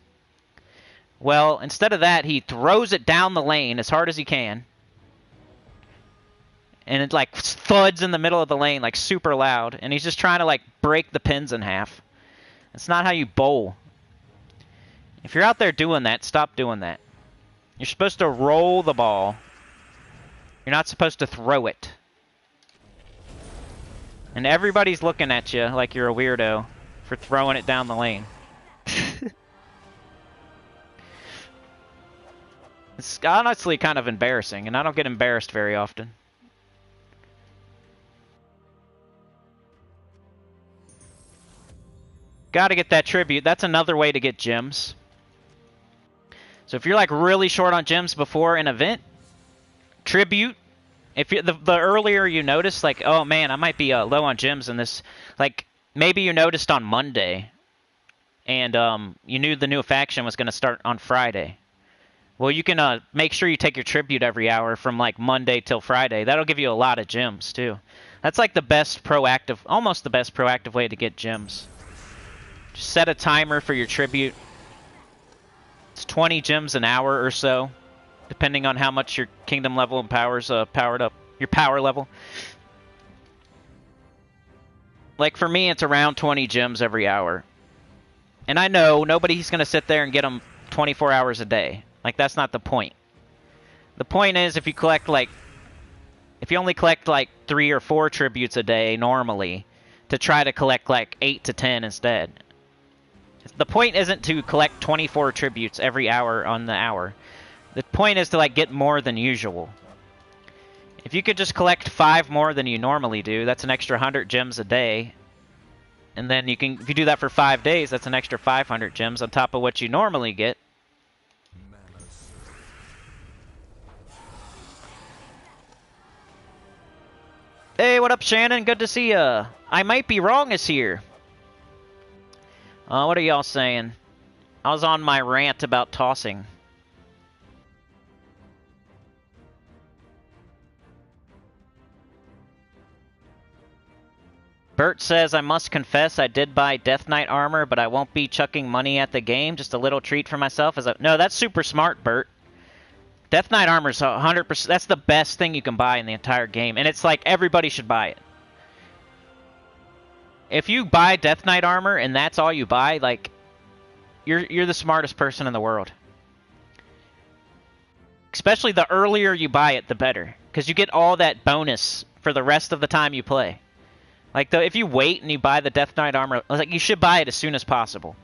Well, instead of that, he throws it down the lane as hard as he can. And it like thuds in the middle of the lane like super loud, and he's just trying to like break the pins in half. It's not how you bowl. If you're out there doing that, stop doing that. You're supposed to roll the ball. You're not supposed to throw it. And everybody's looking at you like you're a weirdo for throwing it down the lane. It's honestly kind of embarrassing, and I don't get embarrassed very often. Gotta get that tribute. That's another way to get gems. So if you're like really short on gems before an event, tribute. If you, the earlier you notice, like, oh man, I might be low on gems in this, like, maybe you noticed on Monday, and you knew the new faction was going to start on Friday. Well, you can make sure you take your tribute every hour from, like, Monday till Friday. That'll give you a lot of gems, too. That's, like, the best proactive, almost the best proactive way to get gems. Just set a timer for your tribute. It's 20 gems an hour or so, depending on how much your kingdom level and power's powered up. Your power level. Like for me, it's around 20 gems every hour. And I know nobody's going to sit there and get them 24 hours a day. Like, that's not the point. The point is, if you collect like... If you only collect like 3 or 4 tributes a day normally, to try to collect like 8 to 10 instead. The point isn't to collect 24 tributes every hour on the hour. The point is to like get more than usual. If you could just collect 5 more than you normally do, that's an extra 100 gems a day. And then you can, if you do that for 5 days, that's an extra 500 gems on top of what you normally get. Hey, what up, Shannon? Good to see ya. I Might Be Wrong is here. What are y'all saying? I was on my rant about tossing. Bert says, I must confess I did buy Death Knight armor, but I won't be chucking money at the game. Just a little treat for myself. No, that's super smart, Bert. Death Knight armor is 100%. That's the best thing you can buy in the entire game. And it's like everybody should buy it. If you buy Death Knight armor and that's all you buy, like, you're the smartest person in the world. Especially the earlier you buy it, the better. Because you get all that bonus for the rest of the time you play. Like, if you wait and you buy the Death Knight armor, like, you should buy it as soon as possible.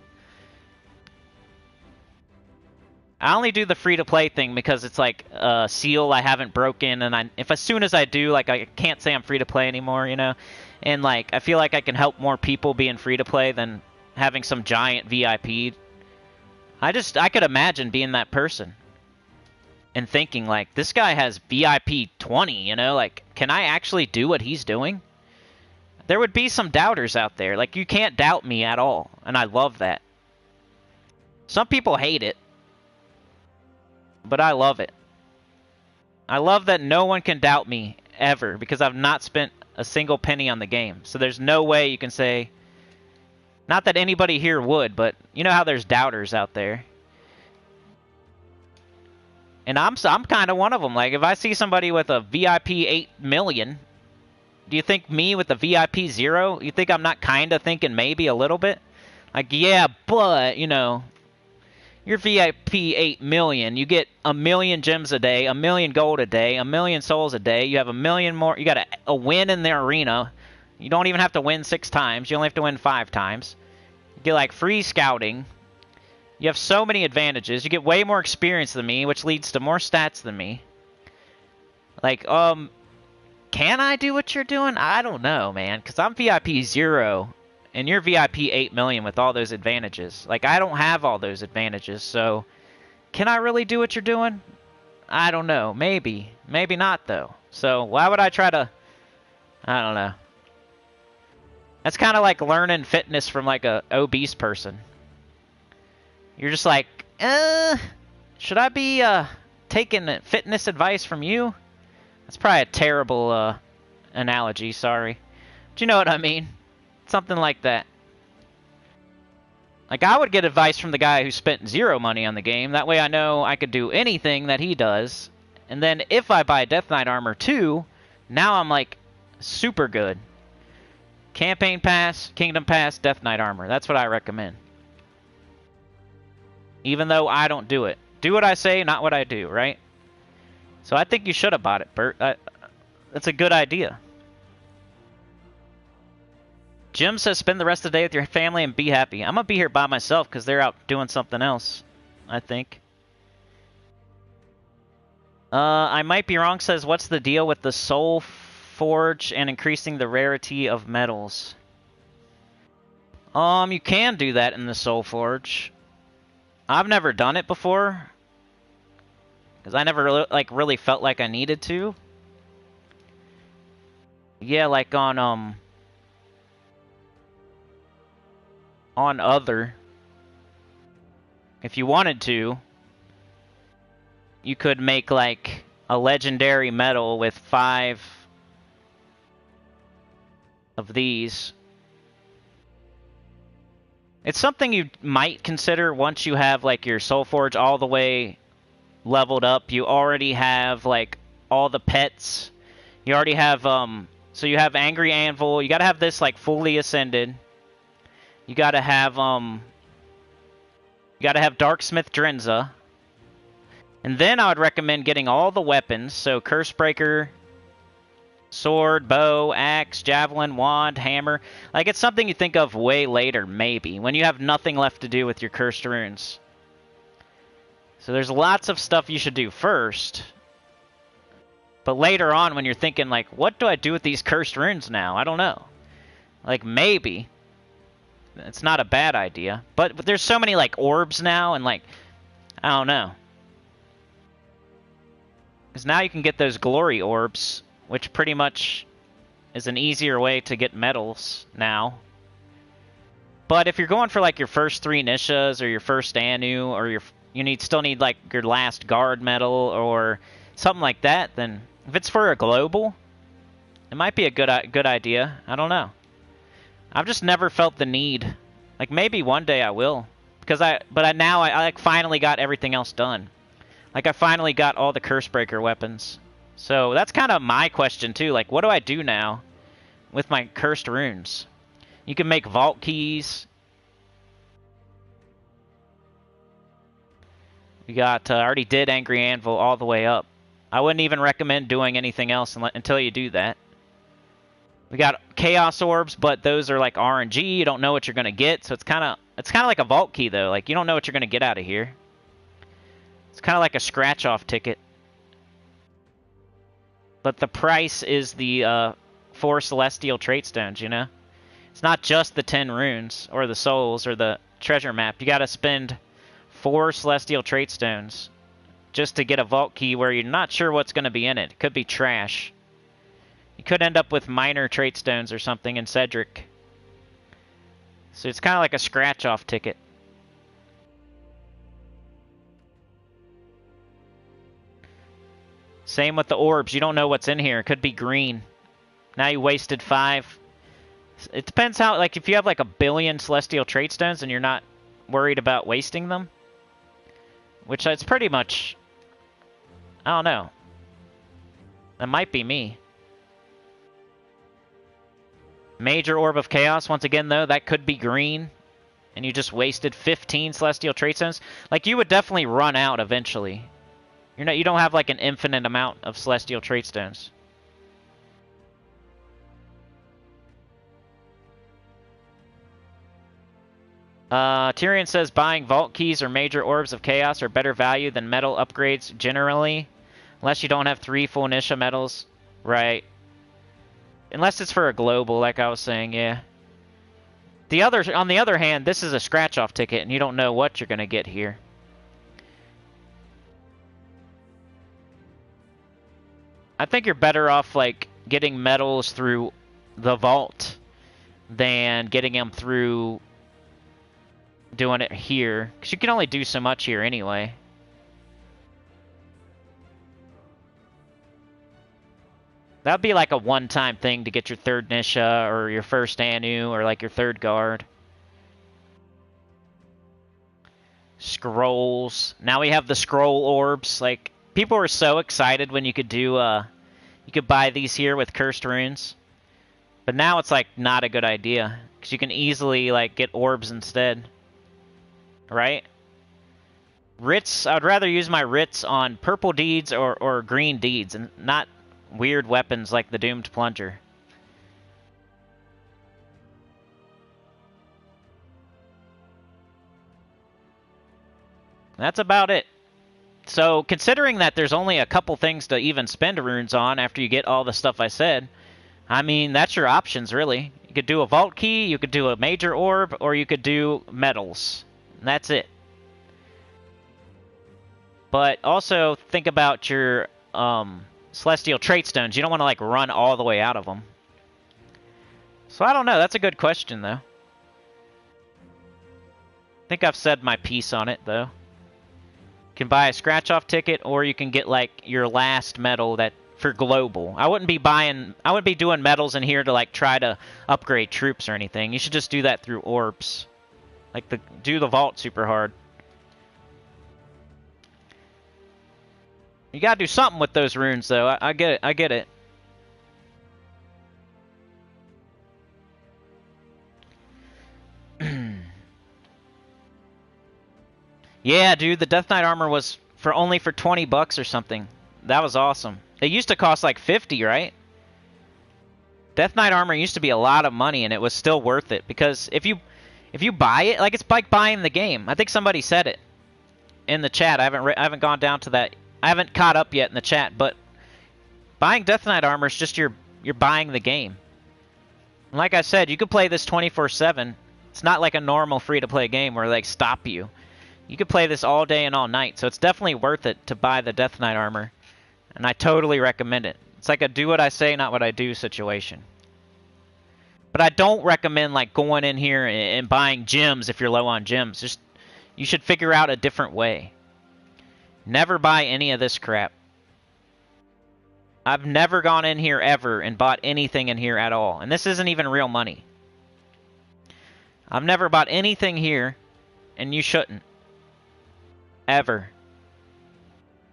I only do the free-to-play thing because it's like a seal I haven't broken, and if as soon as I do, like, I can't say I'm free-to-play anymore, you know? And, like, I feel like I can help more people being free-to-play than having some giant VIP. I could imagine being that person. And thinking, like, this guy has VIP 20, you know? Like, can I actually do what he's doing? There would be some doubters out there. Like, you can't doubt me at all. And I love that. Some people hate it. But I love it. I love that no one can doubt me ever. Because I've not spent a single penny on the game. So there's no way you can say... Not that anybody here would, but you know how there's doubters out there. And I'm kind of one of them. Like, if I see somebody with a VIP 8 million... Do you think me with the VIP 0? You think I'm not kind of thinking maybe a little bit? Like, yeah, but, you know, you're VIP 8 million. You get 1 million gems a day, 1 million gold a day, 1 million souls a day. You have 1 million more. You got a win in the arena. You don't even have to win 6 times. You only have to win 5 times. You get, like, free scouting. You have so many advantages. You get way more experience than me, which leads to more stats than me. Like, can I do what you're doing? I don't know, man, because I'm VIP 0, and you're VIP 8 million with all those advantages. Like, I don't have all those advantages, so can I really do what you're doing? I don't know. Maybe. Maybe not, though. So why would I try to... I don't know. That's kind of like learning fitness from, like, a obese person. You're just like, should I be taking fitness advice from you? That's probably a terrible analogy, sorry. But you know what I mean? Something like that. Like, I would get advice from the guy who spent 0 money on the game. That way I know I could do anything that he does. And then if I buy Death Knight armor too, now I'm, like, super good. Campaign Pass, Kingdom Pass, Death Knight armor. That's what I recommend. Even though I don't do it. Do what I say, not what I do, right? So I think you should have bought it, Bert. That's a good idea. Jim says spend the rest of the day with your family and be happy. I'm going to be here by myself because they're out doing something else, I think. I might be wrong says, what's the deal with the Soul Forge and increasing the rarity of metals? You can do that in the Soul Forge. I've never done it before. Because I never really felt like I needed to. Yeah, like on other. If you wanted to, you could make like a legendary metal with 5 of these. It's something you might consider once you have like your Soul Forge all the way leveled up. You already have like all the pets. You already have so you have Angry Anvil. You gotta have this like fully ascended. You gotta have Darksmith Drenza. And then I would recommend getting all the weapons. So Cursebreaker, sword, bow, axe, javelin, wand, hammer. Like, it's something you think of way later, maybe, when you have nothing left to do with your cursed runes. So there's lots of stuff you should do first. But later on, when you're thinking, like, what do I do with these cursed runes now? I don't know. Like, maybe. It's not a bad idea. But there's so many, like, orbs now, and, like, I don't know. Because now you can get those glory orbs, which pretty much is an easier way to get medals now. But if you're going for, like, your first 3 Nishas, or your first Anu, or you still need, like, your last guard medal, or something like that, then if it's for a global, it might be a good idea. I don't know. I've just never felt the need. Like, maybe one day I will. Because now I like finally got everything else done. Like, I finally got all the Cursebreaker weapons. So that's kind of my question too. Like, what do I do now with my cursed runes? You can make vault keys. We got, I already did Angry Anvil all the way up. I wouldn't even recommend doing anything else until you do that. We got Chaos Orbs, but those are like RNG. You don't know what you're gonna get, so it's kind of like a vault key though. Like, you don't know what you're gonna get out of here. It's kind of like a scratch-off ticket. But the price is the 4 Celestial Trait Stones, you know? It's not just the 10 runes, or the souls, or the treasure map. You gotta spend 4 Celestial Trait Stones just to get a vault key where you're not sure what's gonna be in it. It could be trash. You could end up with minor trait stones or something in Cedric. So it's kind of like a scratch-off ticket. Same with the orbs. You don't know what's in here. It could be green. Now you wasted 5. It depends how, like, if you have like 1 billion Celestial Trait Stones and you're not worried about wasting them. Which it's pretty much... I don't know. That might be me. Major Orb of Chaos, once again, though, that could be green. And you just wasted 15 Celestial Trait Stones. Like, you would definitely run out eventually. You don't have, like, an infinite amount of Celestial Trait Stones. Tyrion says, buying Vault Keys or Major Orbs of Chaos are better value than medal upgrades generally. Unless you don't have 3 full Nisha medals. Right. Unless it's for a global, like I was saying, yeah. On the other hand, this is a scratch-off ticket, and you don't know what you're going to get here. I think you're better off, like, getting medals through the vault than getting them through doing it here. Because you can only do so much here anyway. That would be like a one-time thing to get your 3rd Nisha, or your 1st Anu, or like your 3rd guard. Scrolls. Now we have the scroll orbs. Like, people were so excited when you could do, you could buy these here with cursed runes. But now it's like not a good idea. Because you can easily like get orbs instead. Right? Writs, I'd rather use my writs on purple deeds or green deeds, and not weird weapons like the Doomed Plunger. That's about it. So, considering that there's only a couple things to even spend runes on after you get all the stuff I said, I mean, that's your options, really. You could do a Vault Key, you could do a Major Orb, or you could do medals. And that's it. But also, think about your Celestial Trait Stones. You don't want to, like, run all the way out of them. So, I don't know. That's a good question, though. I think I've said my piece on it, though. You can buy a scratch-off ticket, or you can get, like, your last medal that for global. I wouldn't be doing medals in here to, like, try to upgrade troops or anything. You should just do that through orbs. Like, do the vault super hard. You gotta do something with those runes, though. I get it. I get it. Yeah, dude, the Death Knight armor was only for 20 bucks or something. That was awesome. It used to cost like 50, right? Death Knight armor used to be a lot of money, and it was still worth it, because if you buy it, like, it's like buying the game. I think somebody said it in the chat. I haven't gone down to that. I haven't caught up yet in the chat, but buying Death Knight armor is just you're buying the game. And like I said, you could play this 24/7. It's not like a normal free-to-play game where they like, stop you. You could play this all day and all night, so it's definitely worth it to buy the Death Knight armor. And I totally recommend it. It's like a do what I say, not what I do situation. But I don't recommend like going in here and buying gems if you're low on gems. Just, you should figure out a different way. Never buy any of this crap. I've never gone in here ever and bought anything in here at all. And this isn't even real money. I've never bought anything here, and you shouldn't. Ever.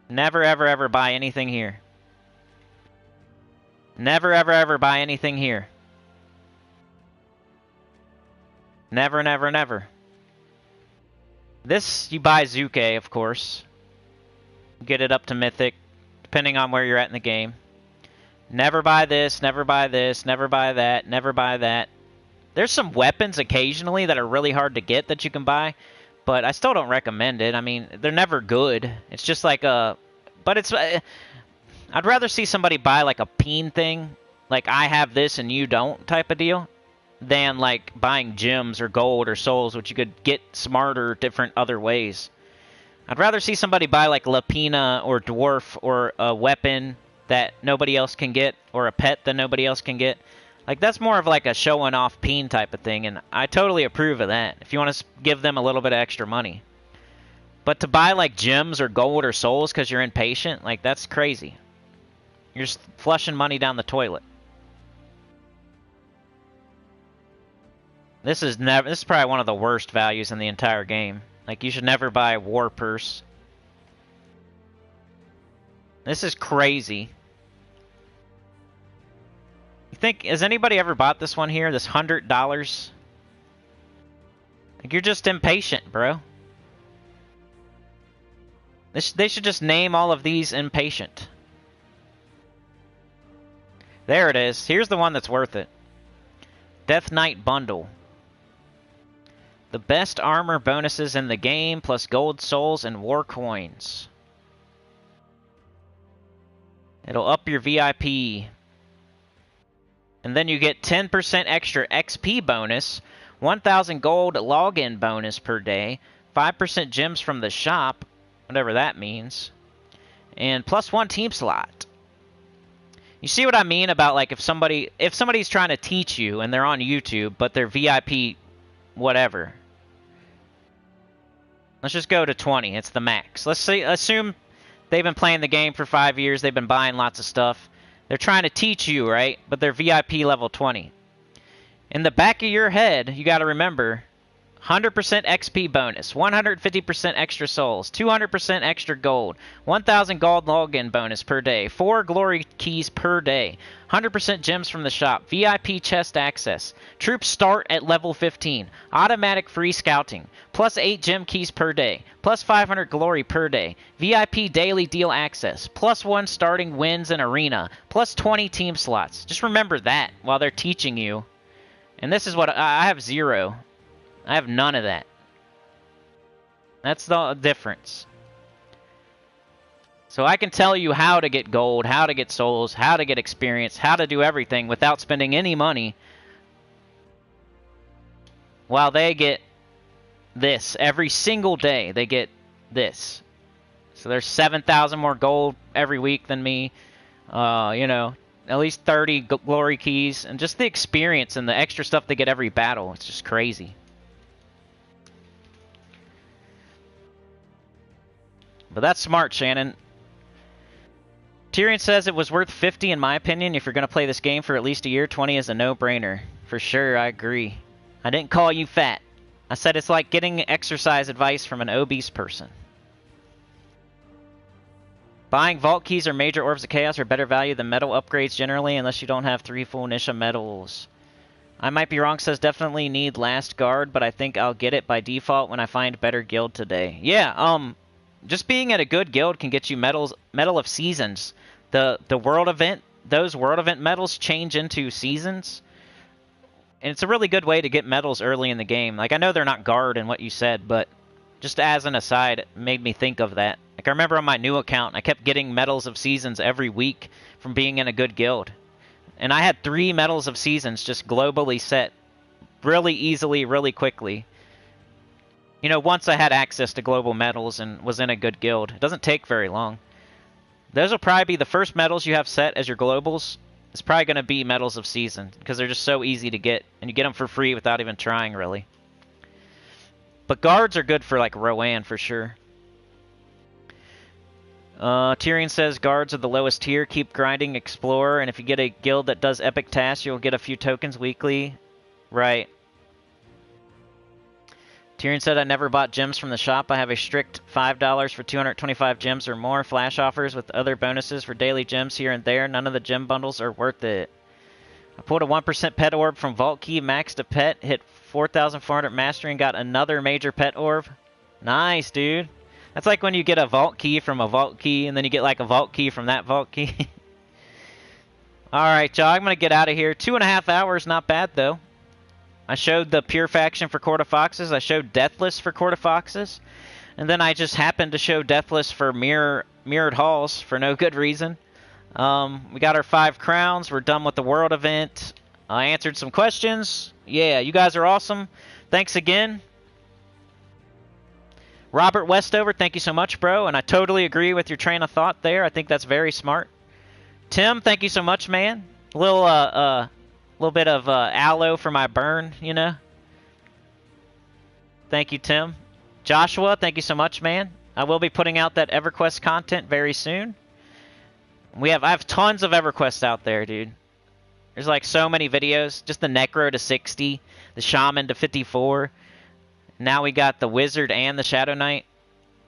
Never, ever, ever buy anything here. Never, ever, ever buy anything here. Never, never, never. This, you buy Zuke, of course. Get it up to Mythic, depending on where you're at in the game. Never buy this, never buy this, never buy that, never buy that. There's some weapons occasionally that are really hard to get that you can buy, but I still don't recommend it. I mean, they're never good. It's just like a... But it's... I'd rather see somebody buy like a peen thing, like I have this and you don't type of deal, than like buying gems or gold or souls, which you could get smarter different other ways. I'd rather see somebody buy like Lapina or Dwarf or a weapon that nobody else can get, or a pet that nobody else can get. Like, that's more of like a showing off peen type of thing, and I totally approve of that, if you want to give them a little bit of extra money. But to buy like gems or gold or souls because you're impatient, like, that's crazy. You're just flushing money down the toilet. This is probably one of the worst values in the entire game. Like, you should never buy War Purse. This is crazy. You think, has anybody ever bought this one here? This $100? Like, you're just impatient, bro. They should just name all of these impatient. There it is. Here's the one that's worth it. Death Knight Bundle. The best armor bonuses in the game, plus gold souls and war coins. It'll up your VIP. And then you get 10% extra XP bonus, 1,000 gold login bonus per day, 5% gems from the shop, whatever that means, and +1 team slot. You see what I mean about, like, if somebody's trying to teach you and they're on YouTube, but they're VIP whatever. Let's just go to 20. It's the max. Let's say, assume they've been playing the game for 5 years. They've been buying lots of stuff. They're trying to teach you, right? But they're VIP level 20. In the back of your head, you got to remember, 100% XP bonus, 150% extra souls, 200% extra gold, 1,000 gold login bonus per day, 4 glory keys per day, 100% gems from the shop, VIP chest access, troops start at level 15, automatic free scouting, +8 gem keys per day, +500 glory per day, VIP daily deal access, +1 starting wins in arena, +20 team slots. Just remember that while they're teaching you. And this is what I have 0. I have none of that. That's the difference. So I can tell you how to get gold, how to get souls, how to get experience, how to do everything without spending any money, while they get this. Every single day they get this. So there's 7,000 more gold every week than me. You know, at least 30 glory keys, and just the experience and the extra stuff they get every battle. It's just crazy. But that's smart, Shannon. Tyrion says it was worth 50 in my opinion. If you're going to play this game for at least a year, 20 is a no-brainer. For sure, I agree. I didn't call you fat. I said it's like getting exercise advice from an obese person. Buying vault keys or major orbs of chaos are better value than metal upgrades generally, unless you don't have 3 full Nisha medals. I might be wrong, says definitely need last guard, but I think I'll get it by default when I find better guild today. Yeah, just being at a good guild can get you Medal of Seasons. The world event, those world event medals change into seasons. And it's a really good way to get medals early in the game. Like, I know they're not guard in what you said, but just as an aside, it made me think of that. Like, I remember on my new account, I kept getting Medals of Seasons every week from being in a good guild. And I had 3 Medals of Seasons just globally set really easily, really quickly. You know, once I had access to global medals and was in a good guild. It doesn't take very long. Those will probably be the first medals you have set as your globals. It's probably going to be Medals of Season, because they're just so easy to get. And you get them for free without even trying, really. But guards are good for, like, Rowan, for sure. Tyrion says guards are the lowest tier. Keep grinding Explorer, and if you get a guild that does epic tasks, you'll get a few tokens weekly. Right. Tyrion said, I never bought gems from the shop. I have a strict $5 for 225 gems or more. Flash offers with other bonuses for daily gems here and there. None of the gem bundles are worth it. I pulled a 1% pet orb from Vault Key, maxed a pet, hit 4,400 mastery, and got another major pet orb. Nice, dude. That's like when you get a Vault Key from a Vault Key, and then you get like a Vault Key from that Vault Key. Alright, y'all, I'm going to get out of here. 2.5 hours, not bad, though. I showed the Pure Faction for Court of Foxes. I showed Deathless for Court of Foxes. And then I just happened to show Deathless for Mirrored Halls for no good reason. We got our 5 crowns. We're done with the World event. I answered some questions. Yeah, you guys are awesome. Thanks again. Robert Westover, thank you so much, bro. And I totally agree with your train of thought there. I think that's very smart. Tim, thank you so much, man. A little bit of aloe for my burn, you know. Thank you, Tim. Joshua, thank you so much, man. I will be putting out that EverQuest content very soon. I have tons of EverQuest out there, dude. There's like so many videos. Just the Necro to 60, the Shaman to 54. Now we got the Wizard and the Shadow Knight.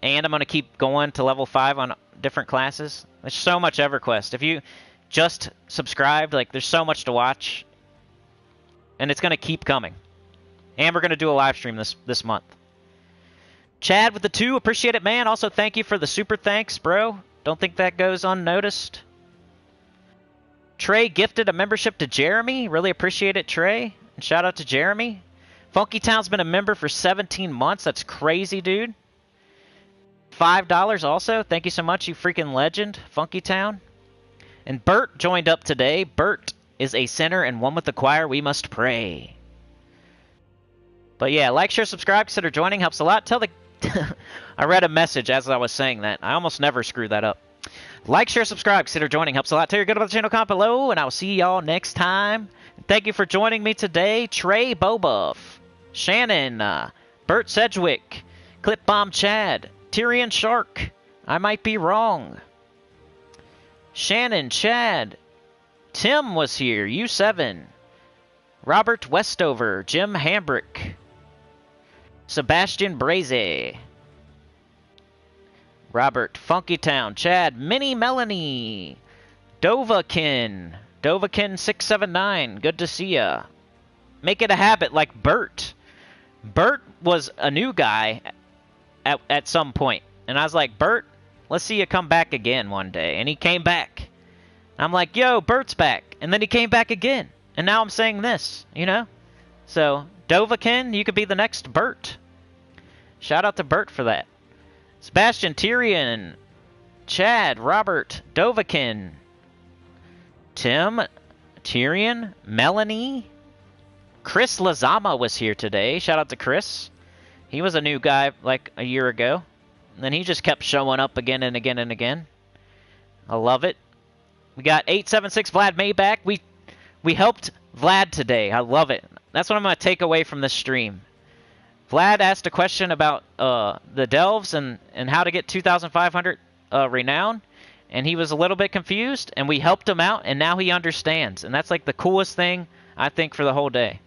And I'm going to keep going to level 5 on different classes. There's so much EverQuest. If you just subscribed, like, there's so much to watch. And it's going to keep coming. And we're going to do a live stream this month. Chad with the 2, appreciate it, man. Also, thank you for the super thanks, bro. Don't think that goes unnoticed. Trey gifted a membership to Jeremy. Really appreciate it, Trey. And shout out to Jeremy. Funky Town's been a member for 17 months. That's crazy, dude. $5 also. Thank you so much, you freaking legend, Funky Town. And Bert joined up today. Bert is a sinner and one with the choir. We must pray. But yeah, like, share, subscribe, consider joining. Helps a lot. Tell the... I read a message as I was saying that. I almost never screw that up. Like, share, subscribe, consider joining. Helps a lot. Tell your good about the channel, comment below, and I will see y'all next time. And thank you for joining me today. Trey Bobuff, Shannon, Bert Sedgwick, Clip Bomb Chad, Tyrion Shark. I might be wrong. Shannon, Chad, Tim was here. U7, Robert Westover, Jim Hambrick, Sebastian Braze, Robert Funkytown, Chad, Minnie Melanie, Dovakin, Dovakin679, good to see ya. Make it a habit like Bert. Bert was a new guy at some point. And I was like, Bert, let's see you come back again one day. And he came back. I'm like, yo, Bert's back. And then he came back again. And now I'm saying this, you know? So, Dovakin, you could be the next Bert. Shout out to Bert for that. Sebastian, Tyrion, Chad, Robert, Dovakin, Tim, Tyrion, Melanie, Chris Lazama was here today. Shout out to Chris. He was a new guy like a year ago. And then he just kept showing up again and again and again. I love it. We got 876 Vlad Maybach. We helped Vlad today. I love it. That's what I'm going to take away from this stream. Vlad asked a question about the delves and how to get 2,500 renown. And he was a little bit confused. And we helped him out. And now he understands. And that's like the coolest thing, I think, for the whole day.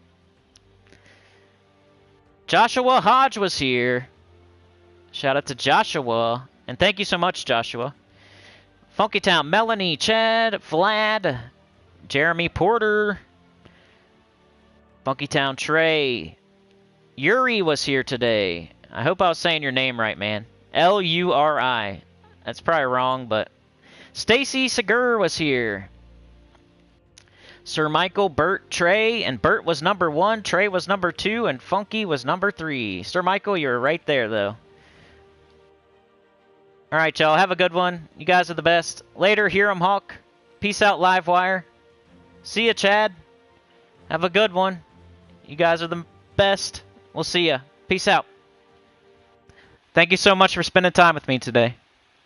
Joshua Hodge was here. Shout out to Joshua. And thank you so much, Joshua. Funkytown, Melanie, Chad, Vlad, Jeremy Porter, Funkytown Trey, Yuri was here today. I hope I was saying your name right, man. L-U-R-I. That's probably wrong, but... Stacy Segur was here. Sir Michael, Bert, Trey, and Bert was number 1, Trey was number 2, and Funky was number 3. Sir Michael, you're right there, though. Alright, y'all. Have a good one. You guys are the best. Later, Hiram Hawk. Peace out, Livewire. See ya, Chad. Have a good one. You guys are the best. We'll see ya. Peace out. Thank you so much for spending time with me today.